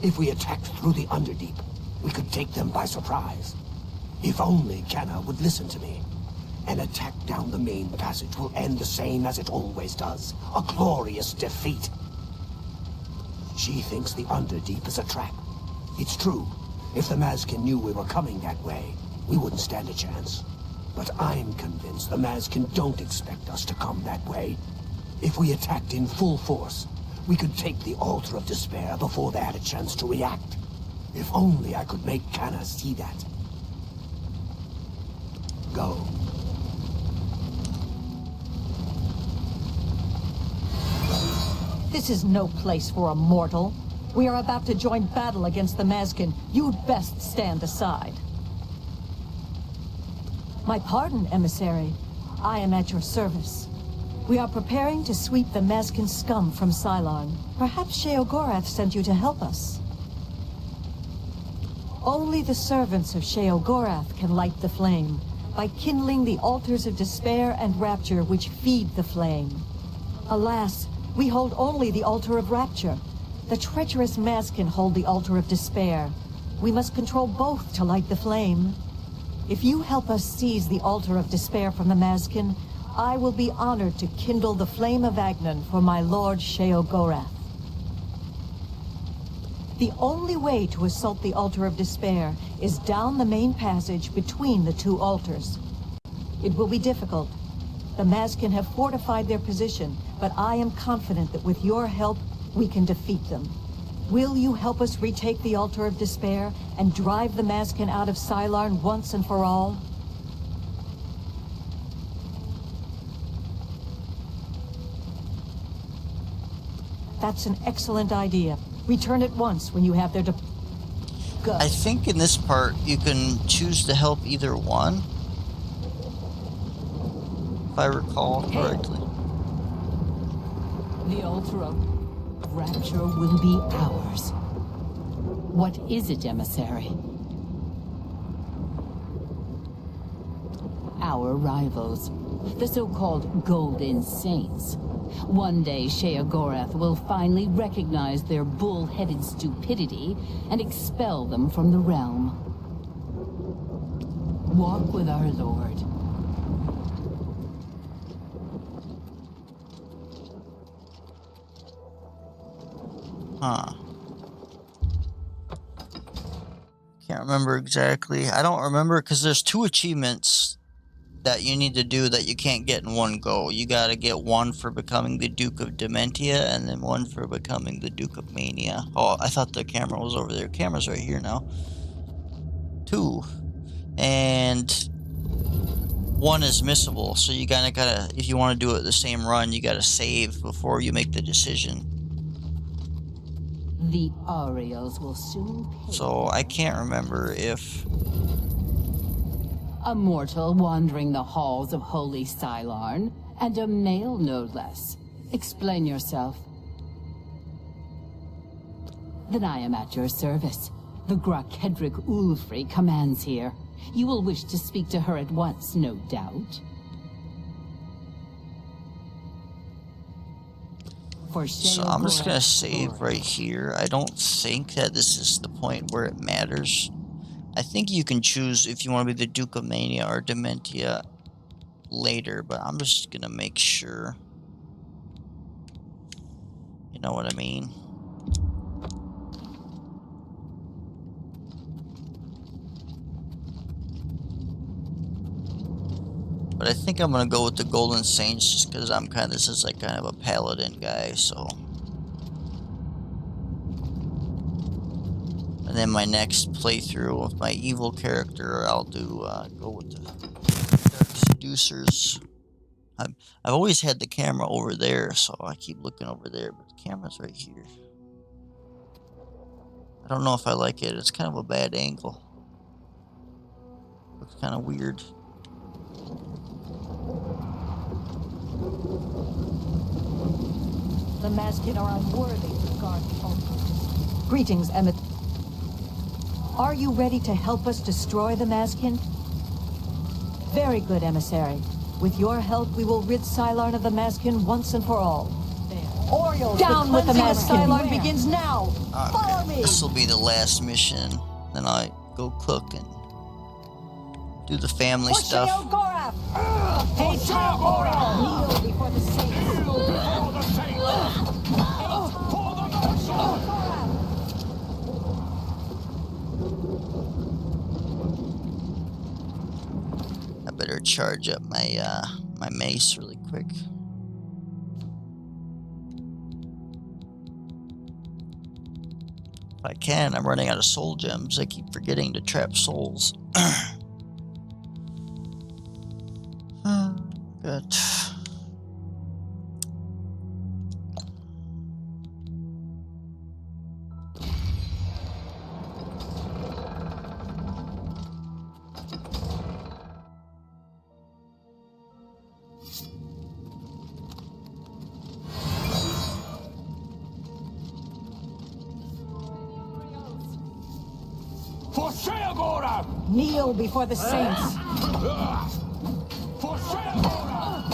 If we attacked through the Underdeep, we could take them by surprise. If only Kana would listen to me. An attack down the main passage will end the same as it always does. A glorious defeat. She thinks the Underdeep is a trap. It's true. If the Mazkin knew we were coming that way, we wouldn't stand a chance. But I'm convinced the Mazkin don't expect us to come that way. If we attacked in full force, we could take the Altar of Despair before they had a chance to react. If only I could make Kana see that. Go. This is no place for a mortal. We are about to join battle against the Mazkin. You'd best stand aside. My pardon, emissary. I am at your service. We are preparing to sweep the Mazkin scum from Cylon. Perhaps Sheogorath sent you to help us. Only the servants of Sheogorath can light the flame, by kindling the altars of despair and rapture which feed the flame. Alas, we hold only the altar of rapture. The treacherous Mazkin hold the altar of despair. We must control both to light the flame. If you help us seize the altar of despair from the Mazkin, I will be honored to kindle the flame of Agnan for my lord Sheogorath. The only way to assault the altar of despair is down the main passage between the two altars. It will be difficult. The Mazkin have fortified their position, but I am confident that with your help, we can defeat them. Will you help us retake the Altar of Despair and drive the Mazkin out of Cylon once and for all? That's an excellent idea. Return at once when you have their I think in this part you can choose to help either one. if I recall correctly. The altar of rapture will be ours. What is it, emissary? Our rivals, the so-called Golden Saints. One day, Sheogorath will finally recognize their bull-headed stupidity and expel them from the realm. Walk with our Lord. Huh. Can't remember exactly. I don't remember because there's 2 achievements that you need to do that you can't get in one go. You gotta get one for becoming the Duke of Dementia and then one for becoming the Duke of Mania. Oh, I thought the camera was over there. Camera's right here now. 2. And 1 is missable, so you gotta, if you want to do it the same run, you gotta save before you make the decision. The Ariels will soon pay. So I can't remember if... A mortal wandering the halls of Holy Silarn, and a male no less. Explain yourself. Then I am at your service. The Grakedric Ulfri commands here. You will wish to speak to her at once, no doubt. So I'm just gonna save right here. I don't think that this is the point where it matters. I think you can choose if you want to be the Duke of Mania or Dementia later, but I'm just gonna make sure. You know what I mean? But I think I'm gonna go with the Golden Saints just because I'm this is like kind of a paladin guy, so. And then my next playthrough with my evil character, I'll do go with the Dark Seducers. I've always had the camera over there, so I keep looking over there, but the camera's right here. I don't know if I like it. It's kind of a bad angle. Looks kind of weird. The Maskin are unworthy to guard the altar. Greetings, Emmett. Are you ready to help us destroy the Maskin? Very good, emissary. With your help, we will rid Silarn of the Maskin once and for all. Orioles, down with the Maskin! Silarn begins now! Follow me! This will be the last mission. Then I go cook and do the family stuff. Hey, kneel before the saints! Kneel before the saints! For the Maskin! I better charge up my my mace really quick. If I can, I'm running out of soul gems. I keep forgetting to trap souls. Good. For Sheogorath! Kneel before the saints! For Sheogorath!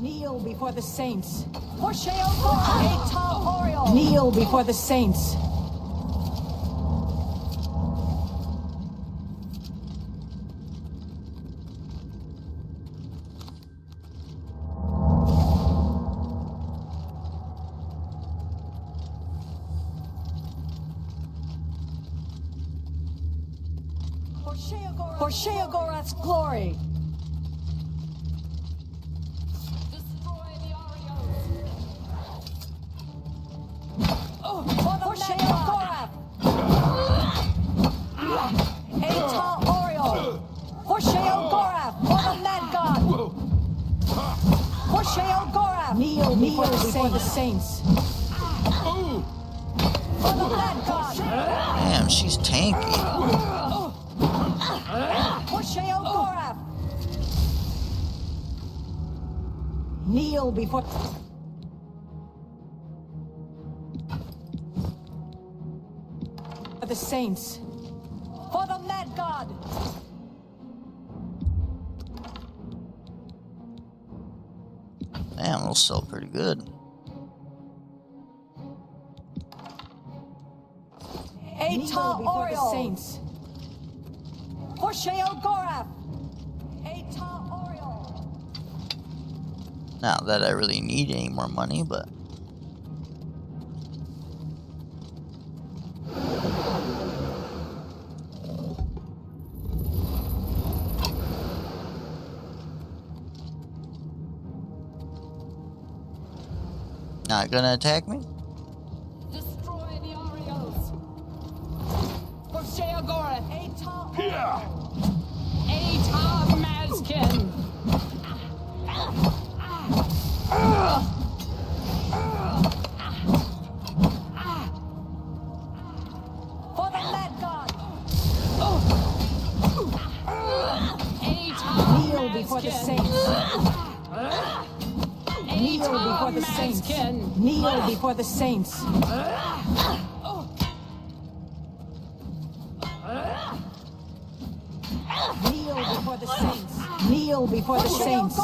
Kneel before the saints! For Sheogorath! Kneel before the saints! For Sheogorath's glory! Destroy the Arios! For Sheogorath! Atal Oriol! For Sheogorath! For the Mad God! For Sheogorath! Kneel before the saints! For the Mad God! Damn, she's tanky. For Sheogorath! Kneel before... For the saints. For the Mad God! Damn, they'll sell pretty good. Kneel before the saints. For Sheogorath! Not that I really need any more money, but... Not gonna attack me? Destroy the Arios! For Sheogorath! Here! Atar Mazkin! For the Mad God! Kneel before the saints! Kneel before the saints! Kneel before the saints! Kneel before the saints! Kneel before the saints!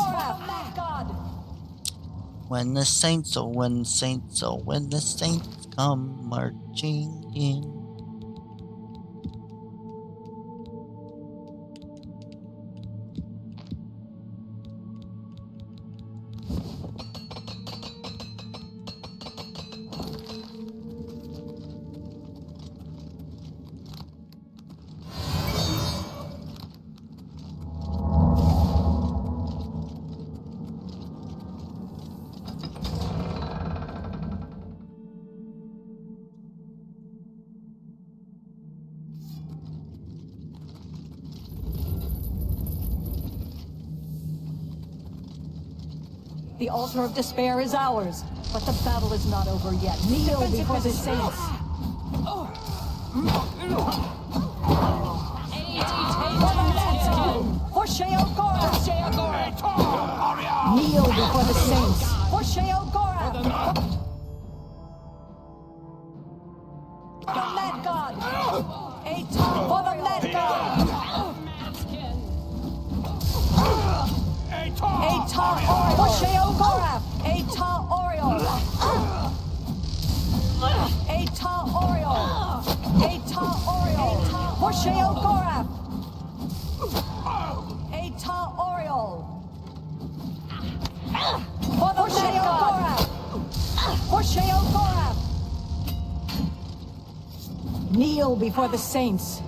When the saints, oh, when the saints, oh, when the saints come marching in. The altar of despair is ours, but the battle is not over yet. Kneel before the saints. For Sheogorath! Kneel before the saints. For Sheogorath! The Mad God! For the Mad God! Atar Oriol! For Sheogorath! Atar Oriol! Atar Oriol! Atar Oriol! For Sheogorath! Atar Oriol! For the Sheogorath! For Sheogorath! Kneel before the saints.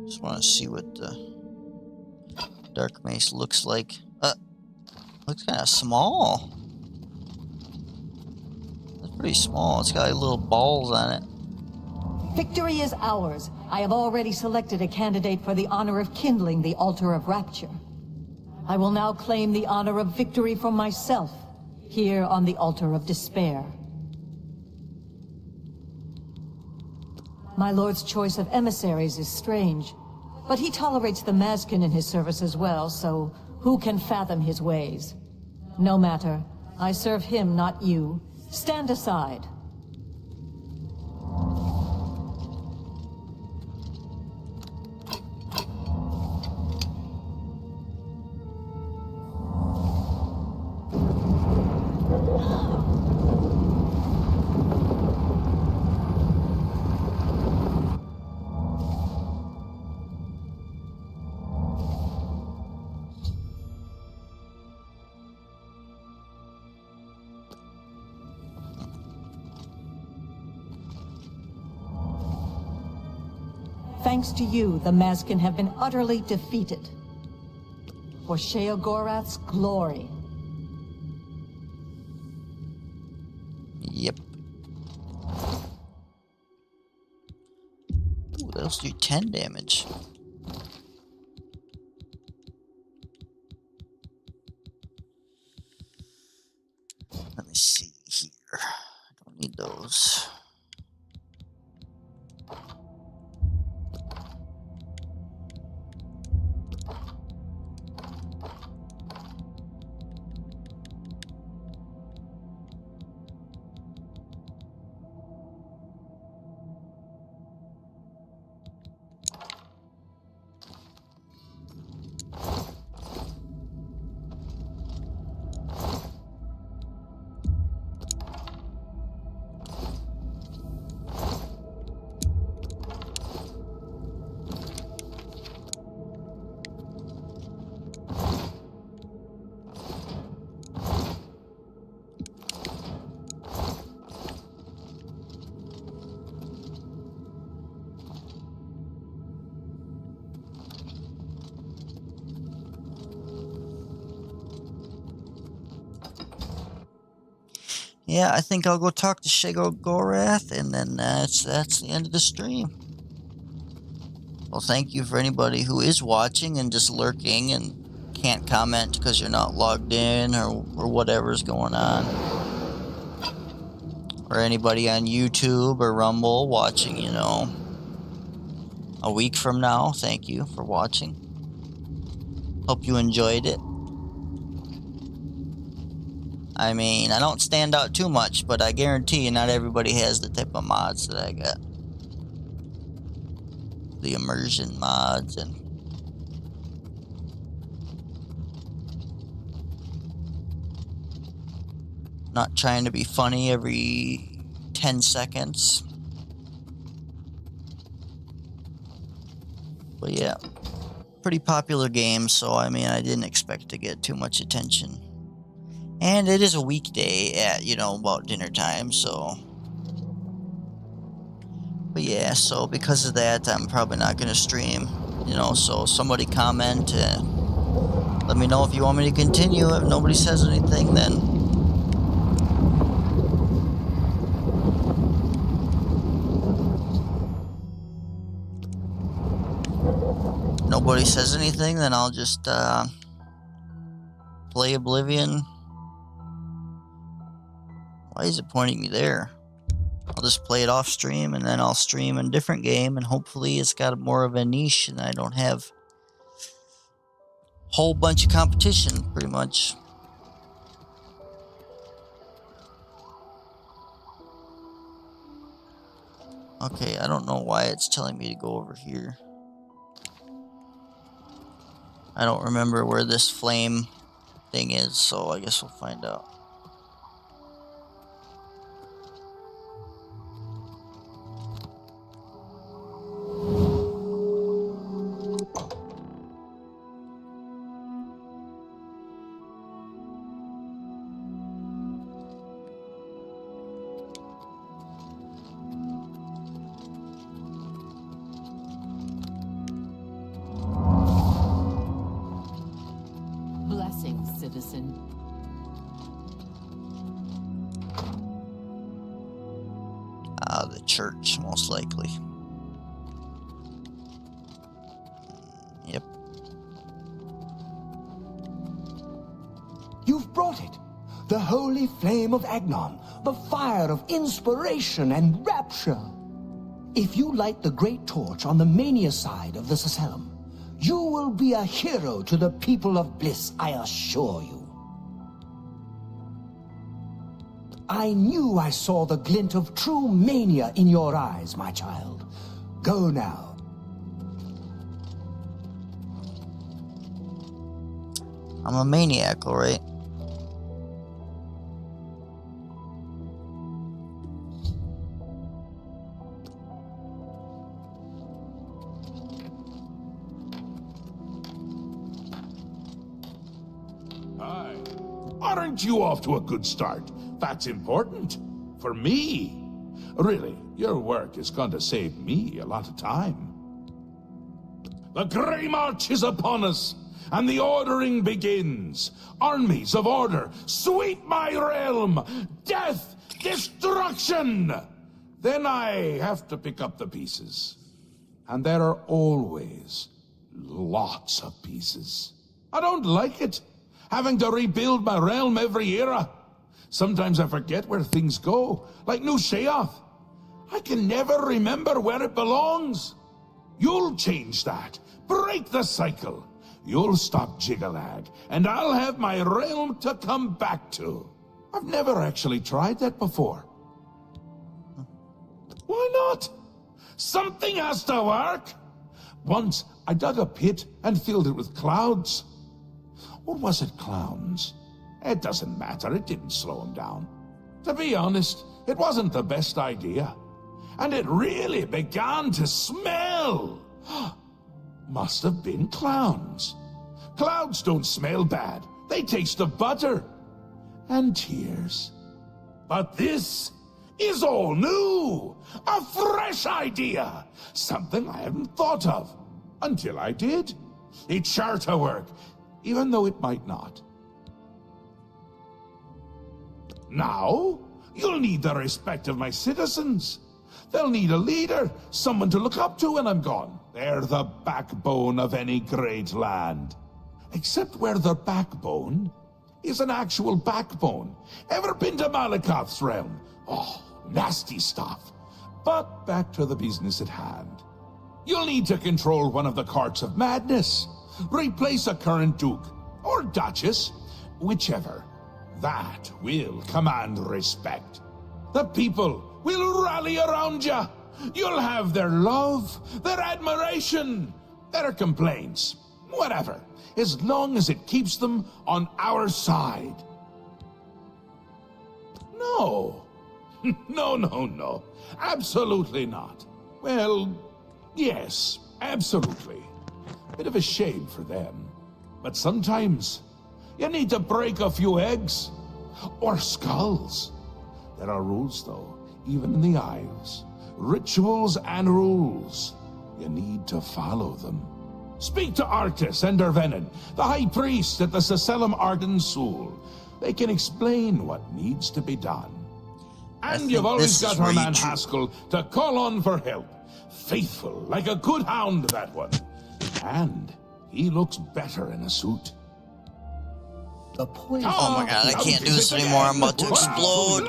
Just want to see what the Dark Mace looks like. Looks kind of small. It's pretty small. It's got like little balls on it. Victory is ours. I have already selected a candidate for the honor of kindling the altar of rapture. I will now claim the honor of victory for myself, here on the altar of despair. My lord's choice of emissaries is strange, but he tolerates the Mazkin in his service as well, so who can fathom his ways? No matter. I serve him, not you. Stand aside. Thanks to you, the Mazkin have been utterly defeated. For Sheogorath's glory. Ooh, those do 10 damage. Let me see here. I don't need those. Yeah, I think I'll go talk to Sheogorath, and then that's the end of the stream. Well, thank you for anybody who is watching and just lurking and can't comment because you're not logged in or whatever's going on. Or anybody on YouTube or Rumble watching, you know, a week from now. Thank you for watching. Hope you enjoyed it. I mean, I don't stand out too much, but I guarantee you not everybody has the type of mods that I got. The immersion mods and not trying to be funny every 10 seconds. But yeah, pretty popular game, so I mean, I didn't expect to get too much attention. And it is a weekday at, you know, about dinner time, so. But yeah, so because of that, I'm probably not going to stream, you know, so somebody comment and let me know if you want me to continue. If nobody says anything, then nobody says anything, then I'll just play Oblivion. Why is it pointing me there? I'll just play it off stream, and then I'll stream a different game, and hopefully it's got more of a niche, and I don't have a whole bunch of competition, pretty much. Okay, I don't know why it's telling me to go over here. I don't remember where this flame thing is, so I guess we'll find out. Blessings, citizen. The church, most likely. Yep. You've brought it. The holy flame of Agnon, the fire of inspiration and rapture. If you light the great torch on the mania side of the Sacellum, you will be a hero to the people of Bliss, I assure you. I knew I saw the glint of true mania in your eyes, my child. Go now. I'm a maniac, alright? Hi. Aren't you off to a good start? That's important. For me. Really, your work is going to save me a lot of time. The Grey March is upon us, and the ordering begins. Armies of order, sweep my realm! Death! Destruction! Then I have to pick up the pieces. And there are always lots of pieces. I don't like it, having to rebuild my realm every era. Sometimes I forget where things go, like New Sheoth. I can never remember where it belongs. You'll change that. Break the cycle. You'll stop Jiggalag, and I'll have my realm to come back to. I've never actually tried that before. Why not? Something has to work. Once, I dug a pit and filled it with clouds. Or was it clowns? It doesn't matter, it didn't slow him down. To be honest, it wasn't the best idea. And it really began to smell. Must have been clowns. Clouds don't smell bad. They taste of butter. And tears. But this is all new. A fresh idea. Something I hadn't thought of. Until I did. It's sure to work, even though it might not. Now, you'll need the respect of my citizens. They'll need a leader, someone to look up to when I'm gone. They're the backbone of any great land. Except where the backbone is an actual backbone. Ever been to Malakoth's realm? Oh, nasty stuff. But back to the business at hand. You'll need to control one of the carts of madness. Replace a current duke, or duchess, whichever. That will command respect. The people will rally around you. You'll have their love, their admiration, their complaints, whatever, as long as it keeps them on our side. No. No. Absolutely not. Well, yes, absolutely. Bit of a shame for them. But sometimes you need to break a few eggs. Or skulls. There are rules, though, even in the Isles. Rituals and rules. You need to follow them. Speak to Arctis and Dervenin, the High Priest at the Seselim Arden Sul. They can explain what needs to be done. And you've always got our man Haskell to call on for help. Faithful, like a good hound, that one. And he looks better in a suit. Oh my god, I can't do this anymore. I'm about to explode.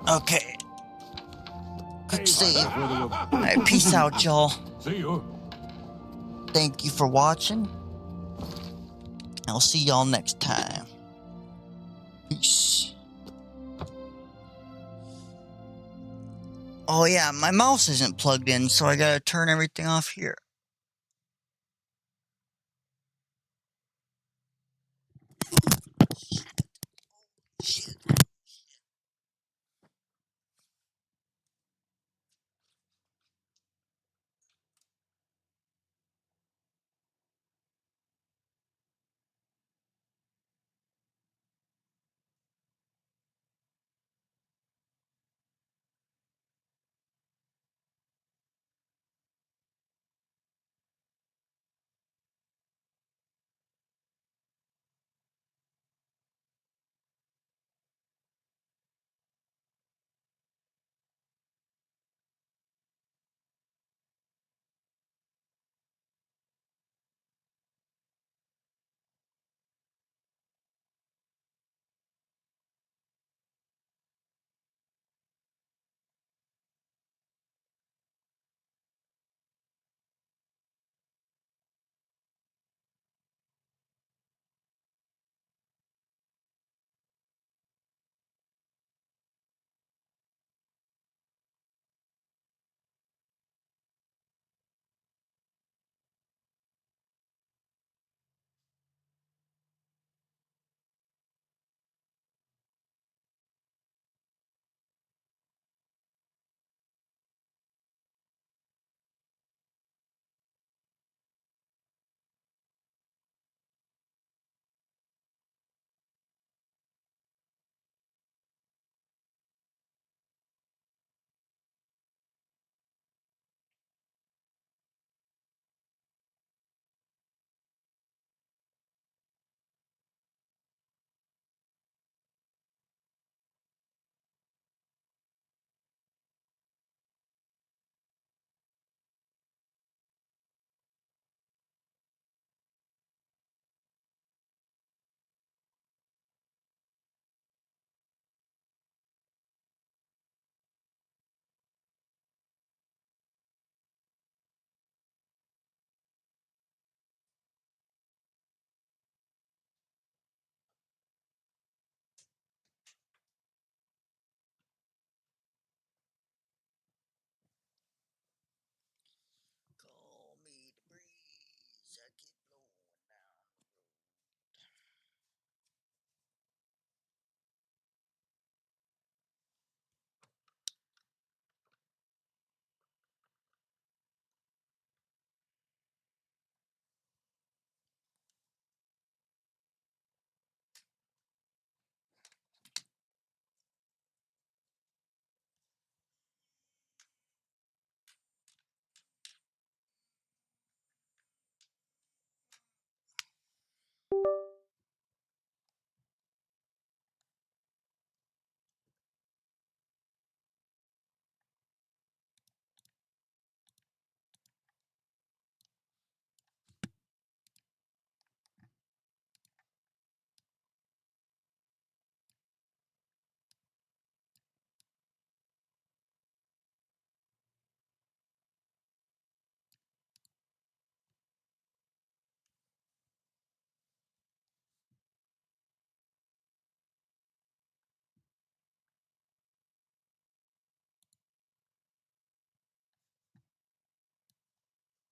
Okay. Good save. Alright, peace out, y'all. See you. Thank you for watching. I'll see y'all next time. Peace. Oh yeah, my mouse isn't plugged in, so I gotta turn everything off here. Shit.